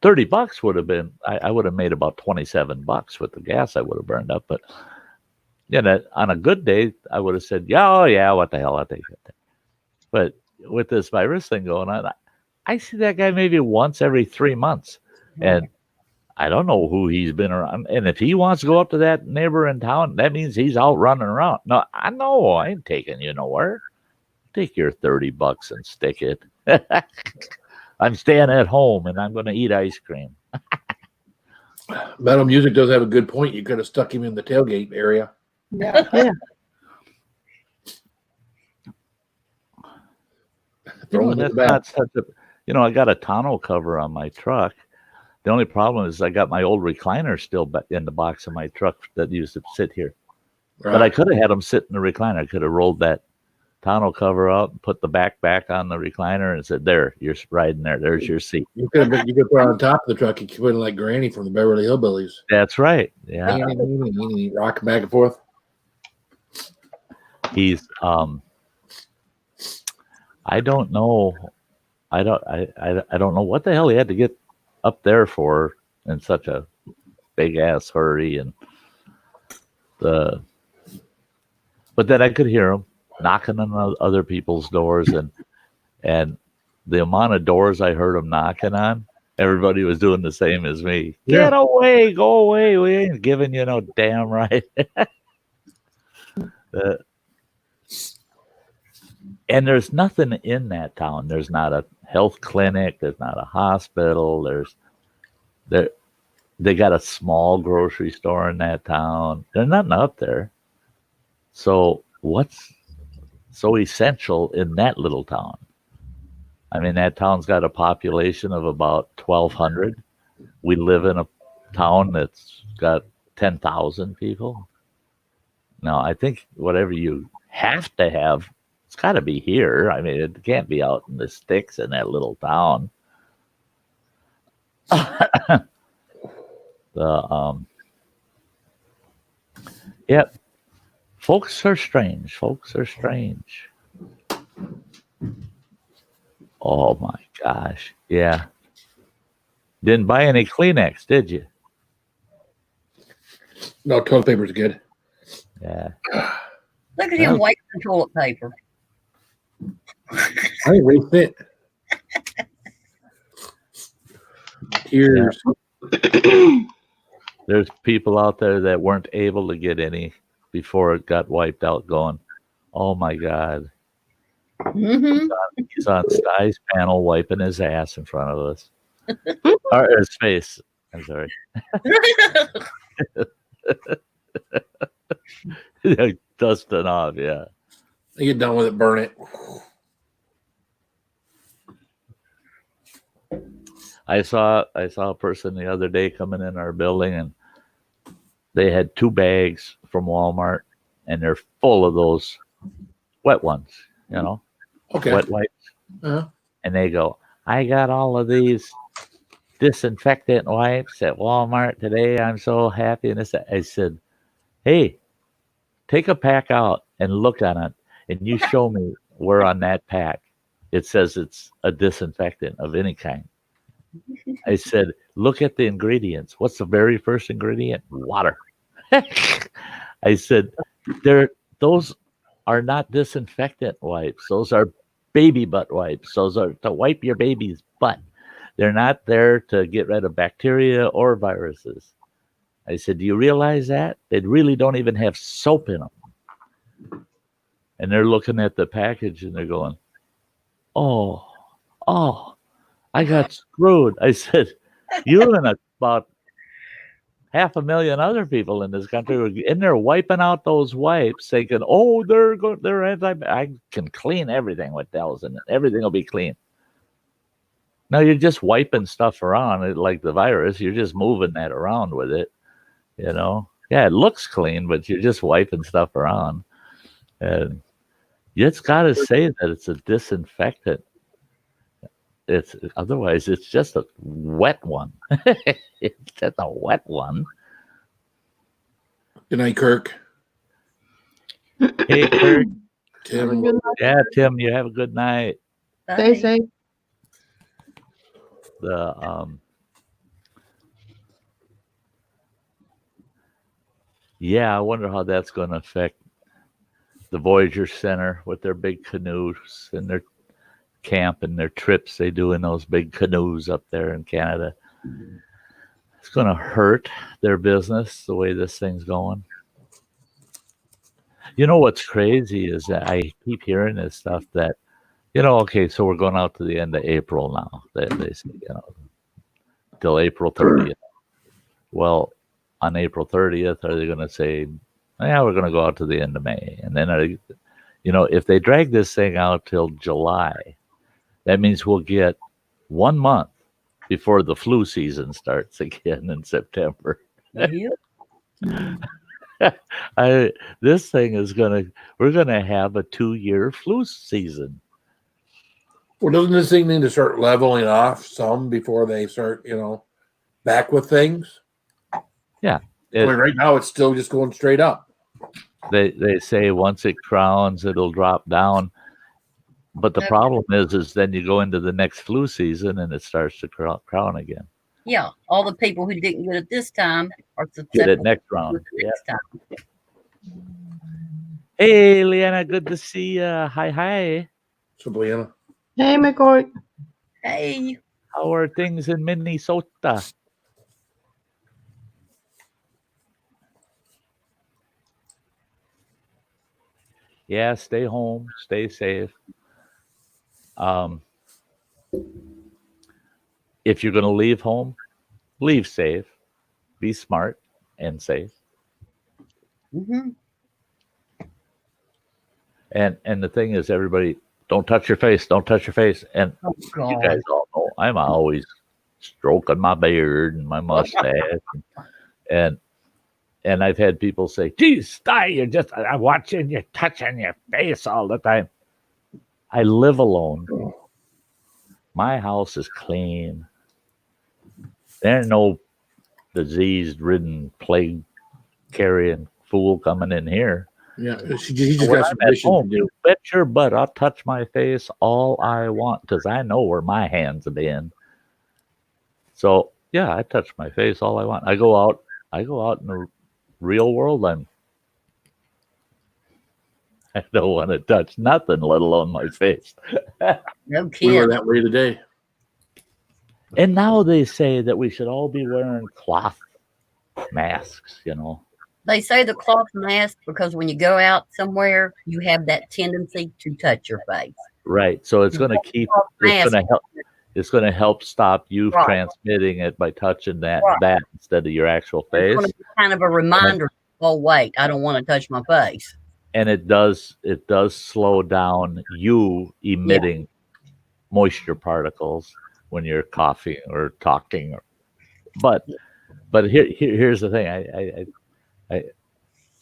$30 would have been, I would have made about $27 with the gas I would have burned up. But on a good day, I would have said, yeah, oh yeah, what the hell, I'll take it. But with this virus thing going on, I see that guy maybe once every 3 months. And I don't know who he's been around. And if he wants to go up to that neighbor in town, that means he's out running around. No, I know. I ain't taking you nowhere. Take your $30 and stick it. I'm staying at home and I'm going to eat ice cream. Metal Music does have a good point. You could have stuck him in the tailgate area. Yeah. Yeah. That's not such a, I got a tonneau cover on my truck. The only problem is I got my old recliner still in the box of my truck that used to sit here. Right. But I could have had them sit in the recliner. I could have rolled that tonneau cover up, put the back on the recliner, and said, "There, you're riding there. There's your seat." You could put it on top of the truck. You could put it like Granny from the Beverly Hillbillies. That's right. Yeah. Rocking back and forth. He's I don't know. I don't know what the hell he had to get up there for in such a big ass hurry, but then I could hear him knocking on other people's doors, and the amount of doors I heard him knocking on, everybody was doing the same as me. Yeah. Get away, go away. We ain't giving you no damn right. And there's nothing in that town. There's not a health clinic. There's not a hospital. They got a small grocery store in that town. There's nothing up there. So what's so essential in that little town? I mean, that town's got a population of about 1,200. We live in a town that's got 10,000 people. Now, I think whatever you have to have, it's got to be here. I mean, it can't be out in the sticks in that little town. Yep. Folks are strange. Oh my gosh. Yeah. Didn't buy any Kleenex, did you? No, toilet paper's good. Yeah. Look at him waiting for toilet paper. I ain't really fit. Tears. Yeah. There's people out there that weren't able to get any before it got wiped out going, Oh my God. Mm-hmm. He's on Sty's panel wiping his ass in front of us. Or his face. I'm sorry. Dusting off, yeah. I get done with it, burn it. I saw a person the other day coming in our building, and they had 2 bags from Walmart, and they're full of those wet ones, Okay. wet wipes. Uh-huh. And they go, I got all of these disinfectant wipes at Walmart today. I'm so happy. And I said, hey, take a pack out and look on it, and you show me where on that pack it says it's a disinfectant of any kind. I said, look at the ingredients. What's the very first ingredient? Water. I said, those are not disinfectant wipes. Those are baby butt wipes. Those are to wipe your baby's butt. They're not there to get rid of bacteria or viruses. I said, do you realize that? They really don't even have soap in them. And they're looking at the package and they're going, oh, I got screwed. I said, you and about 500,000 other people in this country were in there wiping out those wipes, thinking, oh, they're I can clean everything with those, and everything will be clean. No, you're just wiping stuff around like the virus. You're just moving that around with it, Yeah, it looks clean, but you're just wiping stuff around. And it's got to say that it's a disinfectant. Otherwise it's just a wet one. It's just a wet one. Good night, Kirk. Hey, Kirk. Tim. Yeah, Tim, you have a good night. Stay safe. Yeah, I wonder how that's going to affect the Voyager Center with their big canoes and their camp and their trips they do in those big canoes up there in Canada. It's going to hurt their business the way this thing's going. What's crazy is that I keep hearing this stuff that, okay, so we're going out to the end of April now. They say, till April 30th. Well, on April 30th, are they going to say, yeah, we're going to go out to the end of May? And then, if they drag this thing out till July, that means we'll get 1 month before the flu season starts again in September. This thing we're going to have a 2-year flu season. Well, doesn't this thing need to start leveling off some before they start, back with things? Yeah. Right now, it's still just going straight up. They say once it crowns, it'll drop down. But the problem is then you go into the next flu season and it starts to crown again. Yeah, all the people who didn't get it this time are get it next round. Next time. Hey, Leanna, good to see you. Hi. So, Leanna. Hey, McCoy. Hey. How are things in Minnesota? Yeah, stay home, stay safe. If you're going to leave home, leave safe, be smart and safe. Mm-hmm. And the thing is, everybody, don't touch your face. Don't touch your face. And you guys all know I'm always stroking my beard and my mustache. and I've had people say, geez, Sty, I'm watching you touching your face all the time. I live alone. My house is clean. There's no disease-ridden, plague-carrying fool coming in here. Yeah, he just got some mission to do. Bet your butt I'll touch my face all I want because I know where my hands have been. So yeah, I touch my face all I want. I go out in the real world. I don't want to touch nothing, let alone my face. No We were kidding. that way today. And now they say that we should all be wearing cloth masks, They say the cloth mask because when you go out somewhere, you have that tendency to touch your face. Right. So it's going to keep. Cloth It's mask, going to help. It's going to help stop you Right. transmitting it by touching that Right. instead of your actual it's face. going to be kind of a reminder. Oh wait, I don't want to touch my face. And it does slow down you emitting moisture particles when you're coughing or talking. But here's the thing.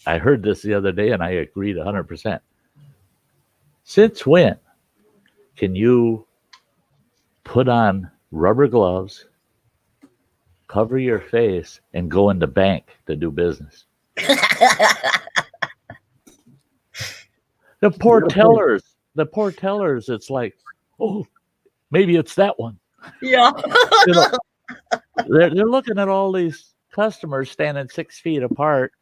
I heard this the other day and I agreed 100%. Since when can you put on rubber gloves, cover your face, and go in the bank to do business? The poor tellers, it's like, oh, maybe it's that one. Yeah. You know, they're looking at all these customers standing 6 feet apart,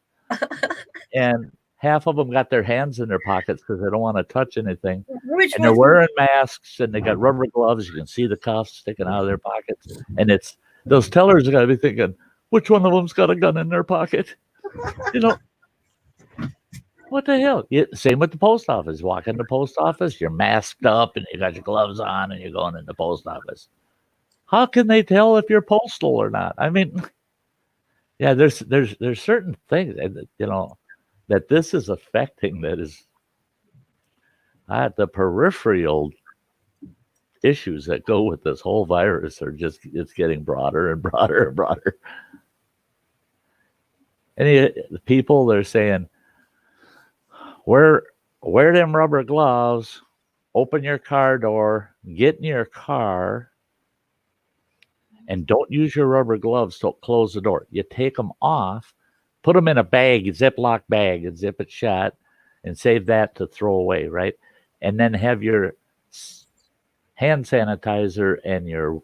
and half of them got their hands in their pockets because they don't want to touch anything. And they're wearing masks and they got rubber gloves. You can see the cuffs sticking out of their pockets. And it's those tellers are going to be thinking, which one of them's got a gun in their pocket? You know, what the hell? Same with the post office. Walk in the post office, you're masked up and you got your gloves on and you're going in the post office. How can they tell if you're postal or not? I mean, yeah, there's certain things that, you know, that this is affecting that is the peripheral issues that go with this whole virus are just, it's getting broader and broader and broader. And the people, they're saying, wear them rubber gloves, open your car door, get in your car, and don't use your rubber gloves to close the door. You take them off, put them in a bag, a Ziploc bag, and zip it shut, and save that to throw away, right? And then have your hand sanitizer and your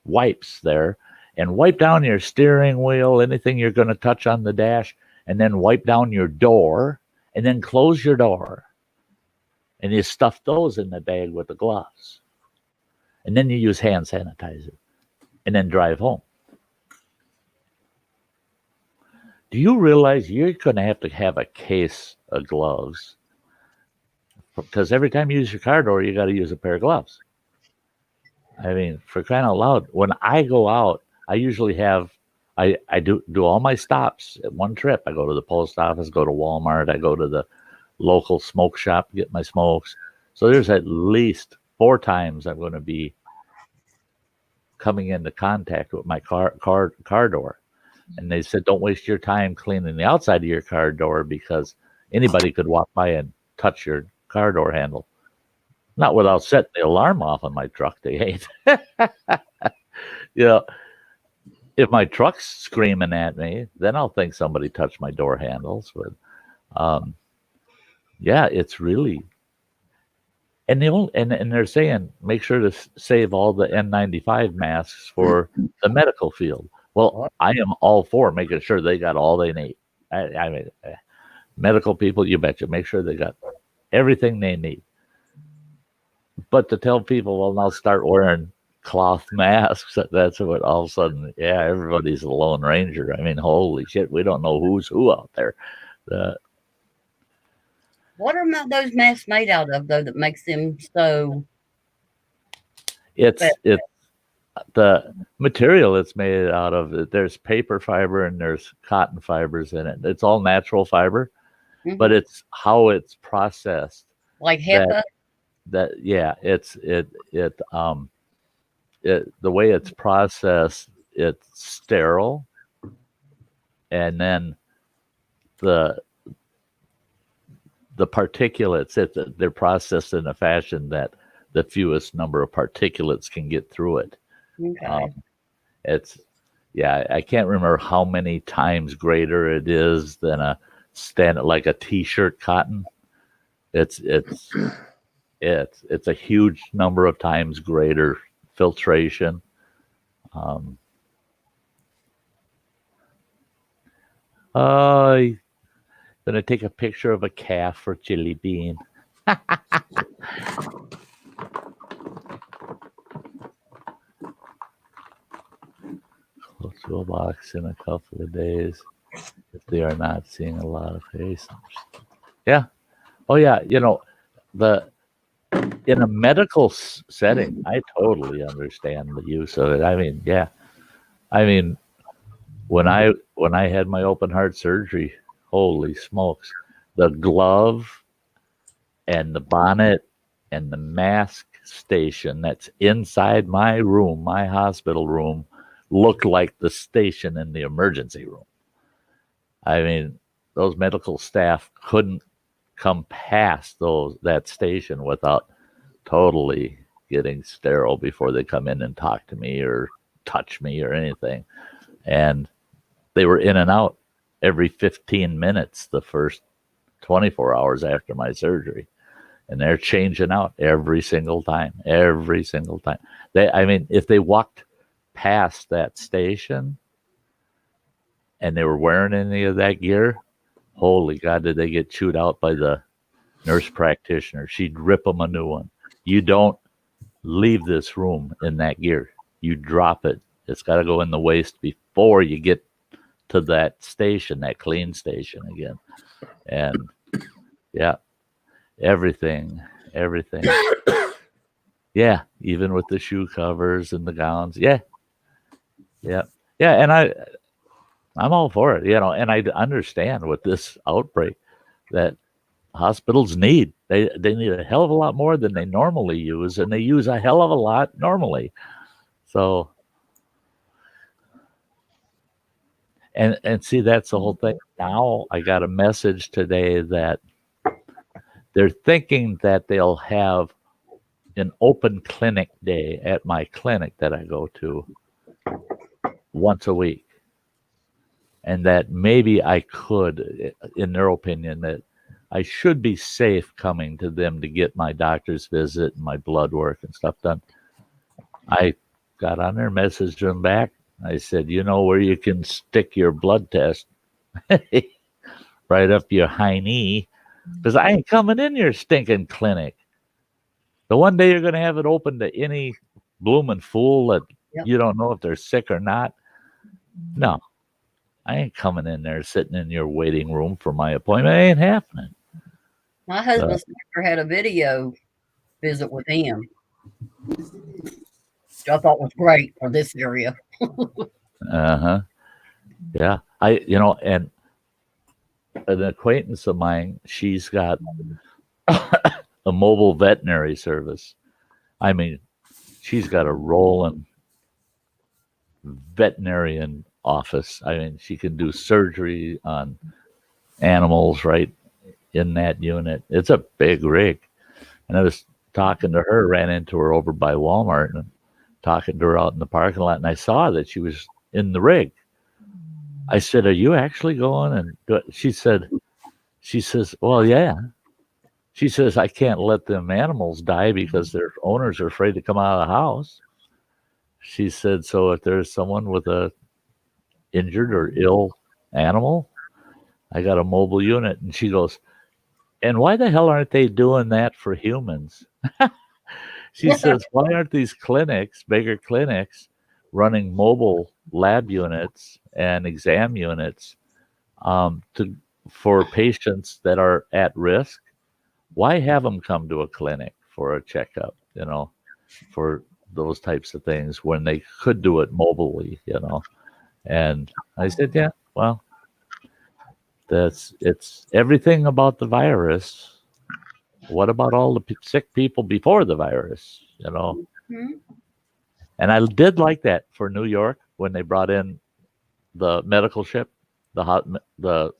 wipes there, and wipe down your steering wheel, anything you're going to touch on the dash, and then wipe down your door, and then close your door. And you stuff those in the bag with the gloves. And then you use hand sanitizer, and then drive home. Do you realize you're going to have a case of gloves? Because every time you use your car door, you got to use a pair of gloves. I mean, for crying out loud, when I go out, I usually have, I do all my stops at one trip. I go to the post office, go to Walmart, I go to the local smoke shop, get my smokes. So there's at least 4 times I'm going to be coming into contact with my car door. And they said, don't waste your time cleaning the outside of your car door because anybody could walk by and touch your car door handle. Not without setting the alarm off on my truck, they ain't. You know, if my truck's screaming at me, then I'll think somebody touched my door handles. But yeah, it's really, and they're saying make sure to save all the N95 masks for the medical field. Well, I am all for making sure they got all they need. I mean, medical people, you betcha, make sure they got everything they need. But to tell people, well, now start wearing cloth masks, that's what all of a sudden, yeah, everybody's a Lone Ranger. I mean, holy shit, we don't know who's who out there. What are those masks made out of, though, that makes them so? It's the material it's made out of. There's paper fiber and there's cotton fibers in it. It's all natural fiber, but it's how it's processed. Like HEPA. The way it's processed, it's sterile, and then the particulates, they're processed in a fashion that the fewest number of particulates can get through it. Okay. I can't remember how many times greater it is than a standard, like a t-shirt cotton. It's a huge number of times greater filtration. I'm gonna take a picture of a calf for Chili Bean. Close to a box in a couple of days. If they are not seeing a lot of patients. Yeah. Oh yeah. In a medical setting, I totally understand the use of it. I mean, yeah. I mean, when I had my open heart surgery, holy smokes, the glove and the bonnet and the mask station that's inside my room, my hospital room, looked like the station in the emergency room. I mean, those medical staff couldn't come past that station without totally getting sterile before they come in and talk to me or touch me or anything. And they were in and out every 15 minutes the first 24 hours after my surgery. And they're changing out every single time. If they walked past that station and they were wearing any of that gear, holy God, did they get chewed out by the nurse practitioner. She'd rip them a new one. You don't leave this room in that gear. You drop it. It's got to go in the waste before you get to that station, that clean station again. And yeah, everything. Yeah, even with the shoe covers and the gowns. Yeah. And I'm all for it, and I understand with this outbreak that hospitals need. They need a hell of a lot more than they normally use, and they use a hell of a lot normally. So, and see, that's the whole thing. Now I got a message today that they're thinking that they'll have an open clinic day at my clinic that I go to once a week. And that maybe I could, in their opinion, that I should be safe coming to them to get my doctor's visit and my blood work and stuff done. I got on there, messaged them back. I said, you know where you can stick your blood test? Right up your high knee. Because I ain't coming in your stinking clinic. The one day you're going to have it open to any blooming fool that you don't know if they're sick or not. No. I ain't coming in there sitting in your waiting room for my appointment. It ain't happening. My husband's doctor had a video visit with him, which I thought was great for this area. Yeah. And an acquaintance of mine, she's got a mobile veterinary service. I mean, she's got a rolling veterinarian office. I mean, she can do surgery on animals right in that unit. It's a big rig. And I was talking to her, ran into her over by Walmart and talking to her out in the parking lot. And I saw that she was in the rig. I said, are you actually going? And do it? She says, well, yeah. She says, I can't let them animals die because their owners are afraid to come out of the house. She said, so if there's someone with a injured or ill animal, I got a mobile unit. And she goes, and why the hell aren't they doing that for humans? She says, why aren't these clinics, bigger clinics, running mobile lab units and exam units for patients that are at risk? Why have them come to a clinic for a checkup, for those types of things when they could do it mobilely, And I said, yeah, well, it's everything about the virus. What about all the sick people before the virus, Mm-hmm. And I did like that for New York when they brought in the medical ship, the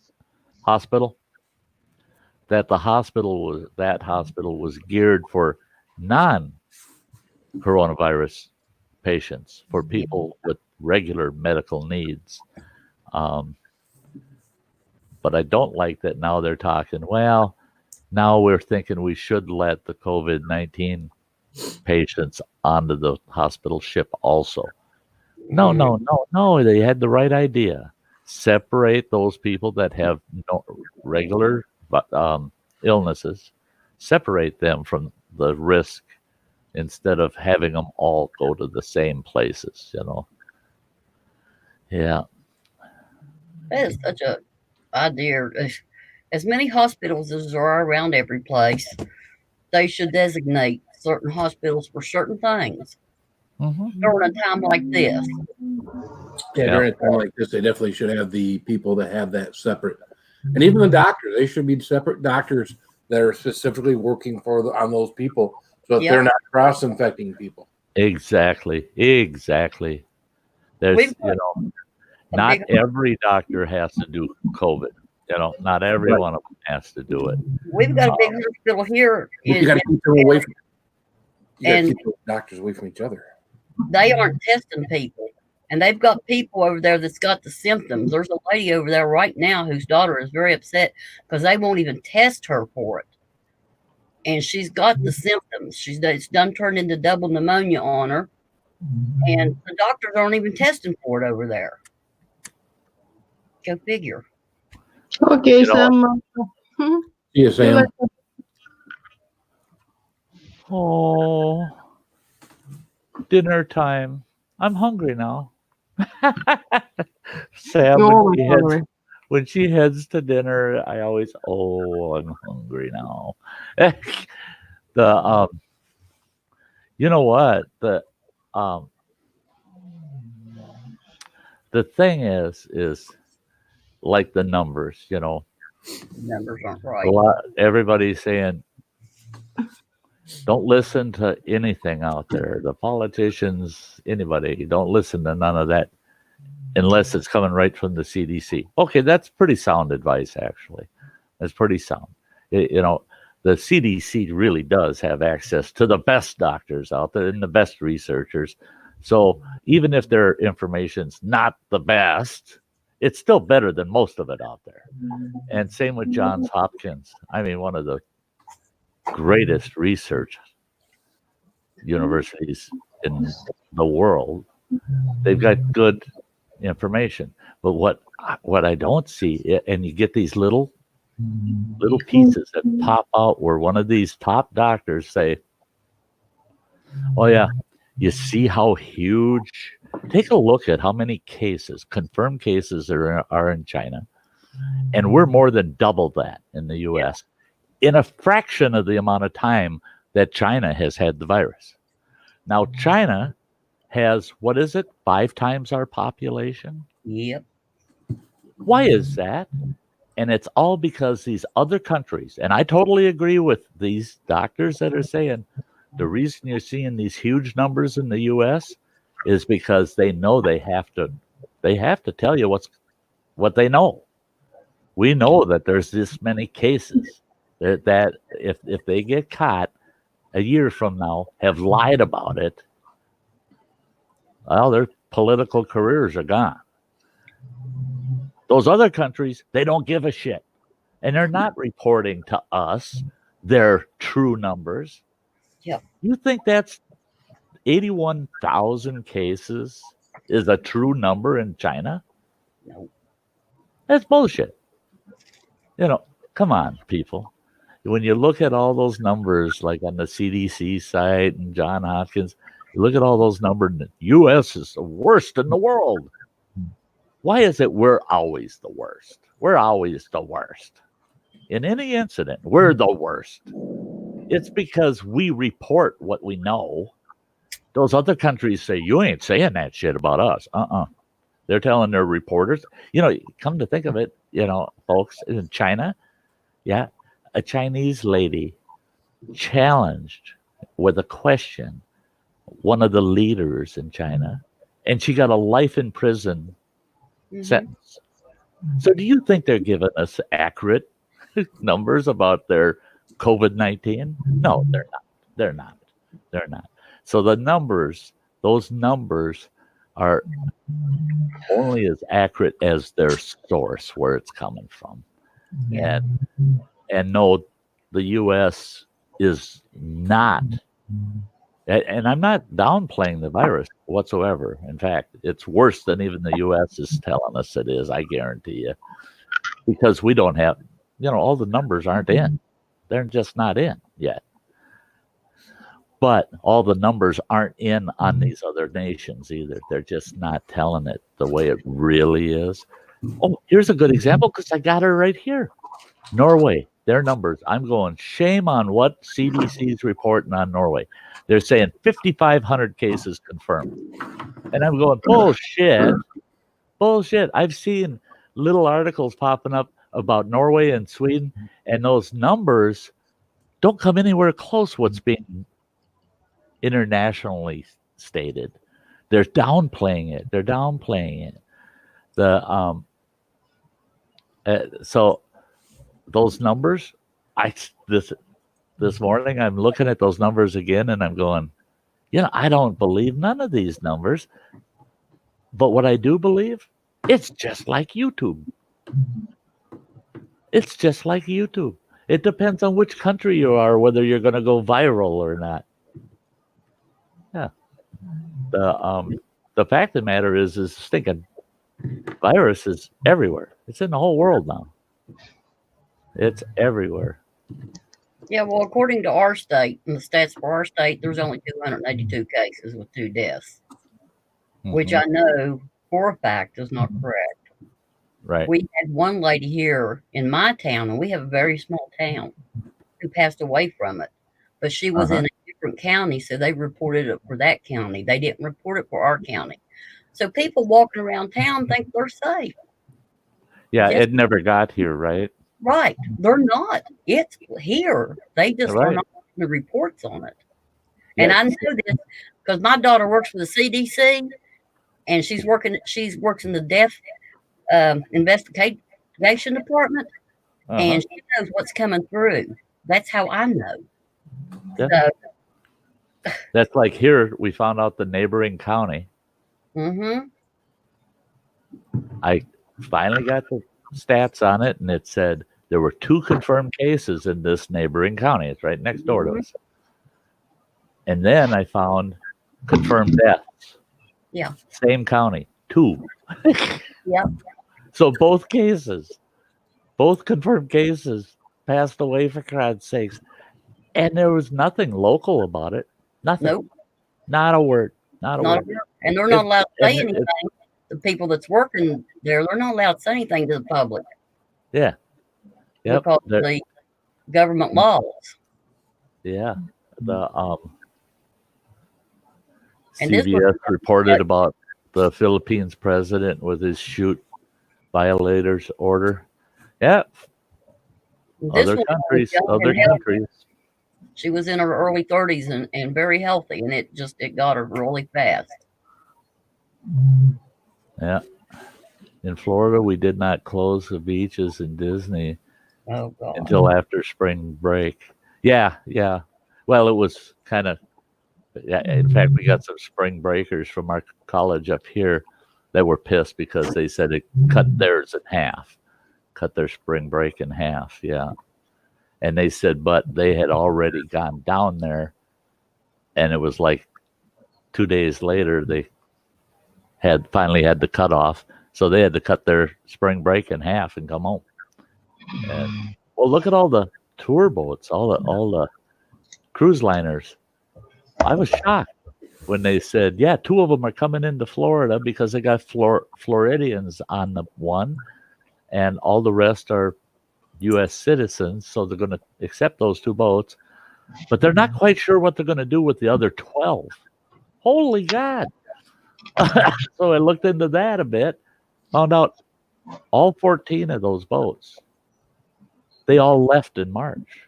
hospital. That the hospital was geared for non-coronavirus patients, for people with regular medical needs. But I don't like that now they're talking, well, now we're thinking we should let the COVID-19 patients onto the hospital ship also. No. They had the right idea. Separate those people that have no regular illnesses. Separate them from the risk instead of having them all go to the same places, Yeah. That is such a idea. As many hospitals as there are around every place, they should designate certain hospitals for certain things during a time like this. Yeah, during a time like this, they definitely should have the people that have that separate. And even the doctors, they should be separate doctors that are specifically working on those people so that they're not cross-infecting people. Exactly. There's, not every doctor has to do COVID. Not every one of them has to do it. We've got a big hospital here. You got to keep them away from. You got to keep those doctors away from each other. They aren't testing people, and they've got people over there that's got the symptoms. There's a lady over there right now whose daughter is very upset because they won't even test her for it, and she's got the symptoms. It's done turned into double pneumonia on her, and the doctors aren't even testing for it over there. Go figure. Okay, Sam. See you, Sam. Oh, dinner time. I'm hungry now. Sam, when she heads to dinner, I always, I'm hungry now. You know what? The thing is like the numbers, Numbers aren't right. Everybody's saying, don't listen to anything out there. The politicians, anybody, don't listen to none of that unless it's coming right from the CDC. Okay, that's pretty sound advice, actually. That's pretty sound. The CDC really does have access to the best doctors out there and the best researchers. So even if their information's not the best, it's still better than most of it out there. And same with Johns Hopkins. I mean, one of the greatest research universities in the world. They've got good information. But what I don't see, and you get these little pieces that pop out where one of these top doctors say, oh yeah, you see how huge, take a look at how many confirmed cases there are in China, and we're more than double that in the US in a fraction of the amount of time that China has had the virus. Now China has, 5 times our population? Yep. Why is that? And it's all because these other countries, and I totally agree with these doctors that are saying the reason you're seeing these huge numbers in the US is because they know they have to tell you what they know. We know that there's this many cases that if they get caught a year from now, have lied about it, well, their political careers are gone. Those other countries, they don't give a shit. And they're not reporting to us their true numbers. Yeah. You think that's 81,000 cases is a true number in China? No. That's bullshit. Come on, people. When you look at all those numbers, like on the CDC site and Johns Hopkins, you look at all those numbers, the U.S. is the worst in the world. Why is it we're always the worst? We're always the worst. In any incident, we're the worst. It's because we report what we know. Those other countries say, you ain't saying that shit about us. They're telling their reporters. Come to think of it, folks, in China, a Chinese lady challenged with a question one of the leaders in China, and she got a life in prison sentence. So do you think they're giving us accurate numbers about their COVID-19? No, they're not. So those numbers are only as accurate as their source, where it's coming from. And no, the U.S. is not, and I'm not downplaying the virus whatsoever. In fact, it's worse than even the U.S. is telling us it is, I guarantee you, because we don't have, all the numbers aren't in. They're just not in yet. But all the numbers aren't in on these other nations either. They're just not telling it the way it really is. Oh, here's a good example because I got her right here. Norway, their numbers. I'm going, shame on what CDC's reporting on Norway. They're saying 5,500 cases confirmed. And I'm going, bullshit. Bullshit. I've seen little articles popping up about Norway and Sweden, and those numbers don't come anywhere close what's being internationally stated. They're downplaying it. They're downplaying it. So those numbers, this morning I'm looking at those numbers again, and I'm going, I don't believe none of these numbers. But what I do believe, it's just like YouTube. It's just like YouTube. It depends on which country you are, whether you're going to go viral or not. Yeah. The fact of the matter is thinking virus is everywhere. It's in the whole world now. It's everywhere. Yeah, well, according to our state, and the stats for our state, there's only 282 cases with 2 deaths, which I know for a fact is not correct. Right. We had one lady here in my town, and we have a very small town, who passed away from it. But she was in a different county, so they reported it for that county. They didn't report it for our county. So people walking around town think they're safe. Yeah, it never got here, right? Right. They're not. It's here. They just are not making the reports on it. And I know this because my daughter works for the CDC, and she works in the death investigation department, and she knows what's coming through. That's how I know. Yeah. So, that's like here, we found out the neighboring county. I finally got the stats on it, and it said there were 2 confirmed cases in this neighboring county. It's right next door to us. And then I found confirmed deaths. Yeah. Same county, 2. Yep. So both confirmed cases passed away, for God's sakes. And there was nothing local about it. Nothing. Nope. Not a word. Not a word. And they're not allowed to say anything. The people that's working there, they're not allowed to say anything to the public. Yeah. Yep. Because of the government laws. Yeah. The CBS reported about the Philippines president with his shoot violators order. Yeah. Other countries. She was in her early 30s and very healthy, and it got her really fast. Yeah. In Florida, we did not close the beaches in Disney until after spring break. Yeah. Well, it was kind of, in fact, we got some spring breakers from our college up here that were pissed because they said it cut theirs in half, cut their spring break in half. Yeah. And they said, but they had already gone down there, and it was like 2 days later they had finally had the cutoff, so they had to cut their spring break in half and come home. And well, look at all the tour boats, all the cruise liners. I was shocked when they said, yeah, 2 of them are coming into Florida because they got Floridians on the one, and all the rest are U.S. citizens, so they're going to accept those 2 boats, but they're not quite sure what they're going to do with the other 12. Holy God. So I looked into that a bit, found out all 14 of those boats, they all left in March.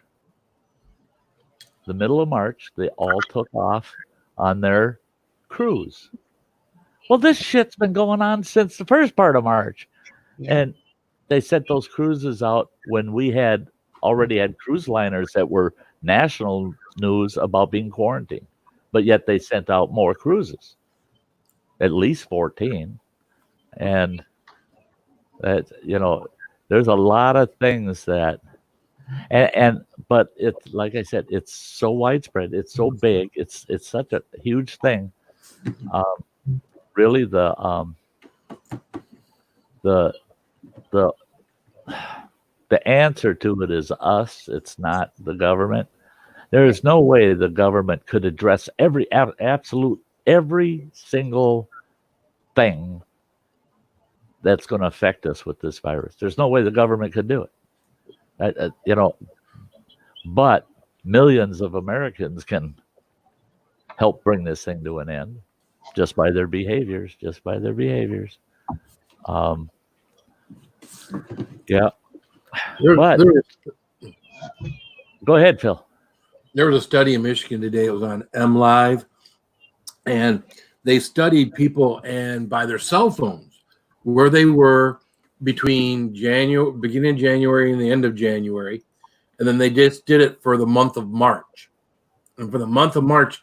The middle of March, they all took off on their cruise. Well, this shit's been going on since the first part of March. And they sent those cruises out when we already had cruise liners that were national news about being quarantined, but yet they sent out more cruises, at least 14. And that, there's a lot of things that, but it's like I said, it's so widespread, it's so big, it's such a huge thing. Really, the answer to it is us. It's not the government. There is no way the government could address every single thing that's going to affect us with this virus. There's no way the government could do it. But millions of Americans can help bring this thing to an end just by their behaviors. Yeah. Go ahead, Phil. There was a study in Michigan today. It was on MLive, and they studied people and by their cell phones where they were between beginning of January and the end of January, and then they just did it for the month of March. And for the month of March,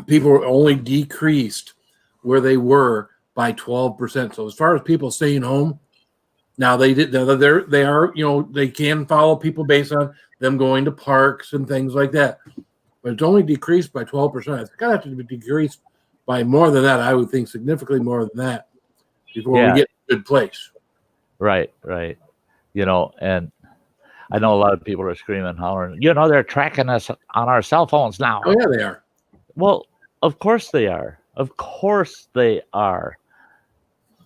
people were only decreased where they were by 12%. So as far as people staying home, now they are, they can follow people based on them going to parks and things like that. But it's only decreased by 12%. It's got to be decreased by more than that. I would think significantly more than that before we get to a good place. Right. And I know a lot of people are screaming, hollering, they're tracking us on our cell phones now. Oh, yeah, they are. Well, of course they are.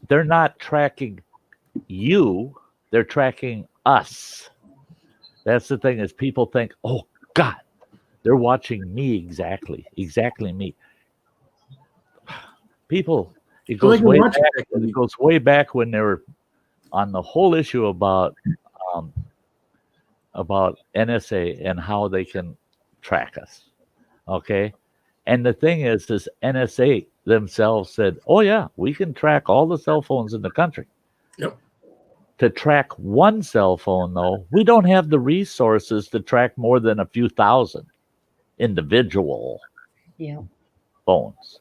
They're not tracking you. They're tracking us. That's the thing is people think, oh, God, they're watching me exactly me. People, it goes way back. It goes way back when they were on the whole issue about NSA and how they can track us. Okay, and the thing is, this NSA themselves said, "Oh yeah, we can track all the cell phones in the country." Yep. To track one cell phone, though, we don't have the resources to track more than a few thousand individual phones.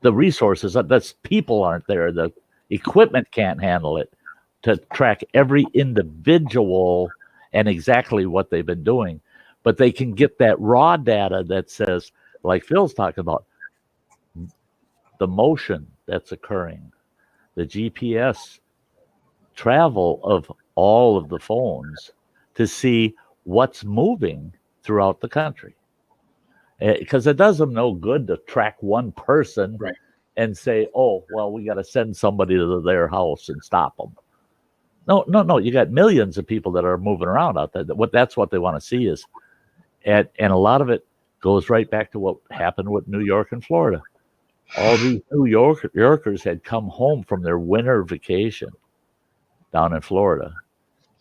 The resources, that's people aren't there. The equipment can't handle it to track every individual and exactly what they've been doing. But they can get that raw data that says, like Phil's talking about, the motion that's occurring, the GPS travel of all of the phones to see what's moving throughout the country. Because it does them no good to track one person and say, oh, well, we got to send somebody to their house and stop them. No. You got millions of people that are moving around out there. That's what they want to see is, and a lot of it goes right back to what happened with New York and Florida. All these New Yorkers had come home from their winter vacation down in Florida,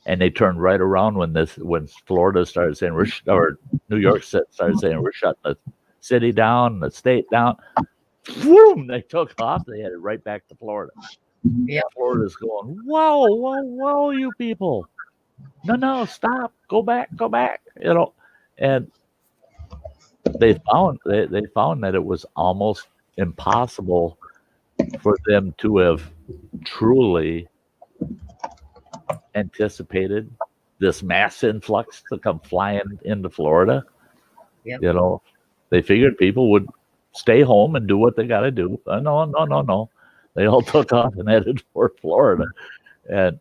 and they turned right around when Florida started saying or New York started saying we're shutting the city down, the state down. Boom! They took off. They headed right back to Florida. Yeah, Florida's going, whoa, you people! No, stop! Go back! And they found that it was almost impossible for them to have truly anticipated this mass influx to come flying into Florida. Yep. They figured people would stay home and do what they got to do. No. They all took off and headed for Florida. And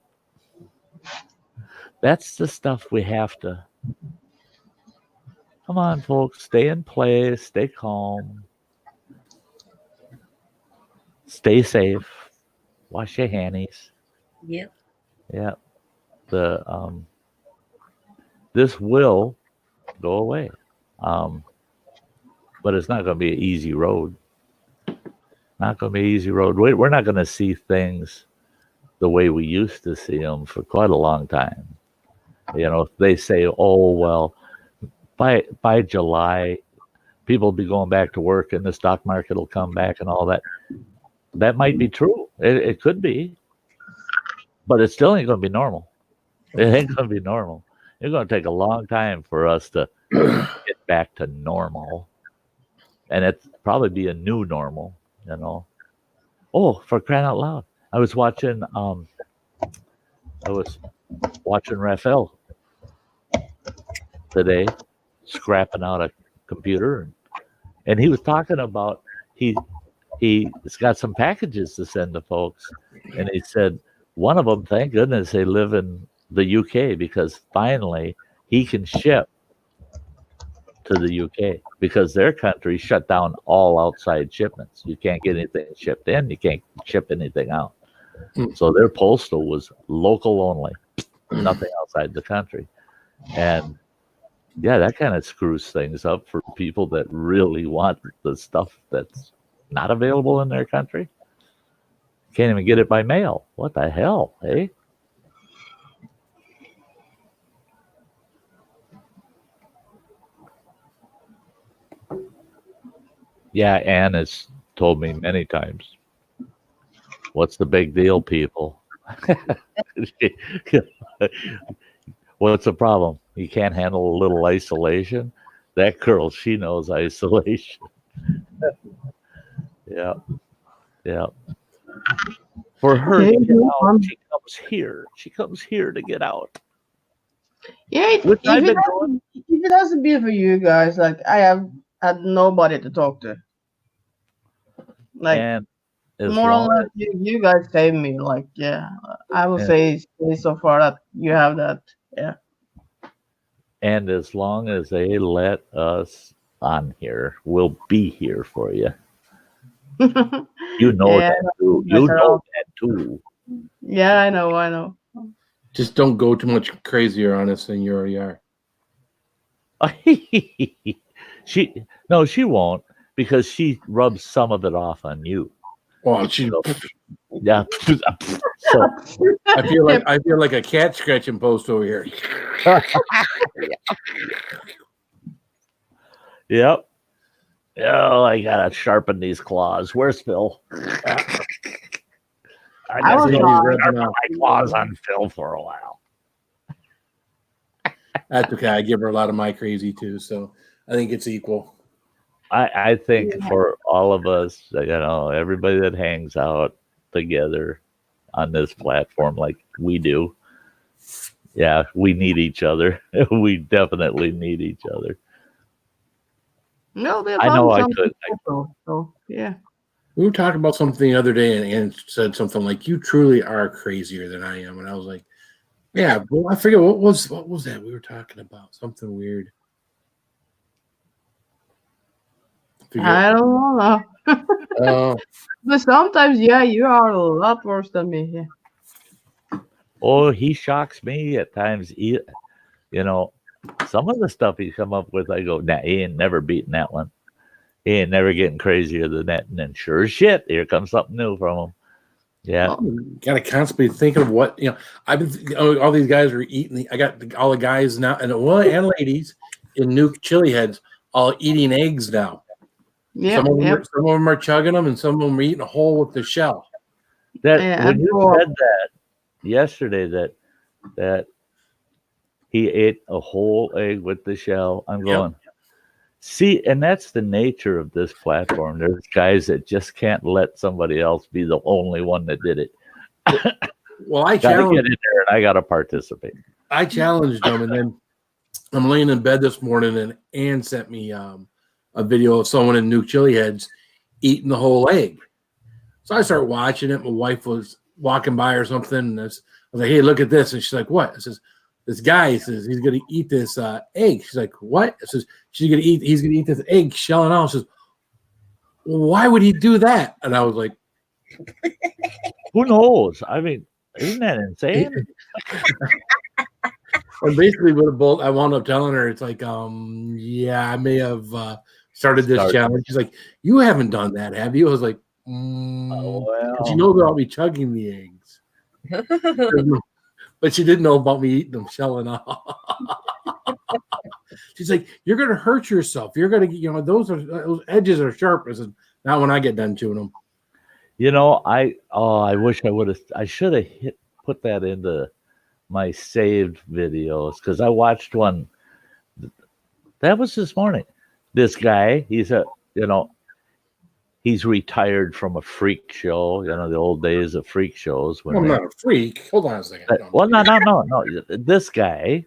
that's the stuff we have to. Come on, folks. Stay in place. Stay calm. Stay safe. Wash your handies. Yep. Yeah. This will go away. But it's not going to be an easy road. Not going to be an easy road. We're not going to see things the way we used to see them for quite a long time. They say, oh, well, by July, people will be going back to work and the stock market will come back and all that. That might be true. It could be. But it still ain't going to be normal. It ain't going to be normal. It's going to take a long time for us to get back to normal. And it's probably be a new normal, Oh, for crying out loud. I was watching Raphael today, scrapping out a computer. And he was talking about he's got some packages to send to folks. And he said, one of them, thank goodness, they live in the UK because finally he can ship to the UK because their country shut down all outside shipments. You can't get anything shipped in. You can't ship anything out. So their postal was local only, nothing outside the country. And yeah, that kind of screws things up for people that really want the stuff that's not available in their country. Can't even get it by mail. What the hell, eh? Yeah, Anne has told me many times. What's the big deal, people? What's the problem? You can't handle a little isolation? That girl, she knows isolation. Yeah. Yeah. For her to get out, she comes here. She comes here to get out. Yeah, if it hasn't been for you guys, like I have had nobody to talk to. Like And more or less, you guys saved me. Like yeah, I will say so far that you have that. Yeah. And as long as they let us on here, we'll be here for you. You know that too. You know that too. Yeah, I know. Just don't go too much crazier on us than you already are. she won't, because she rubs some of it off on you. Well, she yeah. So I feel like a cat scratching post over here. Yep. Oh, I gotta sharpen these claws. Where's Phil? I gotta sharpen my claws on Phil for a while. That's okay. I give her a lot of my crazy too, so I think it's equal. I think for all of us, everybody that hangs out together on this platform like we do, yeah, we need each other. We definitely need each other. No, I know I could. So yeah. We were talking about something the other day, and said something like, "You truly are crazier than I am," and I was like, "Yeah." Well, I forget what was that we were talking about. Something weird. I don't know. But sometimes, yeah, you are a lot worse than me. Yeah. Oh, he shocks me at times. Some of the stuff he come up with, I go, nah, he ain't never beating that one. He ain't never getting crazier than that. And then sure as shit, here comes something new from him. Yeah. Gotta constantly think of what, I've been, all these guys are eating. I got all the guys now, and ladies in new chili heads all eating eggs now. Yeah. Some of them are chugging them, and some of them are eating a whole with the shell. When you said that yesterday, that he ate a whole egg with the shell, I'm going, see, and that's the nature of this platform. There's guys that just can't let somebody else be the only one that did it. Well, I gotta get in there and I gotta participate. I challenged them, and then I'm laying in bed this morning, and Ann sent me a video of someone in New Chili Heads eating the whole egg. So I start watching it. My wife was walking by or something, and I was like, "Hey, look at this!" And she's like, "What?" I says, "This guy says he's going to eat this egg." She's like, "What?" I says, he's going to eat this egg, shelling out. She says, well, "Why would he do that?" And I was like, "Who knows? I mean, isn't that insane?" And basically, I wound up telling her, it's like, yeah, I may have started this challenge. She's like, "You haven't done that, have you?" I was like, She knows about me chugging the eggs. But she didn't know about me eating them, shelling off. She's like, "You're going to hurt yourself. You're going to, those edges are sharp." I said, "Not when I get done chewing them." I wish I should have put that into my saved videos, because I watched one that was this morning. This guy, he's retired from a freak show, the old days of freak shows. I'm not a freak. Hold on a second. No. This guy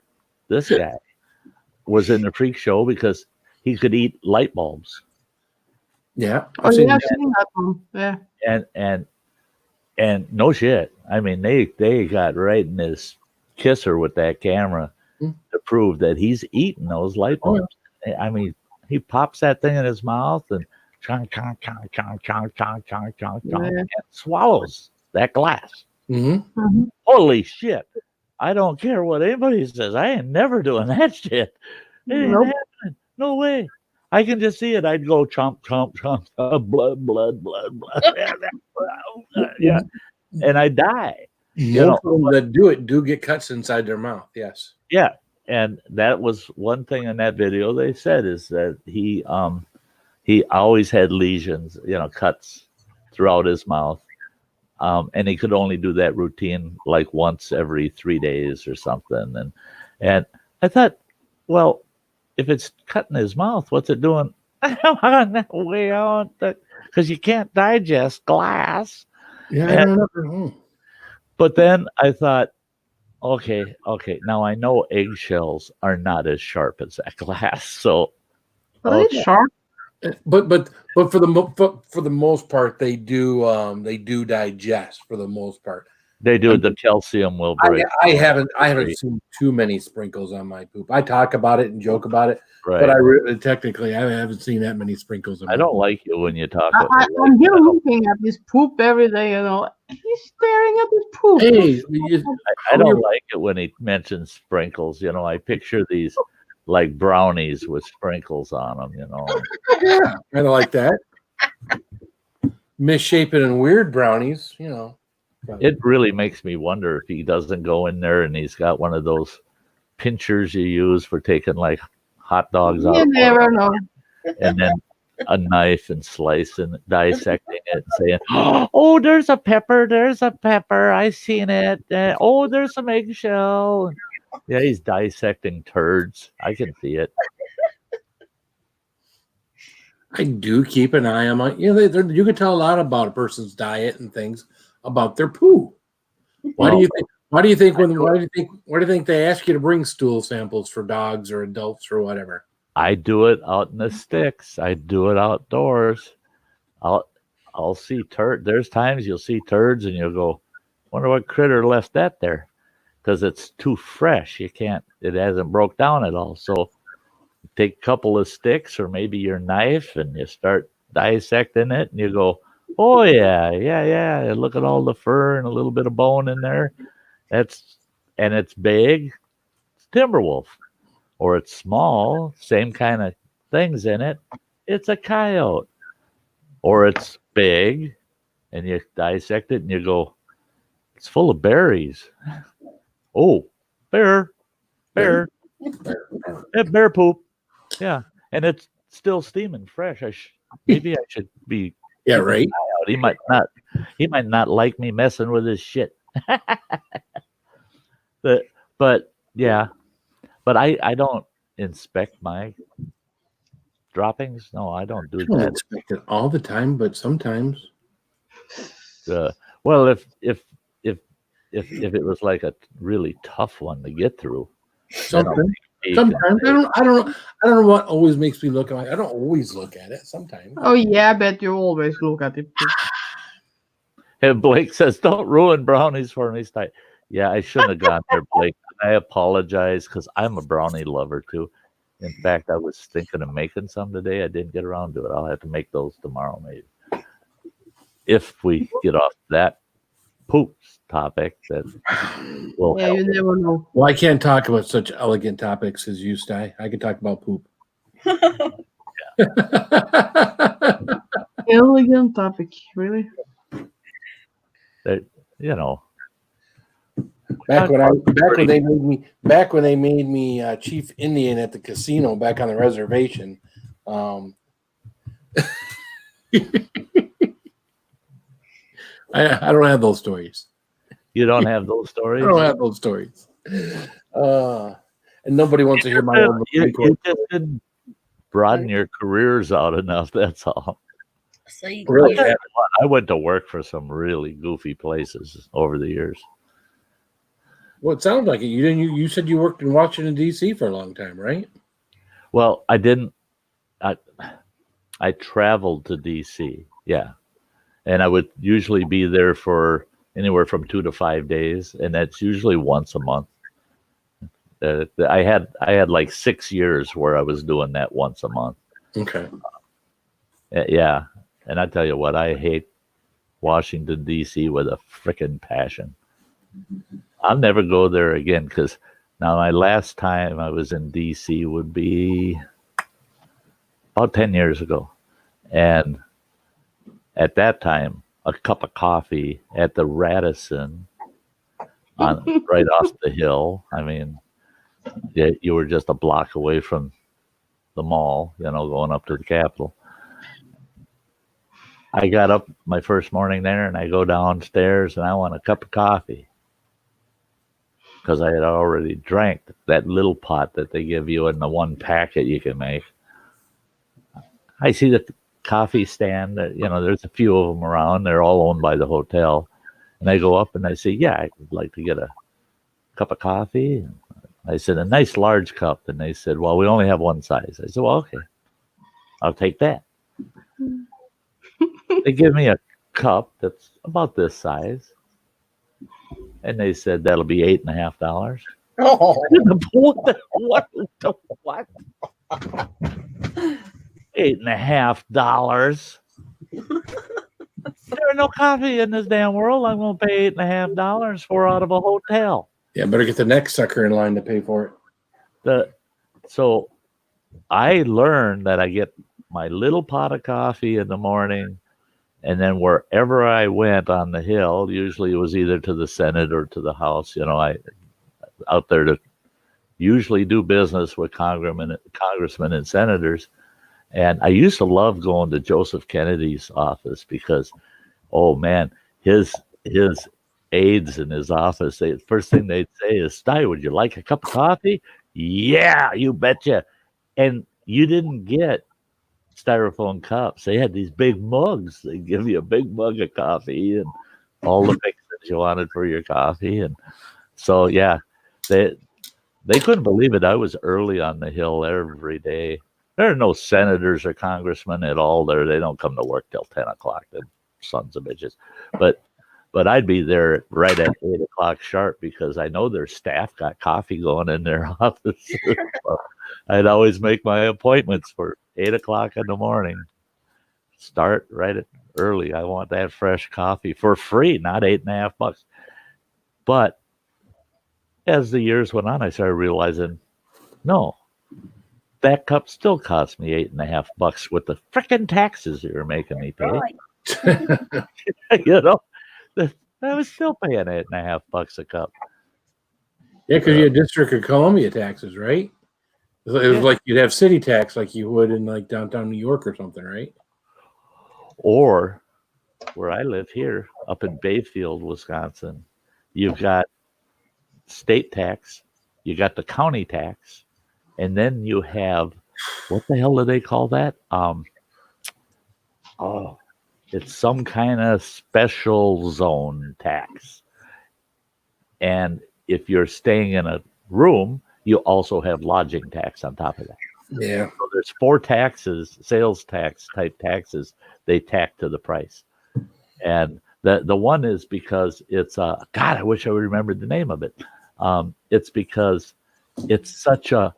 was in the freak show because he could eat light bulbs. Yeah. I've seen that one. Yeah. And no shit. I mean, they got right in his kisser with that camera to prove that he's eating those light bulbs. I mean, he pops that thing in his mouth and chong, chong, chong, chong, chong, chong, chong, chong, chong, and swallows that glass. Mm-hmm. Holy shit. I don't care what anybody says. I ain't never doing that shit. It ain't Nope. happening. No way. I can just see it. I'd go chomp, chomp, chomp, blood, blood, blood, blood. Yeah. And I die. Most of them that do it do get cuts inside their mouth. Yes. Yeah. And that was one thing in that video they said is that he always had lesions, cuts throughout his mouth. And he could only do that routine like once every 3 days or something. And I thought, well, if it's cutting his mouth, what's it doing on that way out? Because you can't digest glass. Yeah. But then I thought, okay, now I know eggshells are not as sharp as that glass. So, It's sharp. But for the most part, they do digest for the most part. They do. The calcium will break. I haven't seen too many sprinkles on my poop. I talk about it and joke about it, right. but technically I haven't seen that many sprinkles. I don't like it when you talk. I'm here looking at this poop every day. He's staring at this poop. Hey, I don't like it when he mentions sprinkles. I picture these like brownies with sprinkles on them. Yeah, kind of like that. Misshapen and weird brownies. It really makes me wonder if he doesn't go in there and he's got one of those pinchers you use for taking like hot dogs out. You never know. And then a knife and slicing, dissecting it and saying, oh, there's a pepper. I seen it. Oh, there's some eggshell. Yeah, he's dissecting turds. I can see it. I do keep an eye on my. You can tell a lot about a person's diet and things about their poo. Why do you think they ask you to bring stool samples for dogs or adults or whatever? I do it out in the sticks. I do it outdoors. I'll see there's times you'll see turds and you'll go, wonder what critter left that there, because it's too fresh. It hasn't broke down at all. So you take a couple of sticks or maybe your knife and you start dissecting it and you go, oh yeah. Look at all the fur and a little bit of bone in there. It's big. It's Timberwolf. Or it's small, same kind of things in it. It's a coyote. Or it's big, and you dissect it and you go, it's full of berries. Oh, bear. Yeah, bear poop. Yeah, and it's still steaming fresh. Maybe I should be. Yeah, right. He might not like me messing with his shit. But yeah. But I don't inspect my droppings. No, I don't do that. Inspect it all the time, but sometimes. Well, if it was like a really tough one to get through, sometimes I don't know what always makes me look at it. I don't always look at it. Sometimes. Oh yeah, I bet you always look at it. And Blake says, "Don't ruin brownies for me, Sty." Yeah, I shouldn't have gone there, Blake. I apologize because I'm a brownie lover too. In fact, I was thinking of making some today. I didn't get around to it. I'll have to make those tomorrow, maybe. If we get off that poop topic, that will help. You never know. Well, I can't talk about such elegant topics as you, Sty. I can talk about poop. Elegant topic, really? That Back when they made me chief Indian at the casino back on the reservation. I don't have those stories. You don't have those stories? I don't have those stories. And nobody wants to hear my own. You just didn't broaden your careers out enough. That's all. See, really, I went to work for some really goofy places over the years. Well, it sounds like it. You said you worked in Washington, D.C. for a long time, right? Well, I didn't. I traveled to D.C. Yeah, and I would usually be there for anywhere from 2 to 5 days, and that's usually once a month. I had like 6 years where I was doing that once a month. Okay. Yeah, and I tell you what, I hate Washington, D.C. with a frickin' passion. I'll never go there again because now my last time I was in D.C. would be about 10 years ago. And at that time, a cup of coffee at the Radisson right off the hill. I mean, you were just a block away from the mall, going up to the Capitol. I got up my first morning there and I go downstairs and I want a cup of coffee because I had already drank that little pot that they give you in the one packet you can make. I see the coffee stand, there's a few of them around. They're all owned by the hotel. And I go up and I say, yeah, I would like to get a cup of coffee. And I said, a nice large cup. And they said, well, we only have one size. I said, well, okay, I'll take that. They give me a cup that's about this size. And they said, that'll be $8.50. Oh, What? $8.50. There's no coffee in this damn world. I'm going to pay $8.50 for out of a hotel. Yeah, better get the next sucker in line to pay for it. So I learned that I get my little pot of coffee in the morning, and then wherever I went on the hill, usually it was either to the Senate or to the House. I out there to usually do business with congressmen and senators. And I used to love going to Joseph Kennedy's office because, oh man, his aides in his office, the first thing they'd say is, Sty, would you like a cup of coffee? Yeah, you betcha. And you didn't get styrofoam cups. They had these big mugs. They give you a big mug of coffee and all the mixes you wanted for your coffee. And so, yeah, they couldn't believe it. I was early on the hill every day. There are no senators or congressmen at all there. They don't come to work till 10 o'clock. The sons of bitches. But I'd be there right at 8 o'clock sharp because I know their staff got coffee going in their office. So I'd always make my appointments for 8 o'clock in the morning. Start right at early. I want that fresh coffee for free, not $8.50. But as the years went on, I started realizing, no, that cup still cost me $8.50 with the frickin' taxes you're making me pay. right. I was still paying $8.50 a cup. Yeah, because you had District of Columbia taxes, right? It was like you'd have city tax like you would in like downtown New York or something, right? Or where I live here, up in Bayfield, Wisconsin, you've got state tax, you got the county tax, and then you have, what the hell do they call that? It's some kind of special zone tax. And if you're staying in a room, you also have lodging tax on top of that. Yeah. So there's 4 taxes, sales tax type taxes they tack to the price. And the one is because it's God, I wish I remembered the name of it. It's because it's such a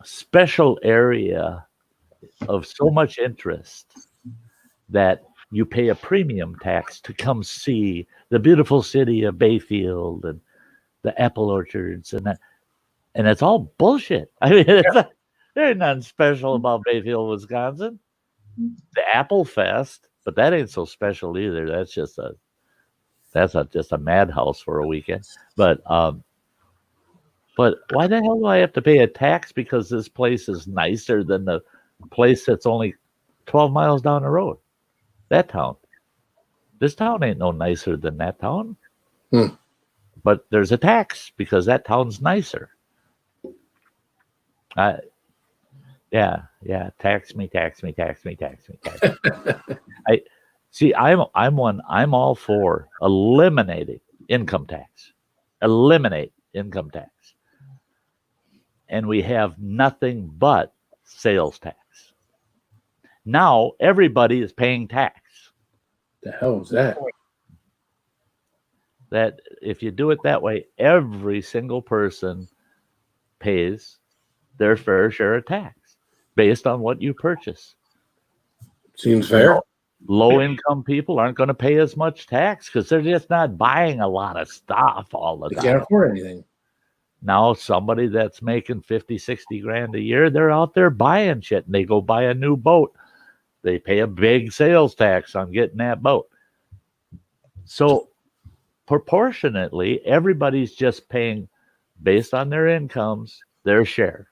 special area of so much interest that you pay a premium tax to come see the beautiful city of Bayfield and the apple orchards and that, and it's all bullshit. I mean, there's nothing special about Bayfield, Wisconsin. The Apple Fest, but that ain't so special either. That's just a madhouse for a weekend. But why the hell do I have to pay a tax because this place is nicer than the place that's only 12 miles down the road? That town. This town ain't no nicer than that town. But there's a tax because that town's nicer. Yeah. Tax me. I'm all for eliminate income tax. And we have nothing but sales tax. Now everybody is paying tax. The hell is that? That if you do it that way, every single person pays their fair share of tax based on what you purchase. Seems fair. low income people aren't going to pay as much tax because they're just not buying a lot of stuff all the They time. can't afford anything. Now somebody that's making 50, 60 grand a year, they're out there buying shit, and they go buy a new boat. They pay a big sales tax on getting that boat. So proportionately, everybody's just paying based on their incomes, their share.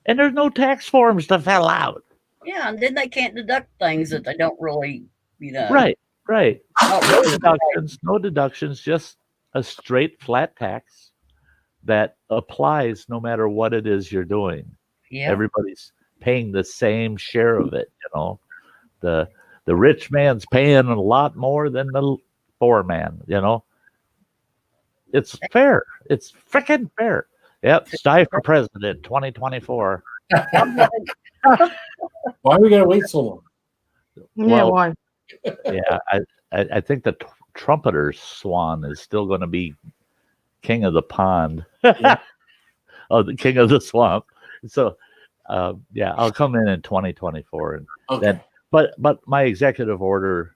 And there's no tax forms to fill out. Yeah, and then they can't deduct things that they don't really, Right. not No really. deductions, just a straight flat tax that applies no matter what it is you're doing. Yeah. Everybody's paying the same share of it, The rich man's paying a lot more than the poor man, It's fair. It's freaking fair. Yep, Sty for president 2024. Why we gotta wait so long? Yeah, why? Yeah, I think the trumpeter swan is still going to be king of the pond. Yeah. Oh, the king of the swamp. So, yeah, I'll come in 2024, and Okay. then, but my executive order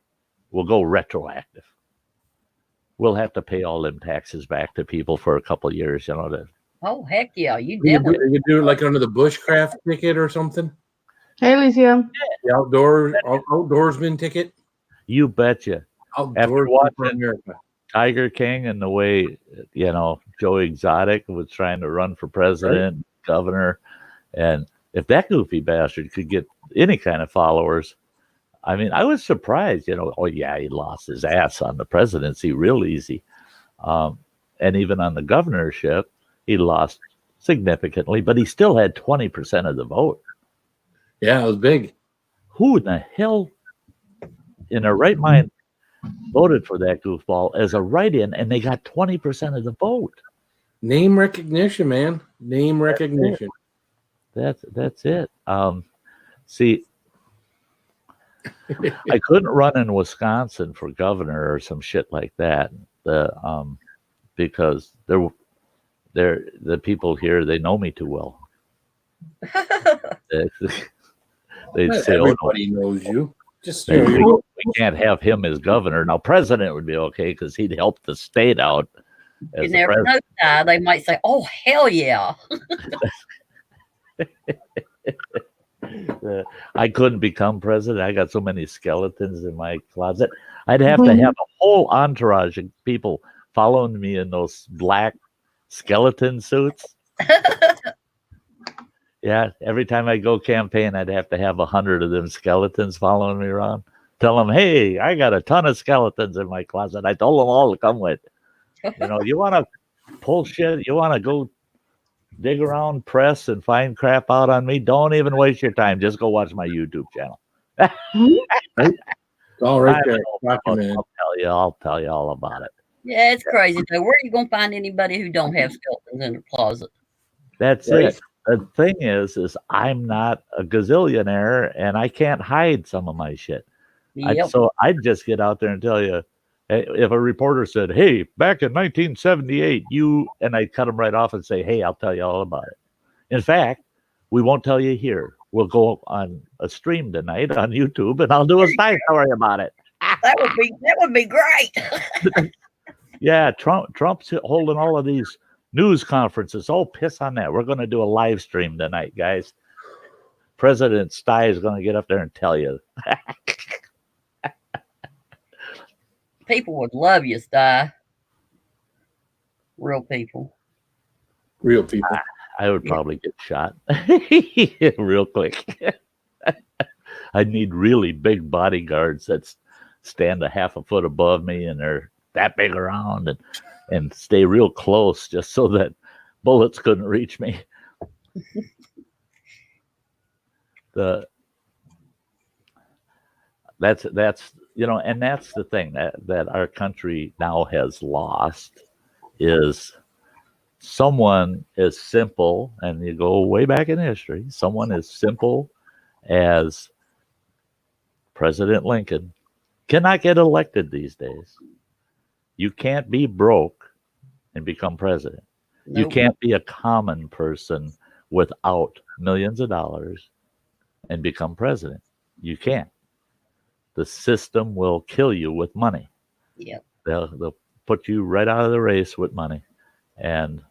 will go retroactive. We'll have to pay all them taxes back to people for a couple of years, Oh, heck yeah. You You definitely. could do it like under the bushcraft ticket or something. Hey, Alicia. The outdoorsman ticket. You betcha. Outdoors watching- for America. Tiger King and the way, Joe Exotic was trying to run for president, governor. And if that goofy bastard could get any kind of followers, I mean, I was surprised, oh, yeah, he lost his ass on the presidency real easy. And even on the governorship, he lost significantly, but he still had 20% of the vote. Yeah, it was big. Who in the hell in their right mind voted for that goofball as a write-in, and they got 20% of the vote? Name recognition, man. Name recognition. That's it. See, I couldn't run in Wisconsin for governor or some shit like that. Because the people here, they know me too well. They'd say, Everybody knows you. Just we can't have him as governor. Now, president would be okay because he'd help the state out. You never know, Sty. They might say, "Oh, hell yeah." I couldn't become president. I got so many skeletons in my closet. I'd have to have a whole entourage of people following me in those black skeleton suits. Yeah, every time I go campaign, I'd have to have 100 of them skeletons following me around. Tell them, hey, I got a ton of skeletons in my closet. I told them all to come with. You want to pull shit? You want to go dig around, press, and find crap out on me? Don't even waste your time. Just go watch my YouTube channel. Right? All right there. I'll tell you all about it. Yeah, it's crazy though. Where are you gonna find anybody who don't have skeletons in their closet? That's it. The thing is I'm not a gazillionaire, and I can't hide some of my shit. Yep. So I'd just get out there and tell you, if a reporter said, hey, back in 1978, and I'd cut them right off and say, hey, I'll tell you all about it. In fact, we won't tell you here. We'll go on a stream tonight on YouTube, and I'll do a Sty story about it. That would be great. Yeah, Trump's holding all of these news conferences. Oh, piss on that. We're going to do a live stream tonight, guys. President Sty is going to get up there and tell you. People would love you, Sty. Real people. Real people. I would probably get shot real quick. I'd need really big bodyguards that stand a half a foot above me, and they're that big around and stay real close just so that bullets couldn't reach me. That's and that's the thing that our country now has lost is someone as simple, and you go way back in history, someone as simple as President Lincoln cannot get elected these days. You can't be broke and become president. Nope. You can't be a common person without millions of dollars and become president. You can't. the system will kill you with money. Yep. They'll put you right out of the race with money. And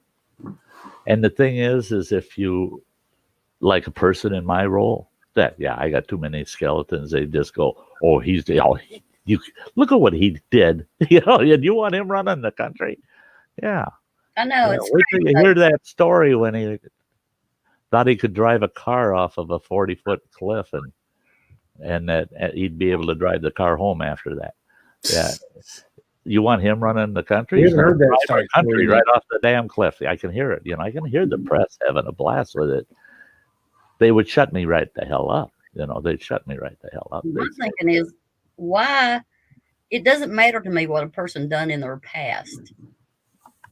the thing is if you, like a person in my role, that, yeah, I got too many skeletons. They just go, oh, you look at what he did. And you want him running the country? Yeah. I know. It's wait till you hear that story when he thought he could drive a car off of a 40-foot cliff and that he'd be able to drive the car home after that. Yeah. You want him running the country? You He's heard gonna that drive the country story. right off the damn cliff. I can hear it. I can hear the press having a blast with it. They would shut me right the hell up. They'd shut me right the hell up. My thinking is, why? It doesn't matter to me what a person done in their past.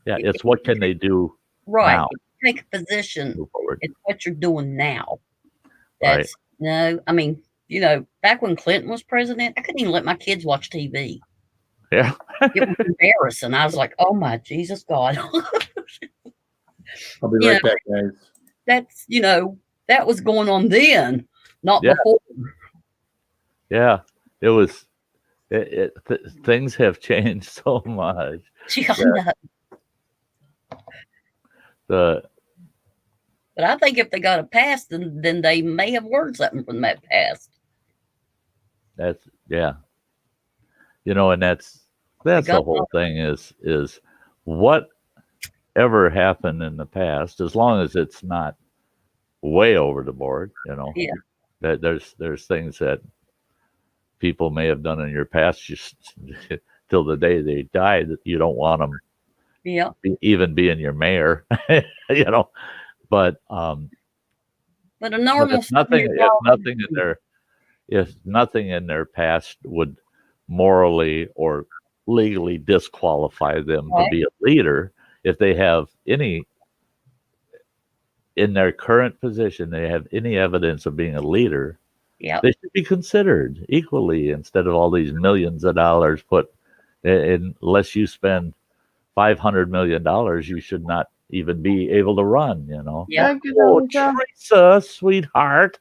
Yeah, it's what can they do right now? Take a position. It's what you're doing now. That's right. No, I mean, back when Clinton was president, I couldn't even let my kids watch TV. Yeah. It was embarrassing. I was like, oh my Jesus God. I'll be right back, guys. That's that was going on then, not before. Yeah, it was. Things have changed so much. Yeah, but I think if they got a pass, then they may have learned something from that past. That's and that's the whole thing is whatever happened in the past, as long as it's not way over the board, Yeah. That there's things that people may have done in your past just till the day they die that you don't want them even being your mayor, but a normal if nothing in their past would morally or legally disqualify them to be a leader, if they have any in their current position, they have any evidence of being a leader, they should be considered equally instead of all these millions of dollars put in. Unless you spend $500 million, you should not even be able to run, Yeah. Oh, Teresa, sweetheart.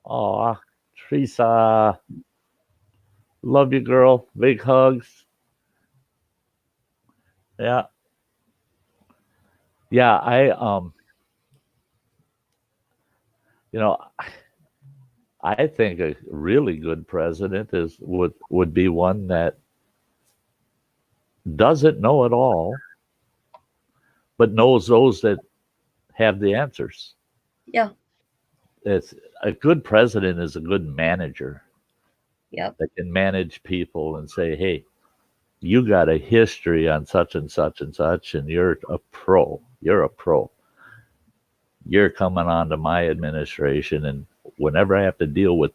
Oh, Teresa. Love you, girl. Big hugs. Yeah. Yeah, I think a really good president would be one that doesn't know it all, but knows those that have the answers. Yeah. It's a good president is a good manager. Yep. That can manage people and say, hey, you got a history on such and such and such, and you're a pro. You're a pro. You're coming on to my administration, and whenever I have to deal with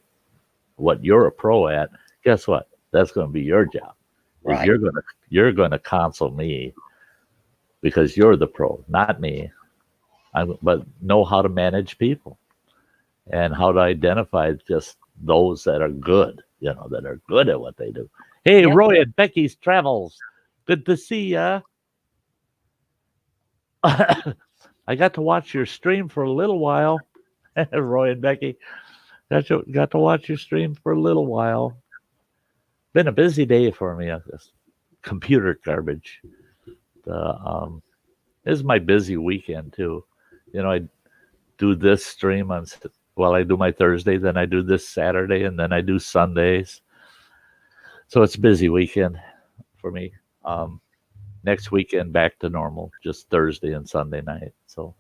what you're a pro at, guess what? That's going to be your job. Right. You're going to counsel me because you're the pro, not me. But know how to manage people and how to identify just those that are good, that are good at what they do. Hey, Roy and Becky's Travels. Good to see ya. I got to watch your stream for a little while. Roy and Becky. Got to watch your stream for a little while. Been a busy day for me. This computer garbage. This is my busy weekend too. I do this stream I do my Thursday, then I do this Saturday, and then I do Sundays. So it's a busy weekend for me. Next weekend back to normal, just Thursday and Sunday night. So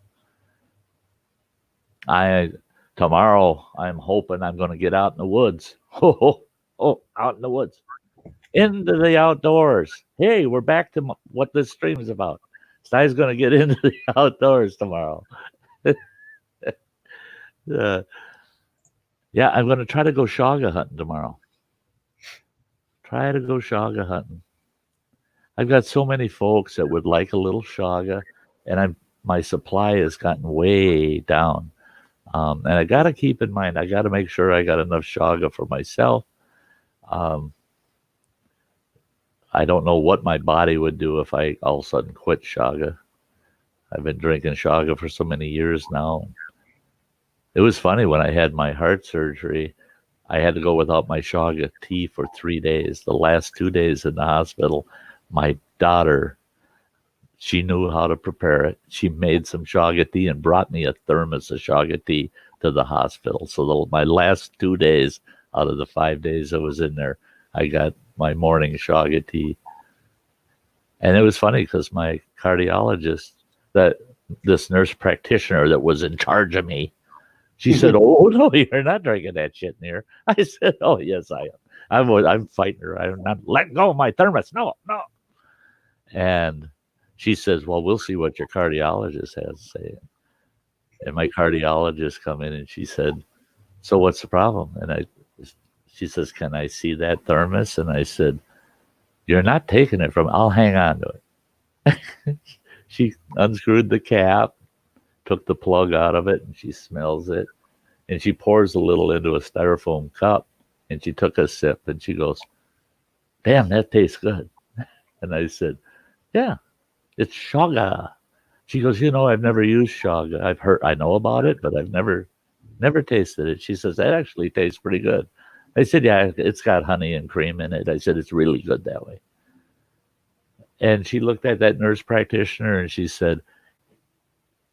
tomorrow I'm hoping I'm going to get out in the woods. Out in the woods, into the outdoors. Hey, we're back to what this stream is about. Sty's going to get into the outdoors tomorrow. Yeah, I'm going to try to go shaga hunting tomorrow. I've got so many folks that would like a little shaga, and my supply has gotten way down. And I got to keep in mind, I got to make sure I got enough shaga for myself. I don't know what my body would do if I all of a sudden quit shaga. I've been drinking shaga for so many years now. It was funny when I had my heart surgery. I had to go without my shaga tea for 3 days. The last 2 days in the hospital, my daughter, she knew how to prepare it. She made some shaga tea and brought me a thermos of shaga tea to the hospital. So my last 2 days out of the 5 days I was in there, I got my morning shaga tea. And it was funny because my cardiologist, this nurse practitioner that was in charge of me, she said, "Oh no, you're not drinking that shit in here." I said, "Oh yes, I am. I'm fighting her. I'm not letting go of my thermos. No, no." And she says, "Well, we'll see what your cardiologist has to say." And my cardiologist come in and she said, "So what's the problem?" And she says, "Can I see that thermos?" And I said, "You're not taking it from. I'll hang on to it." She unscrewed the cap, took the plug out of it, and she smells it. And she pours a little into a styrofoam cup, and she took a sip, and she goes, "Damn, that tastes good." And I said, "Yeah, it's shaga." She goes, "I've never used shaga. I know about it, but I've never tasted it." She says, "That actually tastes pretty good." I said, "Yeah, it's got honey and cream in it." I said, "It's really good that way." And she looked at that nurse practitioner and she said,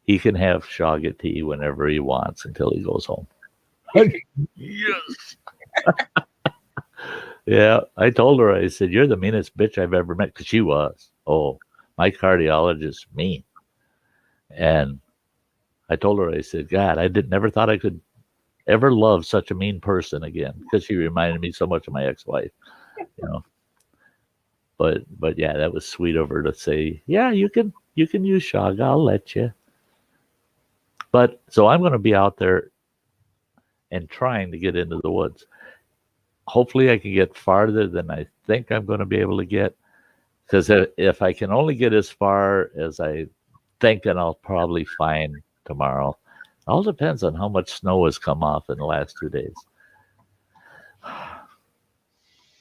"He can have shaga tea whenever he wants until he goes home." Yes. Yeah, I told her, I said, "You're the meanest bitch I've ever met," because she was. Oh, my cardiologist, mean. And I told her, I said, "God, never thought I could ever love such a mean person again," because she reminded me so much of my ex-wife, you know. But yeah, that was sweet of her to say, "Yeah, you can use shaga. I'll let you." But so I'm going to be out there and trying to get into the woods. Hopefully, I can get farther than I think I'm going to be able to get. Because if I can only get as far as I think, then I'll probably find tomorrow. It all depends on how much snow has come off in the last 2 days.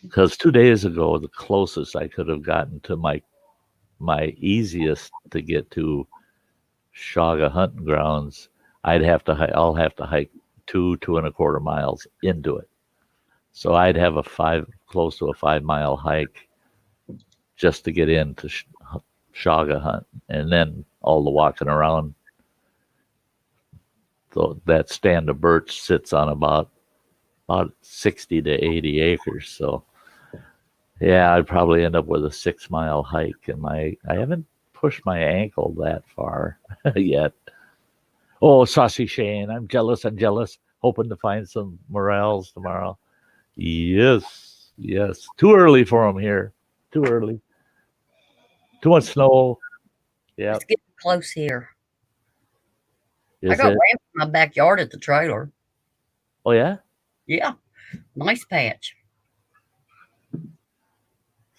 Because 2 days ago, the closest I could have gotten to my easiest to get to shaga hunting grounds, I'll have to hike 2.25 miles into it. So I'd have close to a 5 mile hike just to get into shaga hunt, and then all the walking around. So that stand of birch sits on about 60 to 80 acres. So yeah, I'd probably end up with a 6 mile hike, and I haven't pushed my ankle that far yet. Oh, saucy Shane, I'm jealous. Hoping to find some morels tomorrow. Yes. Too early for them here. Too early. Too much snow. Yeah. It's getting close here. I Is got it? ramps in my backyard at the trailer. Oh yeah. Yeah, nice patch.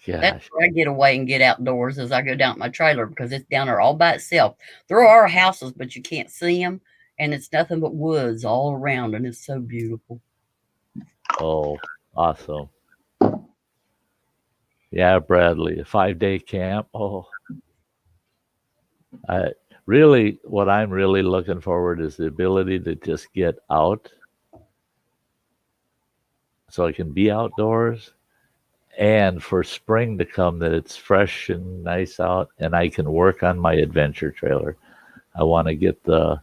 Gosh. That's where I get away and get outdoors as I go down to my trailer, because it's down there all by itself. There are houses, but you can't see them, and it's nothing but woods all around, and it's so beautiful. Oh, awesome. Yeah, Bradley, a 5-day camp. Oh, what I'm really looking forward is the ability to just get out so I can be outdoors, and for spring to come, that it's fresh and nice out and I can work on my adventure trailer. I want to get the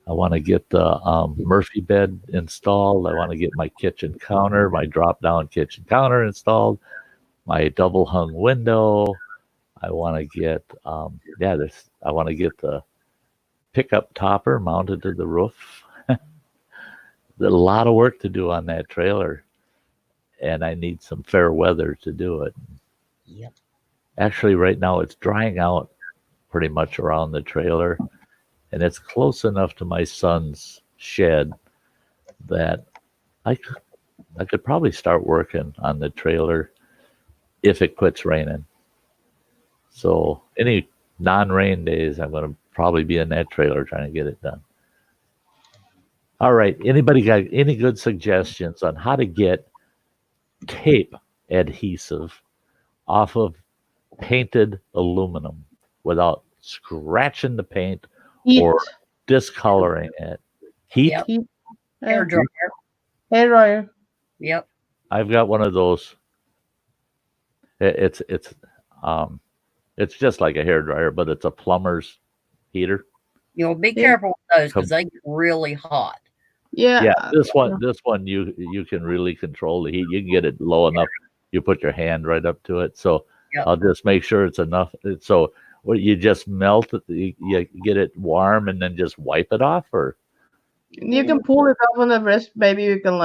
Murphy bed installed. I want to get my kitchen counter, my drop down kitchen counter installed, my double hung window. I want to get I want to get the pickup topper mounted to the roof. There's a lot of work to do on that trailer, and I need some fair weather to do it. Yep. Actually, right now it's drying out pretty much around the trailer, and it's close enough to my son's shed that I could probably start working on the trailer if it quits raining. So any non-rain days, I'm going to probably be in that trailer trying to get it done. All right. Anybody got any good suggestions on how to get tape adhesive off of painted aluminum without scratching the paint or discoloring it? Heat? Yep. Hair dryer. Hair dryer. Yep. I've got one of those. It's just like a hairdryer, but it's a plumber's heater. Be Yeah. careful with those because they get really hot. Yeah. Yeah, this one you can really control the heat. You can get it low enough. You put your hand right up to it. So Yep. I'll just make sure it's enough. So what you just melt it, you get it warm and then just wipe it off, or You can pull it off on the wrist. Maybe you can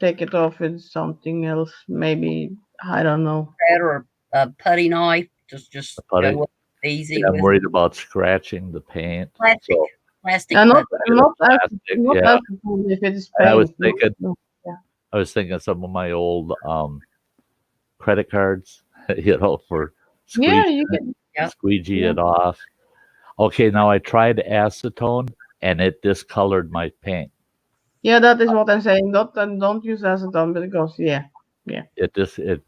take it off with something else. Maybe I don't know. That or a putty knife. Just putty. go easy I'm with worried about scratching the paint. plastic. So Plastic. And not putty. not as plastic, not yeah. as cool if it's And I was paint. thinking, No. I was thinking some of my old credit cards, for Yeah, you can. squeegee Yeah. it off. Okay, now I tried acetone and it discolored my paint. Yeah, that is what I'm saying. Don't use acetone because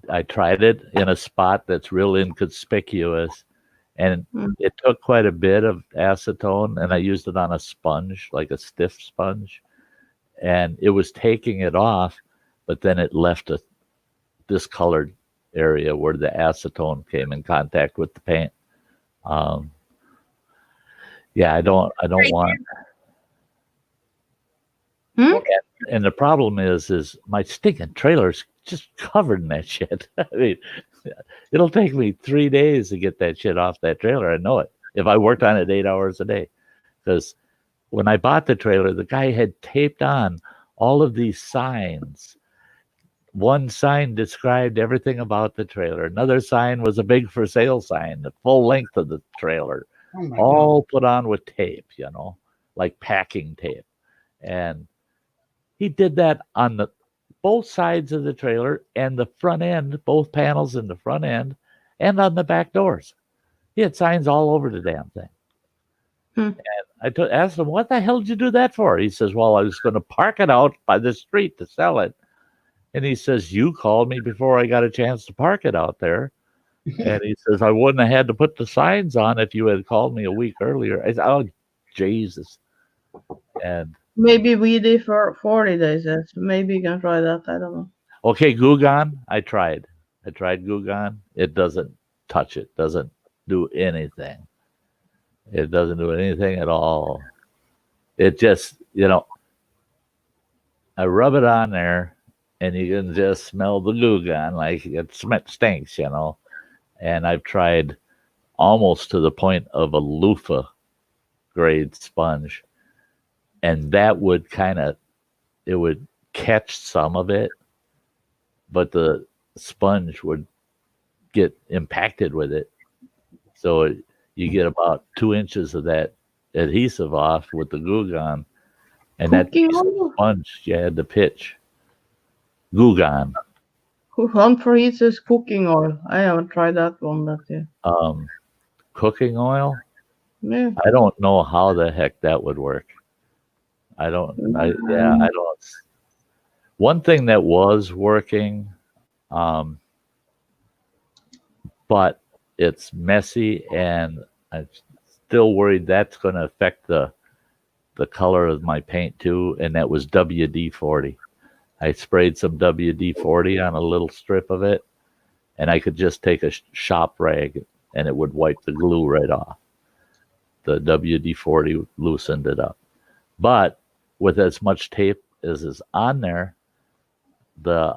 I tried it in a spot that's real inconspicuous, and Mm. it took quite a bit of acetone, and I used it on a sponge, like a stiff sponge, and it was taking it off, but then it left a discolored area where the acetone came in contact with the paint. Yeah, I don't want. Hmm? And the problem is my stinking trailer's just covered in that shit. I mean, it'll take me 3 days to get that shit off that trailer. I know it. If I worked on it 8 hours a day, because when I bought the trailer, the guy had taped on all of these signs. One sign described everything about the trailer. Another sign was a big for sale sign, the full length of the trailer, Oh my all put on with tape, like packing tape. And he did that on both sides of the trailer and the front end, both panels in the front end, and on the back doors. He had signs all over the damn thing. Hmm. And I asked him, "What the hell did you do that for?" He says, "Well, I was going to park it out by the street to sell it." And he says, "You called me before I got a chance to park it out there." And he says, "I wouldn't have had to put the signs on if you had called me a week earlier." I said, "Oh, Jesus." And Maybe we did for 40 days. Maybe you can try that. I don't know. okay, Gugan, I tried Gugan. It doesn't touch it, doesn't do anything. It doesn't do anything at all. It just, I rub it on there and you can just smell the Gugan, like it stinks, And I've tried almost to the point of a loofah grade sponge. And that would it would catch some of it, but the sponge would get impacted with it. So you get about 2 inches of that adhesive off with the Gugan, and that Cooking piece of oil? sponge you had to pitch. Gugan. Hunt for Heat says cooking oil. I haven't tried that one, but yeah. Cooking oil. Yeah. I don't know how the heck that would work. I don't. I don't. One thing that was working, but it's messy, and I'm still worried that's going to affect the color of my paint too. And that was WD-40. I sprayed some WD-40 on a little strip of it, and I could just take a shop rag, and it would wipe the glue right off. The WD-40 loosened it up. But with as much tape as is on there, the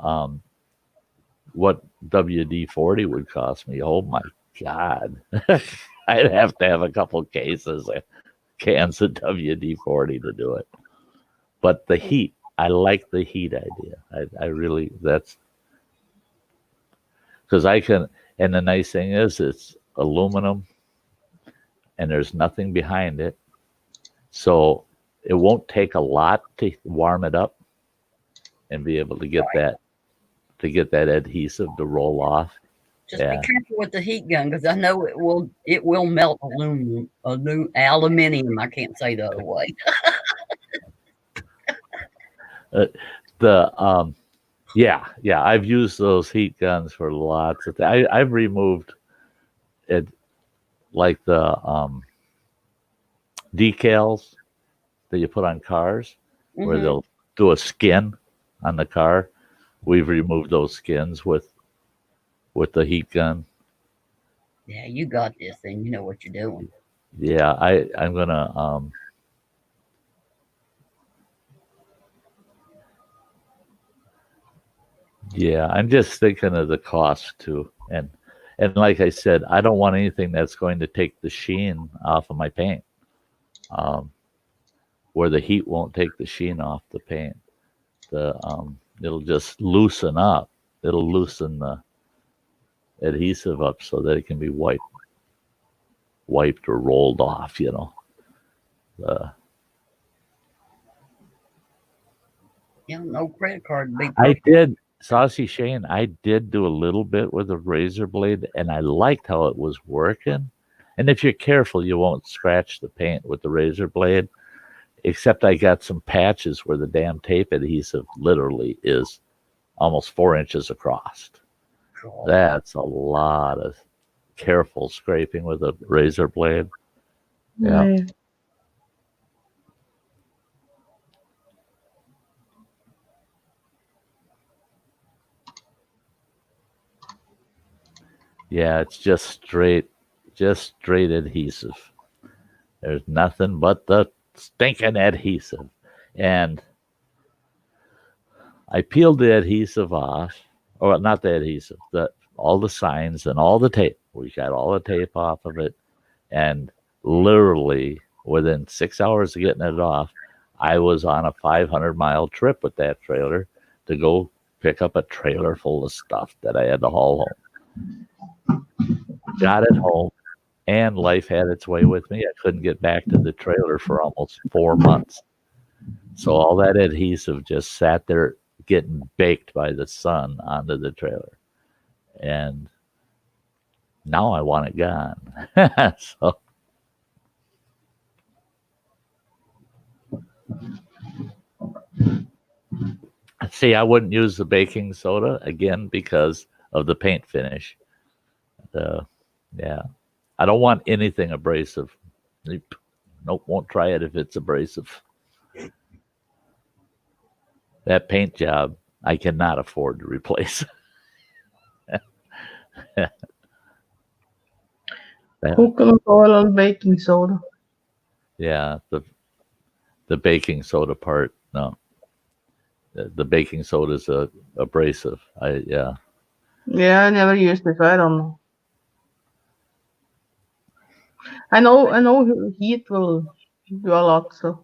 what WD-40 would cost me, oh my God. I'd have to have a couple cases of cans of WD-40 to do it. But the heat, I like the heat idea. I really, that's because I can, and the nice thing is it's aluminum and there's nothing behind it. So it won't take a lot to warm it up and be able to get that adhesive to roll off. Just be careful with the heat gun because I know it will melt aluminum. I can't say the other way. I've used those heat guns for lots of things. I've removed it, like the decals that you put on cars, where they'll do a skin on the car. We've removed those skins with the heat gun. Yeah, you got this thing. You know what you're doing. Yeah, I'm gonna yeah, I'm just thinking of the cost too. And like I said, I don't want anything that's going to take the sheen off of my paint. Where the heat won't take the sheen off the paint. It'll just loosen up. It'll loosen the adhesive up so that it can be wiped or rolled off, you know. Yeah, no credit card. Big I did, Saucy Shane, I did do a little bit with a razor blade, and I liked how it was working. And if you're careful, you won't scratch the paint with the razor blade, except I got some patches where the damn tape adhesive literally is almost 4 inches across. God. That's a lot of careful scraping with a razor blade. Yeah. Yeah, it's just straight adhesive. There's nothing but the stinking adhesive. And I peeled the adhesive off, or not the adhesive, all the signs and all the tape. We got all the tape off of it. And literally within 6 hours of getting it off, I was on a 500-mile trip with that trailer to go pick up a trailer full of stuff that I had to haul home. Got it home, and life had its way with me. I couldn't get back to the trailer for almost 4 months. So all that adhesive just sat there getting baked by the sun onto the trailer. And now I want it gone. So see, I wouldn't use the baking soda again because of the paint finish. Yeah, I don't want anything abrasive. Nope, won't try it if it's abrasive. That paint job, I cannot afford to replace. Coconut oil and baking soda. Yeah, the baking soda part, no. The baking soda is abrasive. Yeah. Yeah, I never used it. So I don't know. I know heat will do a lot. So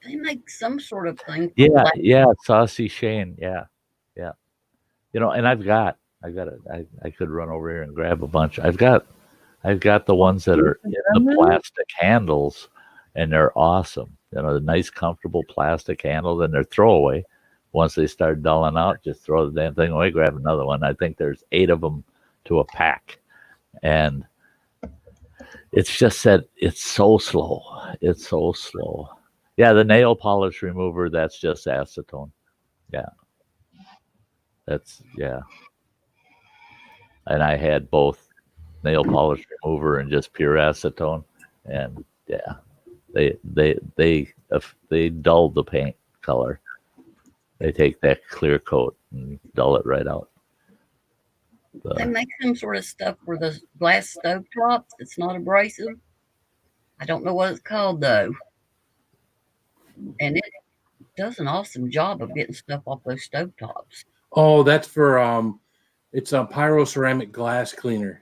They make some sort of thing. For Yeah, black. yeah, Saucy Shane. Yeah. You know, and I got it. I could run over here and grab a bunch. I've got the ones that are in the plastic handles, and they're awesome. You know, the nice, comfortable plastic handles, and they're throwaway. Once they start dulling out, just throw the damn thing away, grab another one. I think there's 8 of them to a pack. And it's just that it's so slow. It's so slow. Yeah, the nail polish remover, that's just acetone. Yeah. And I had both nail polish remover and just pure acetone. And yeah, they dull the paint color. They take that clear coat and dull it right out. They make some sort of stuff for the glass stovetops. It's not abrasive. I don't know what it's called though. And it does an awesome job of getting stuff off those stovetops. Oh, that's for it's a pyroceramic glass cleaner.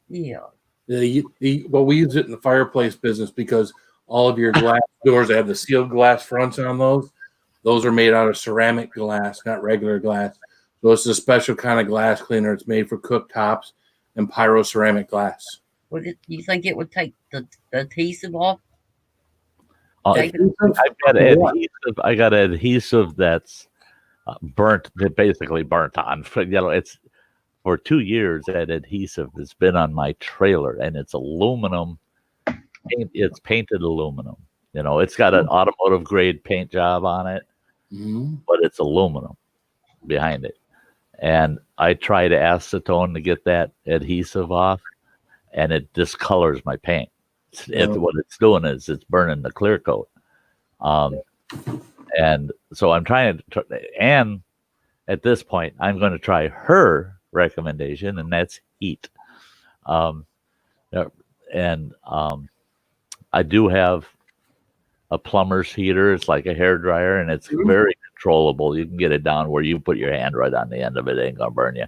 Yeah. Well, we use it in the fireplace business because all of your glass doors that have the sealed glass fronts on those. Those are made out of ceramic glass, not regular glass. So it's a special kind of glass cleaner. It's made for cooktops and pyroceramic glass. You think it would take the adhesive off? I got adhesive that's burnt, basically burnt on. You know, it's for 2 years that adhesive has been on my trailer, and it's aluminum. It's painted aluminum. You know, it's got an automotive grade paint job on it, but it's aluminum behind it. And I tried acetone to get that adhesive off, and it discolors my paint. What it's doing is it's burning the clear coat. And so I'm trying to, and at this point, I'm going to try her recommendation, and that's heat. Um, and I do have a plumber's heater. It's like a hair dryer, and it's very controllable. You can get it down where you put your hand right on the end of it. It ain't gonna burn you.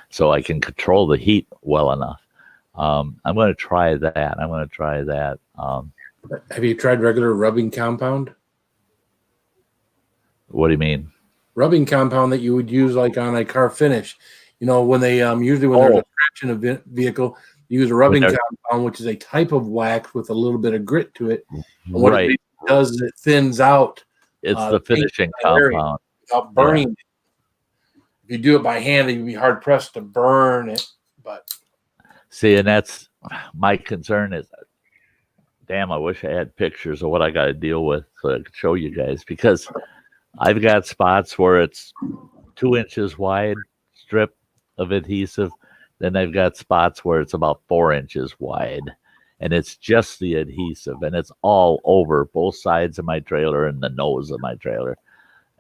So I can control the heat well enough. I'm going to try that. Have you tried regular rubbing compound? What do you mean? Rubbing compound that you would use like on a car finish. You know, when they usually when there's a scratch in a vehicle, you use a rubbing compound, which is a type of wax with a little bit of grit to it. And what it does is it thins out. It's the finishing compound without burning it. If you do it by hand, you'd be hard pressed to burn it. But see, and that's my concern is, damn, I wish I had pictures of what I got to deal with so I could show you guys, because I've got spots where it's 2 inches wide strip of adhesive. Then I've got spots where it's about 4 inches wide, and it's just the adhesive, and it's all over both sides of my trailer and the nose of my trailer,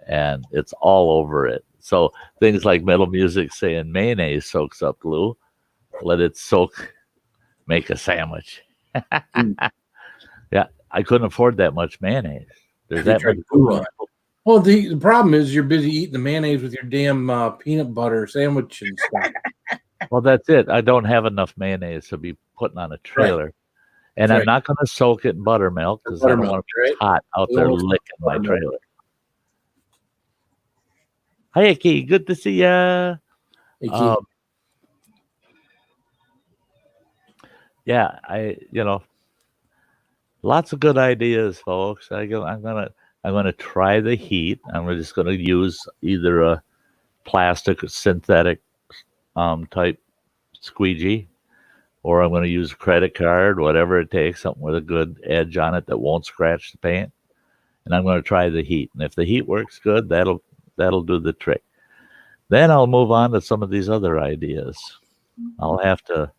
and it's all over it. So things like Metal Music saying mayonnaise soaks up glue, let it soak, make a sandwich. Yeah, I couldn't afford that much mayonnaise. There's that much glue on it. Well, the problem is you're busy eating the mayonnaise with your damn peanut butter sandwich and stuff. Well, that's it. I don't have enough mayonnaise to be putting on a trailer. Right. And I'm not going to soak it in buttermilk because I don't want to be hot out there licking my trailer. Hi, Icky. Good to see ya. Yeah, lots of good ideas, folks. I'm gonna try the heat. I'm just gonna use either a plastic or synthetic type squeegee, or I'm gonna use a credit card, whatever it takes, something with a good edge on it that won't scratch the paint. And I'm gonna try the heat. And if the heat works good, that'll do the trick. Then I'll move on to some of these other ideas. I'll have to,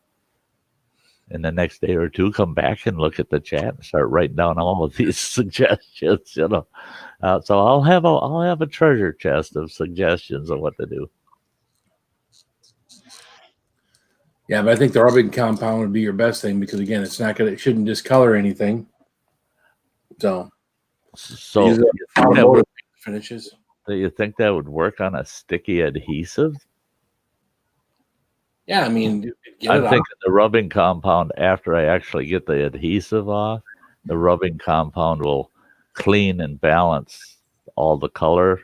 in the next day or two, come back and look at the chat and start writing down all of these suggestions. So I'll have a treasure chest of suggestions on what to do. Yeah, but I think the rubbing compound would be your best thing because again, it shouldn't discolor anything. So automotive finishes. Do you think that would work on a sticky adhesive? Yeah, I mean, I'm thinking the rubbing compound, after I actually get the adhesive off, the rubbing compound will clean and balance all the color.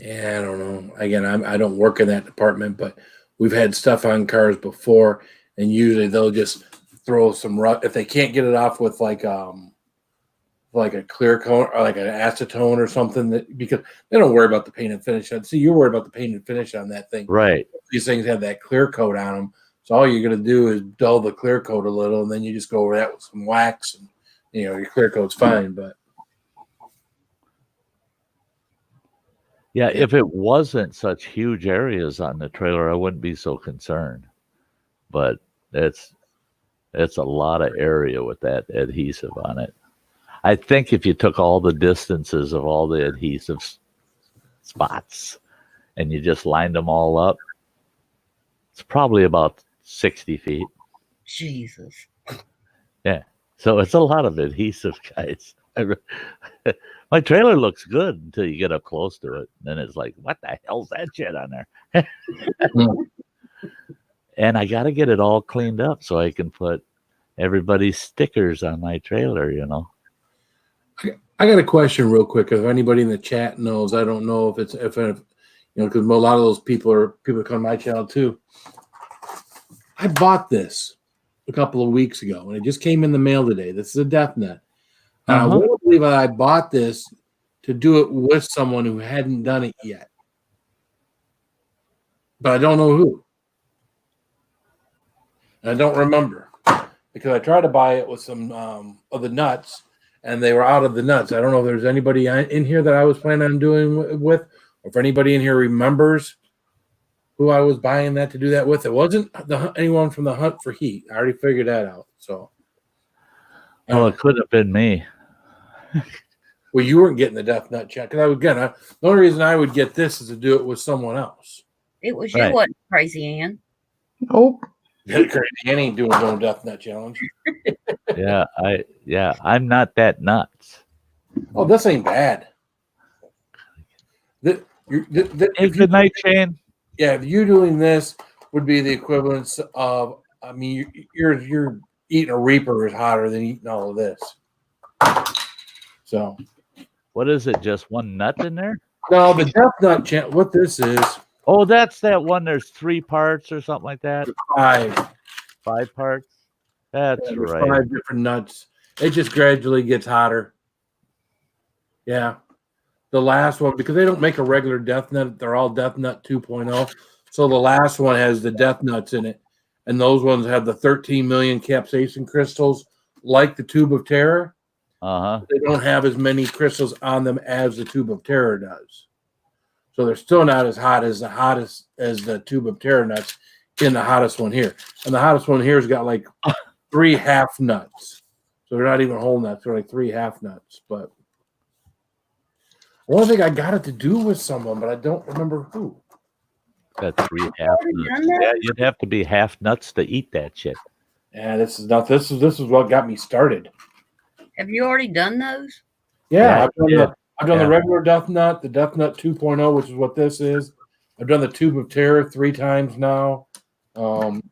Yeah, I don't know. Again, I don't work in that department, but we've had stuff on cars before, and usually they'll just throw some if they can't get it off with like a clear coat or like an acetone or something, that because they don't worry about the paint and finish. See, you're worried about the paint and finish on that thing, right? These things have that clear coat on them, so all you're going to do is dull the clear coat a little, and then you just go over that with some wax, and your clear coat's fine. But yeah, if it wasn't such huge areas on the trailer, I wouldn't be so concerned. But it's a lot of area with that adhesive on it. I think if you took all the distances of all the adhesive spots and you just lined them all up, it's probably about 60 feet. Jesus. Yeah. So it's a lot of adhesive, guys. My trailer looks good until you get up close to it. Then it's like, what the hell's that shit on there? And I got to get it all cleaned up so I can put everybody's stickers on my trailer, I got a question real quick. If anybody in the chat knows, I don't know if because a lot of those people come to my channel too. I bought this a couple of weeks ago, and it just came in the mail today. This is a death net. I won't believe I bought this to do it with someone who hadn't done it yet, but I don't know who. I don't remember because I tried to buy it with some of the nuts, and they were out of the nuts. I don't know if there's anybody in here that I was planning on doing with, or if anybody in here remembers who I was buying that to do that with. It wasn't anyone from the Hunt for Heat. I already figured that out. So, it could have been me. Well, you weren't getting the death nut check. Because the only reason I would get this is to do it with someone else. It was you, Right. wasn't Crazy Ann. Nope. Crazy Ann ain't doing no death nut challenge. I'm not that nuts. Oh, this ain't bad. Hey, good night, Shane. Yeah, if you doing this would be the equivalent of, I mean, you're eating a Reaper is hotter than eating all of this. So, what is it? Just one nut in there? No, the death nut challenge. What this is? Oh, that's that one. There's 3 parts or something like that. 5 parts. That's right. 5 different nuts. It just gradually gets hotter. Yeah. The last one, because they don't make a regular death nut, they're all death nut 2.0. So the last one has the death nuts in it. And those ones have the 13 million capsaicin crystals, like the Tube of Terror. They don't have as many crystals on them as the Tube of Terror does. So they're still not as hot as the Tube of Terror nuts in the hottest one here. And the hottest one here has got like 3 half nuts. So they're not even whole nuts. They're like 3 half nuts. But one thing I got it to do with someone, but I don't remember who. Got 3 half nuts. Yeah, you'd have to be half nuts to eat that shit. Yeah, this is what got me started. Have you already done those? Yeah, I've done the regular death nut, the death nut 2.0, which is what this is. I've done the Tube of Terror 3 times now. But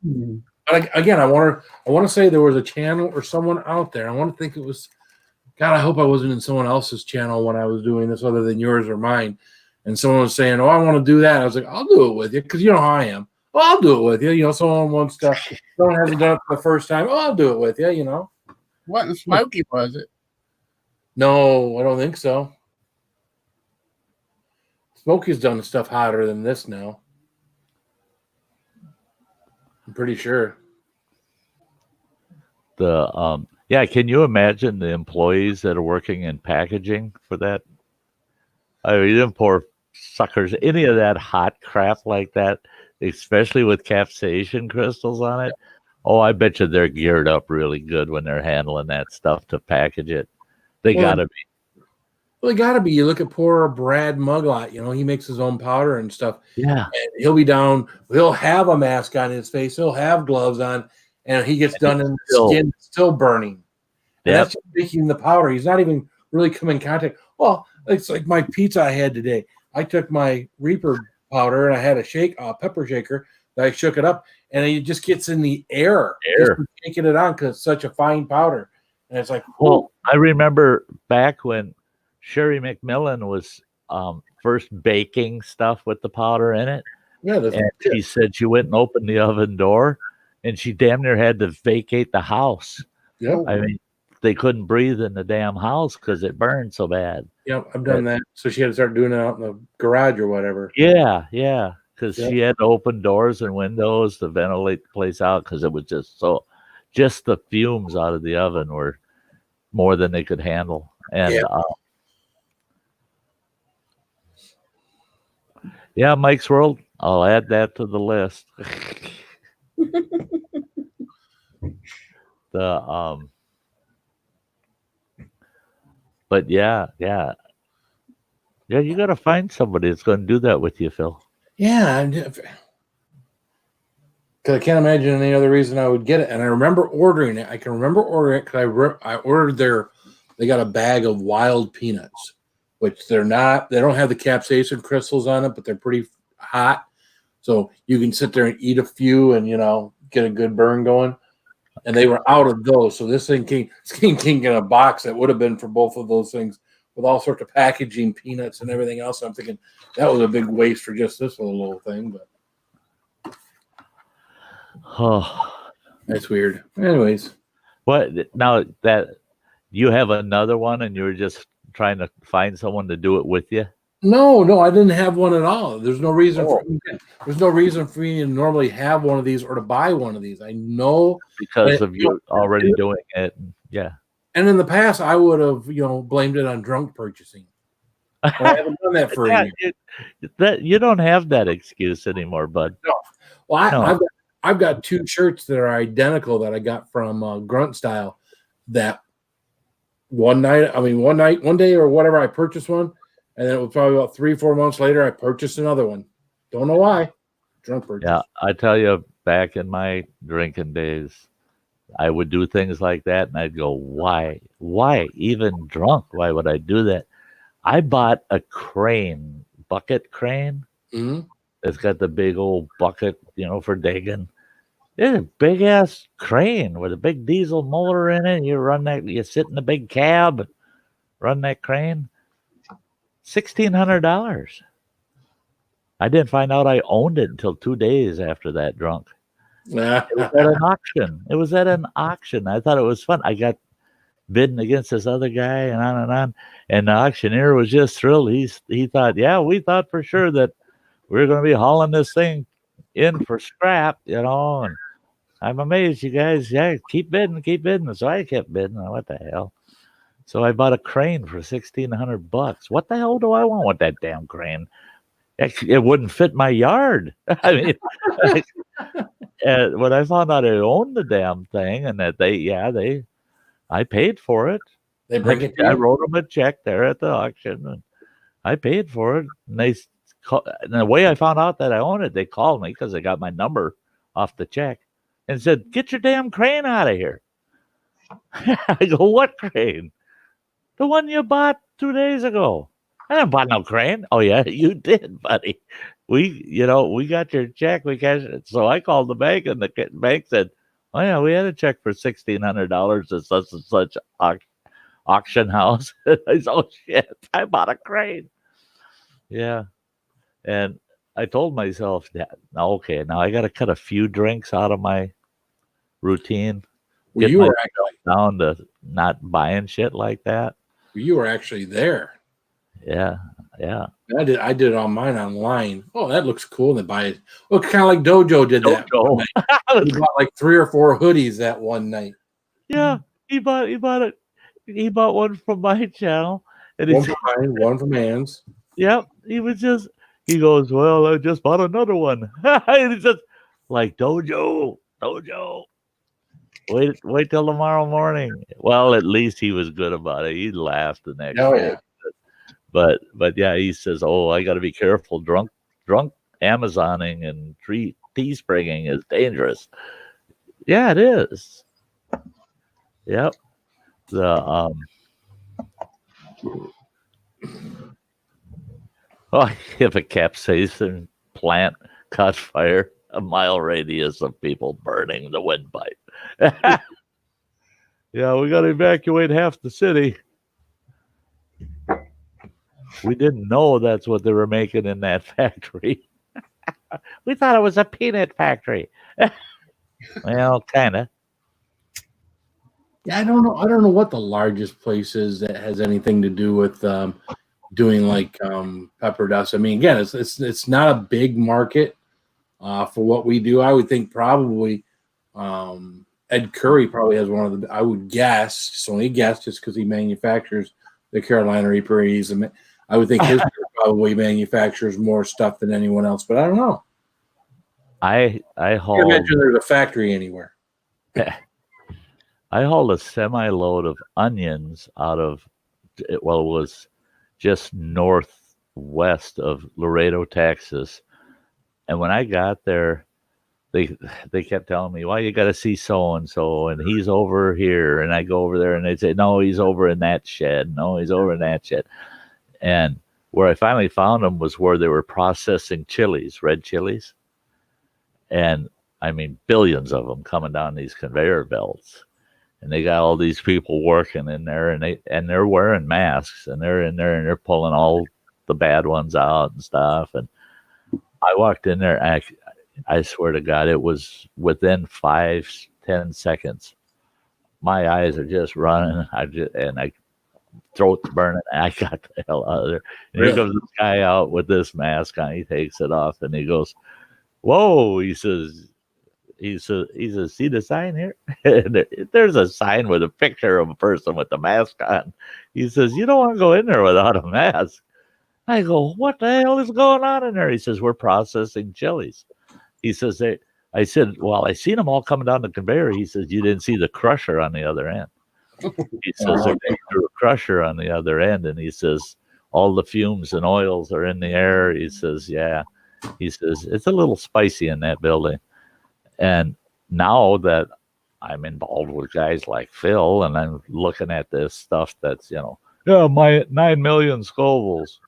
again, I want to say there was a channel or someone out there. I want to think it was. God, I hope I wasn't in someone else's channel when I was doing this, other than yours or mine. And someone was saying, "Oh, I want to do that." I was like, "I'll do it with you," because you know how I am. Well, I'll do it with you. You know, someone wants to. Someone hasn't done it for the first time. Oh, I'll do it with you. You know. Wasn't Smokey, was it? No, I don't think so. Smokey's done stuff hotter than this now. I'm pretty sure. Can you imagine the employees that are working in packaging for that? I mean, them poor suckers, any of that hot crap like that, especially with capsaicin crystals on it. Oh, I bet you they're geared up really good when they're handling that stuff to package it. They gotta be. Well, they gotta be. You look at poor Brad Muglot, you know, he makes his own powder and stuff. Yeah. And he'll be down, he'll have a mask on his face, he'll have gloves on, and he gets done in the skin, still burning. And that's just making the powder. He's not even really come in contact. Well, it's like my pizza I had today. I took my Reaper powder and I had a pepper shaker. I shook it up, and it just gets in the air. Just taking it on because it's such a fine powder. And it's like, well, I remember back when Sherry McMillan was first baking stuff with the powder in it. Yeah, and she said she went and opened the oven door, and she damn near had to vacate the house. Yeah, I mean, they couldn't breathe in the damn house because it burned so bad. Yeah, I've done that. So she had to start doing it out in the garage or whatever. Yeah. Because she had to open doors and windows to ventilate the place out because it was just the fumes out of the oven were more than they could handle. And Mike's World, I'll add that to the list. But yeah, you got to find somebody that's going to do that with you, Phil. Yeah, because I can't imagine any other reason I would get it. And I remember ordering it. I can remember ordering it because I ordered they got a bag of wild peanuts, which they don't have the capsaicin crystals on it, but they're pretty hot. So you can sit there and eat a few and, get a good burn going. And they were out of those. So this thing came in a box that would have been for both of those things with all sorts of packaging, peanuts and everything else. I'm thinking that was a big waste for just this little thing, but that's weird. Anyways. What now that you have another one and you were just trying to find someone to do it with you? No, I didn't have one at all. There's no reason for me to normally have one of these or to buy one of these. I know because of you already doing it. Yeah. And in the past, I would have, blamed it on drunk purchasing. But I haven't done that for a year. You don't have that excuse anymore, bud. No. Well, I've got 2 shirts that are identical that I got from Grunt Style that one day or whatever, I purchased one, and then it was probably about 3-4 months later, I purchased another one. Don't know why. Drunk purchase. Yeah, I tell you, back in my drinking days, I would do things like that, and I'd go, "Why? Why? Even drunk? Why would I do that?" I bought a crane, bucket crane. Mm-hmm. It's got the big old bucket, for digging. It's a big ass crane with a big diesel motor in it. You sit in the big cab, run that crane. $1,600. I didn't find out I owned it until 2 days after that drunk. It was at an auction. It was at an auction. I thought it was fun. I got bidding against this other guy and on and on. And the auctioneer was just thrilled. He thought, yeah, we thought for sure that we were going to be hauling this thing in for scrap, and I'm amazed you guys, keep bidding. So I kept bidding. What the hell? So I bought a crane for $1,600. What the hell do I want with that damn crane? It wouldn't fit my yard. I mean, when I found out I owned the damn thing and that I paid for it. They bring it to you? I wrote them a check there at the auction, and I paid for it. And and the way I found out that I owned it, they called me because they got my number off the check and said, "Get your damn crane out of here." I go, "What crane?" "The one you bought 2 days ago." "I didn't buy no crane." "Oh yeah, you did, buddy. We got your check. We cashed it." So I called the bank, and the bank said, "Oh yeah, we had a check for $1,600 at such and such auction house." I said, "Oh shit, I bought a crane." Yeah, and I told myself that, okay, now I got to cut a few drinks out of my routine. Well, you were actually down to not buying shit like that. You were actually there. Yeah. I did it on mine online. Oh, that looks cool. And then buy it. Well, kind of like Dojo did that. He bought like 3 or 4 hoodies that one night. Yeah, he bought it. He bought one from my channel, and one from mine, one from Ann's. Yep, he goes, "Well, I just bought another one." And it's just like Dojo. Wait till tomorrow morning. Well, at least he was good about it. He laughed the next day. Yeah. But yeah, he says, "Oh, I got to be careful. Drunk Amazoning and Teespringing is dangerous." Yeah, it is. Yep. If a capsaicin plant caught fire, a mile radius of people burning, the windpipe. Yeah, we got to evacuate half the city. We didn't know that's what they were making in that factory. We thought it was a peanut factory. Well, kind of. Yeah, I don't know what the largest place is that has anything to do with doing like pepper dust. I mean, again, it's not a big market for what we do. I would think probably Ed Curry probably has one of the. I would guess, it's only a guess, just because he manufactures the Carolina Reaper. I would think his probably manufactures more stuff than anyone else, but I don't know. I hauled. I imagine there's a factory anywhere. I hauled a semi-load of onions out of, it was just northwest of Laredo, Texas. And when I got there, they kept telling me, "Well, you got to see so-and-so, and he's over here." And I go over there, and they say, "No, he's over in that shed. No, he's over in that shed." And where I finally found them was where they were processing chilies, red chilies. And I mean, billions of them coming down these conveyor belts. And they got all these people working in there, and they're wearing masks, and they're in there, and they're pulling all the bad ones out and stuff. And I walked in there, and I swear to God, it was within 5-10 seconds. My eyes are just running. I throat's burning. I got the hell out of there. And Here comes this guy out with this mask on. He takes it off, and he goes, "Whoa!" He says, "See the sign here?" There's a sign with a picture of a person with the mask on. He says, "You don't want to go in there without a mask." I go, "What the hell is going on in there?" He says, "We're processing chilies." He says, I said, "Well, I seen them all coming down the conveyor." He says, "You didn't see the crusher on the other end." He says they're going through a crusher on the other end, and he says all the fumes and oils are in the air. He says, yeah. He says it's a little spicy in that building. And now that I'm involved with guys like Phil, and I'm looking at this stuff that's, my 9 million Scovilles.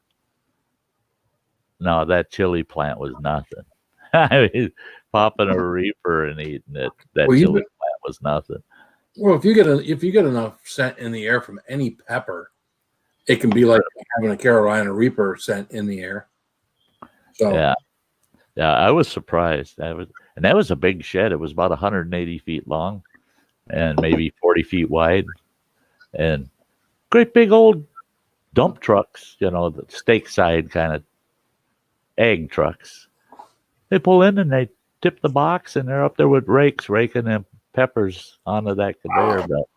No, that chili plant was nothing. I mean, popping a reaper and eating it, that chili plant was nothing. Well, if you get enough scent in the air from any pepper, it can be like having a Carolina Reaper scent in the air. So yeah, I was surprised. That was a big shed. It was about 180 feet long and maybe 40 feet wide, and great big old dump trucks. The stake side kind of egg trucks. They pull in and they tip the box, and they're up there with rakes raking them peppers onto that conveyor belt,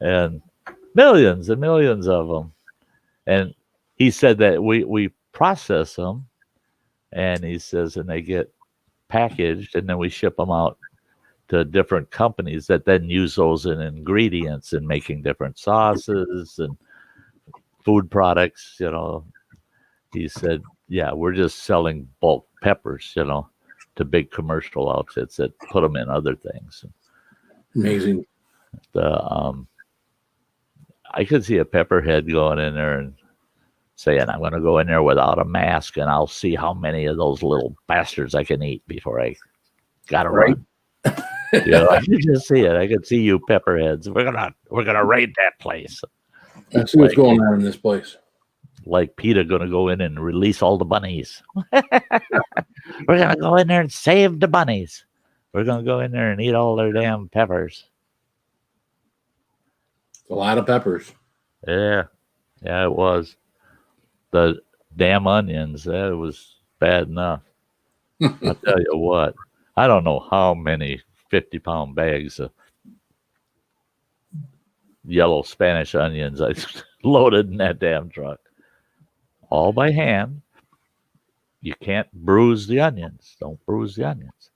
and millions and millions of them. And he said that we process them, and he says, and they get packaged, and then we ship them out to different companies that then use those in ingredients in making different sauces and food products. He said, yeah, we're just selling bulk peppers, to big commercial outfits that put them in other things. Amazing. I could see a pepperhead going in there and saying, I'm going to go in there without a mask, and I'll see how many of those little bastards I can eat before I got to run. I could just see it. I could see you pepperheads. We're gonna raid that place. That's what's going on in this place. Like PETA going to go in and release all the bunnies. We're going to go in there and save the bunnies. We're going to go in there and eat all their damn peppers. A lot of peppers. Yeah, it was. The damn onions, that was bad enough. I'll tell you what, I don't know how many 50-pound bags of yellow Spanish onions I loaded in that damn truck. All by hand. You can't bruise the onions. Don't bruise the onions.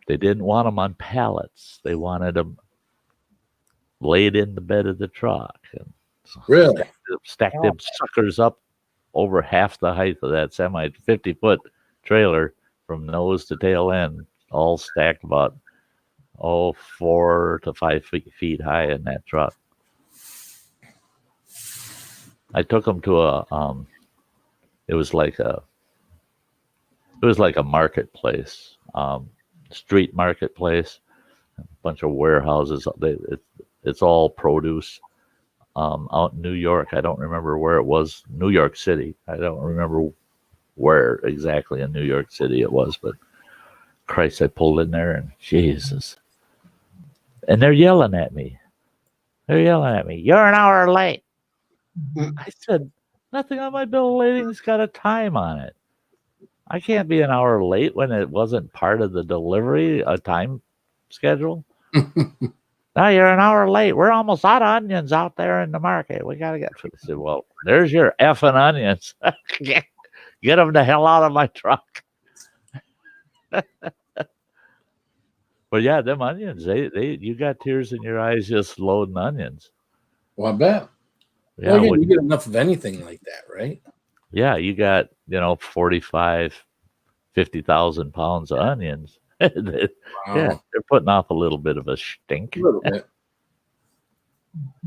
They didn't want them on pallets. They wanted them laid in the bed of the truck. And really? Stack them suckers up over half the height of that 50-foot trailer from nose to tail end, all stacked about 4 to 5 feet high in that truck. I took them to it was like a marketplace, street marketplace, a bunch of warehouses. It's all produce. Out in New York, I don't remember where it was. New York City. I don't remember where exactly in New York City it was, but Christ, I pulled in there and Jesus. And they're yelling at me. You're an hour late. I said, nothing on my bill of lading's got a time on it. I can't be an hour late when it wasn't part of the delivery, a time schedule. Now you're an hour late. We're almost out of onions out there in the market. We got to get to. I said, well, there's your effing onions. Get them the hell out of my truck. But yeah, them onions, you got tears in your eyes just loading onions. Well, I bet. Yeah, well, again, you get enough of anything like that, right? Yeah, you got 50,000 pounds of onions. Wow. Yeah, they're putting off a little bit of a stink. A little bit.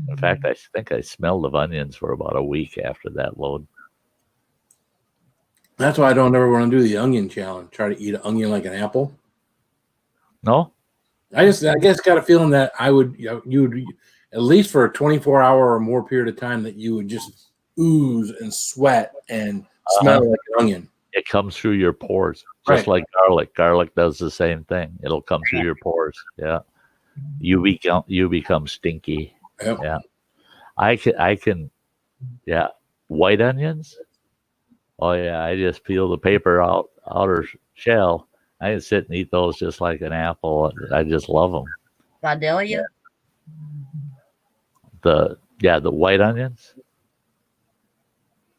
In fact, I think I smelled of onions for about a week after that load. That's why I don't ever want to do the onion challenge. Try to eat an onion like an apple. No, I guess got a feeling that you would at least for a 24-hour or more period of time that you would just ooze and sweat and smell like an onion. It comes through your pores, just like garlic. Garlic does the same thing. It'll come through your pores. Yeah, you become stinky. Yep. Yeah, I can. Yeah, white onions. Oh yeah, I just peel the paper outer shell. I can sit and eat those just like an apple. I just love them. Vidalia? The white onions.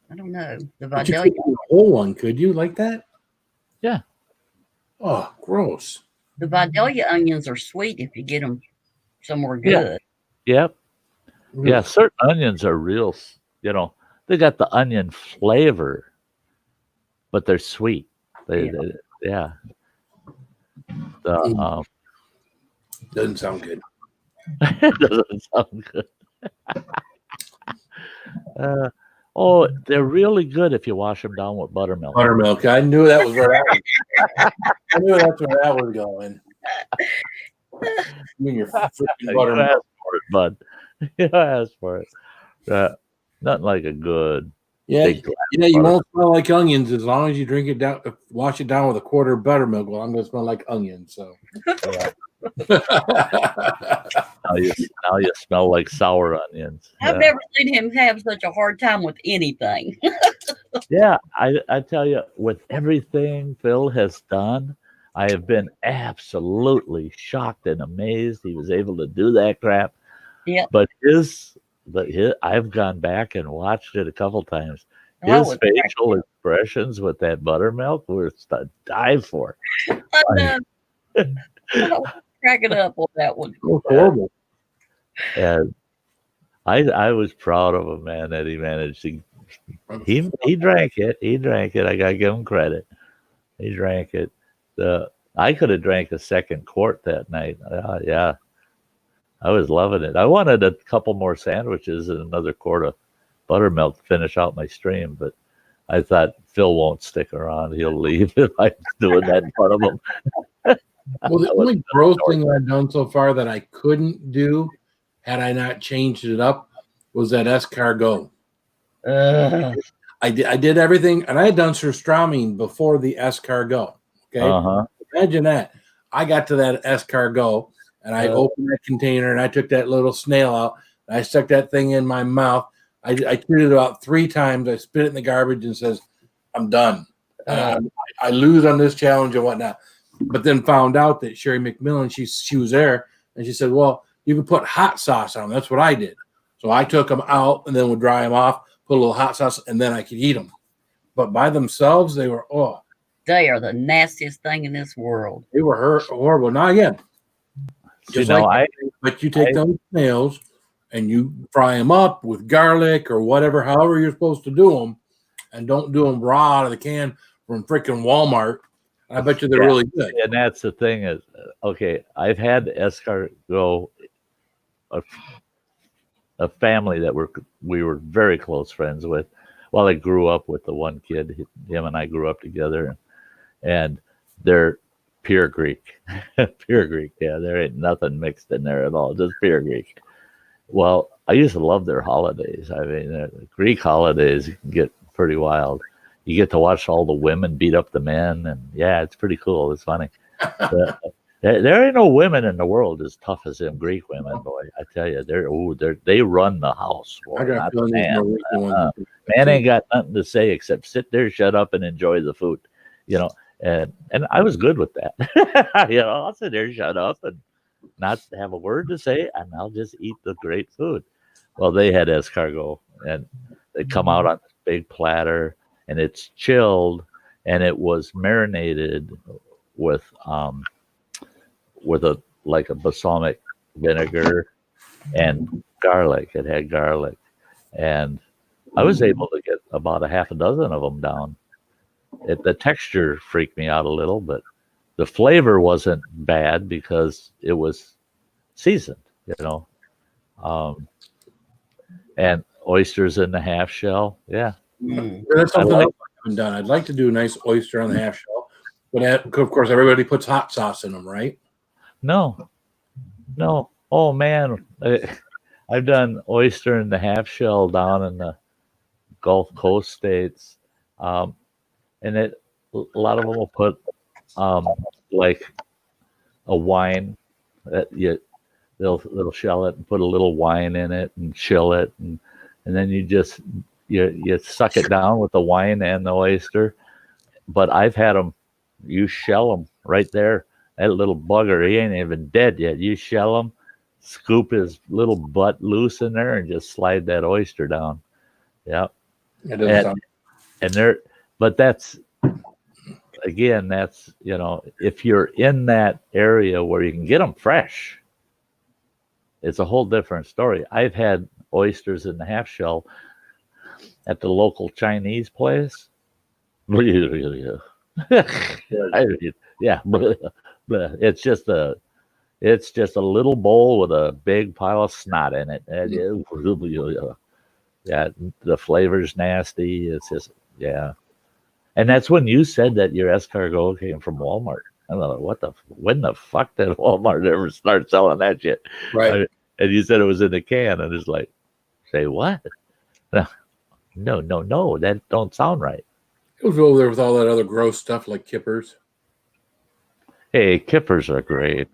I don't know. The But you Vidalia. could do a whole one, could you? Like that? Yeah. Oh, gross. The Vidalia onions are sweet if you get them somewhere good. Yep. Yeah, certain onions are real, they got the onion flavor, but they're sweet. Yeah. The Doesn't sound good. it doesn't sound good. They're really good if you wash them down with buttermilk. Buttermilk. I knew that was where that was. I knew that's where that was going. You and your freaking You buttermilk. asked for it, bud. You asked for it. Nothing like a good Yeah, big glass you of won't smell like onions as long as you drink it down, wash it down with a quarter of buttermilk. Well, I'm going to smell like onions. So, yeah. Now you smell like sour onions. I've never seen him have such a hard time with anything. Yeah, I tell you, with everything Phil has done, I have been absolutely shocked and amazed he was able to do that crap. Yeah. But I've gone back and watched it a couple times. His Oh, facial expressions with that buttermilk were to die for. I was cracking up on that one. horrible. And I was proud of him, man, that he managed to. He drank it. He drank it. I gotta give him credit. He drank it. I could have drank a second quart that night. Yeah, I was loving it. I wanted a couple more sandwiches and another quart of buttermilk to finish out my stream, but I thought Phil won't stick around. He'll leave if I'm doing that in front of him. Well, the only gross thing I've done so far that I couldn't do had I not changed it up was that escargot. I did everything, and I had done surströmming before the escargot. Okay, Imagine that. I got to that escargot, and I opened that container, and I took that little snail out, and I stuck that thing in my mouth. I chewed it about 3 times. I spit it in the garbage and says, "I'm done. I lose on this challenge and whatnot." But then found out that Sherry McMillan, she was there, and she said, "Well, you can put hot sauce on them." That's what I did. So I took them out and then would dry them off, put a little hot sauce, and then I could eat them. But by themselves, they were they are the nastiest thing in this world. They were horrible. Now again, but you take those snails and you fry them up with garlic or whatever, however you're supposed to do them, and don't do them raw out of the can from freaking Walmart. I bet you they're really good. And that's the thing is, okay, I've had escargot, a family that we were very close friends with. Well, I grew up with the one kid. Him and I grew up together, and they're pure Greek. Pure Greek. Yeah, there ain't nothing mixed in there at all, just pure Greek. Well, I used to love their holidays. I mean, the Greek holidays get pretty wild. You get to watch all the women beat up the men, and yeah, it's pretty cool. It's funny. There ain't no women in the world as tough as them Greek women, boy. I tell you, they run the house. Boy, not the man. Man ain't got nothing to say except sit there, shut up, and enjoy the food. And I was good with that. I'll sit there, shut up, and not have a word to say, and I'll just eat the great food. Well, they had escargot, and they come out on this big platter, and it's chilled, and it was marinated with a balsamic vinegar and garlic. It had garlic, and I was able to get about a half a dozen of them down. The texture freaked me out a little, but the flavor wasn't bad because it was seasoned, and oysters in the half shell. Yeah. That's something I haven't done. I'd like to do a nice oyster on the half shell, but of course everybody puts hot sauce in them, right? No. Oh man, I've done oyster in the half shell down in the Gulf Coast states, and a lot of them will put like a wine that they'll shell it and put a little wine in it and chill it, and then you just you suck it down with the wine and the oyster. But I've had them, you shell them right there. That little bugger, he ain't even dead yet. You shell him, scoop his little butt loose in there, and just slide that oyster down. Yeah, but that's if you're in that area where you can get them fresh, it's a whole different story. I've had oysters in the half shell at the local Chinese place. Yeah, it's just a little bowl with a big pile of snot in it. Yeah, the flavor's nasty. It's just And that's when you said that your escargot came from Walmart. I don't know when the fuck did Walmart ever start selling that shit? Right. And you said it was in a can, and it's like, say what? No, that don't sound right. It was over there with all that other gross stuff like kippers. Hey, kippers are great.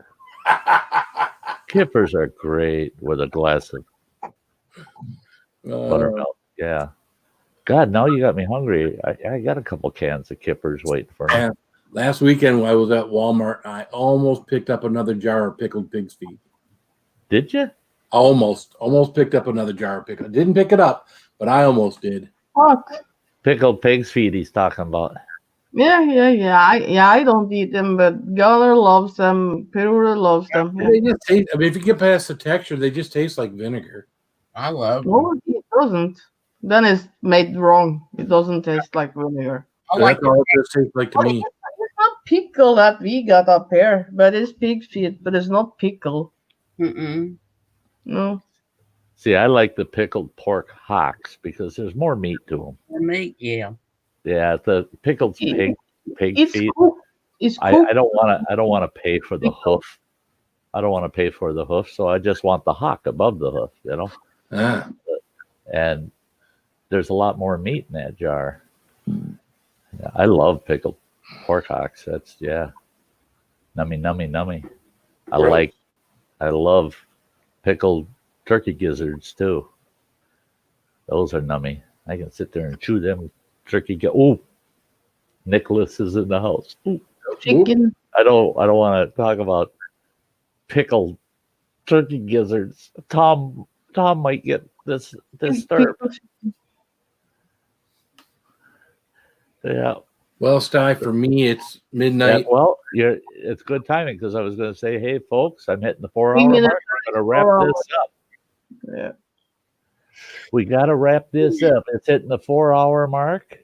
Kippers are great with a glass of buttermilk. Yeah. God, now you got me hungry. I got a couple cans of kippers waiting for me. And last weekend when I was at Walmart, I almost picked up another jar of pickled pig's feet. Did you? Almost picked up another jar of pickled. Didn't pick it up, but I almost did. What? Pickled pig's feet he's talking about. Yeah. I don't eat them, but Gunnar loves them. Peter loves them. Yeah. They just taste, I mean, if you get past the texture, they just taste like vinegar. I love them. No, it doesn't. Then it's made wrong. It doesn't taste like vinegar. I like That's all it just tastes like to me. It's not pickle that we got up here, but it's pig feet, but it's not pickle. No. See, I like the pickled pork hocks because there's more meat to them. For meat, yeah. Yeah, the pickled pig It's feet. cooked. It's I cooked. don't want to pay for the hoof. I don't want to pay for the hoof, so I just want the hock above the hoof, you know. Ah. And there's a lot more meat in that jar. Yeah, I love pickled pork hocks. That's nummy. I love pickled turkey gizzards too. Those are nummy. I can sit there and chew them turkey. Ooh, Nicholas is in the house. Ooh. Chicken. I don't want to talk about pickled turkey gizzards. Tom might get this disturbed. Yeah. Well, Sty, for me, it's midnight. Yeah, well, it's good timing because I was going to say, hey, folks, I'm hitting the 4-hour mark. We're going to wrap this up. Yeah. We got to wrap this up. It's hitting the 4-hour mark.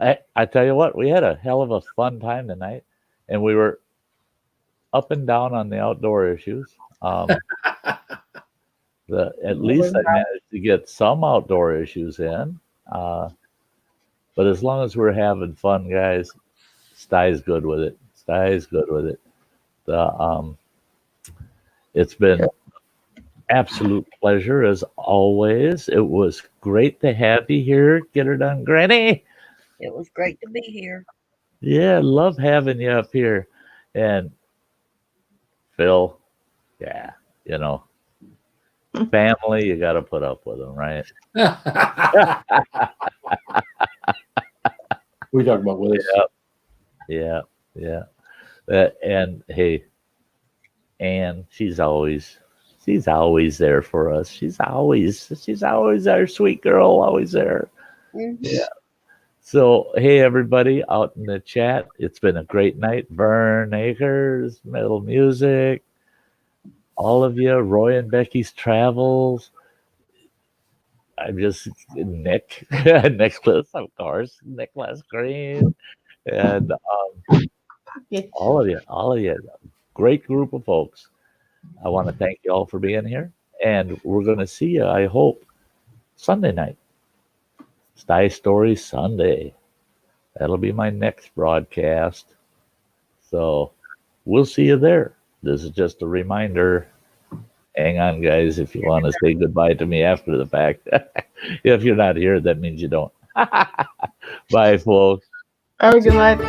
I tell you what, we had a hell of a fun time tonight, and we were up and down on the outdoor issues. At least I managed to get some outdoor issues in. But as long as we're having fun, guys, Sty's good with it. It's been absolute pleasure as always. It was great to have you here. Get her done, Granny. It was great to be here. Yeah, love having you up here. And Phil, you know, family, you got to put up with them, right? We talk about Willis. Yeah. And hey, Ann, she's always there for us. She's always our sweet girl, always there. Mm-hmm. Yeah. So hey, everybody out in the chat, it's been a great night. Vern Akers, Metal Music, all of you, Roy and Becky's Travels. I'm just Nicholas, of course, Nicholas Green, and all of you, great group of folks. I want to thank you all for being here, and we're going to see you, I hope, Sunday night. Sty Story Sunday. That'll be my next broadcast. So we'll see you there. This is just a reminder. Hang on, guys, if you want to say goodbye to me after the fact. If you're not here, that means you don't. Bye, folks. Have a good night.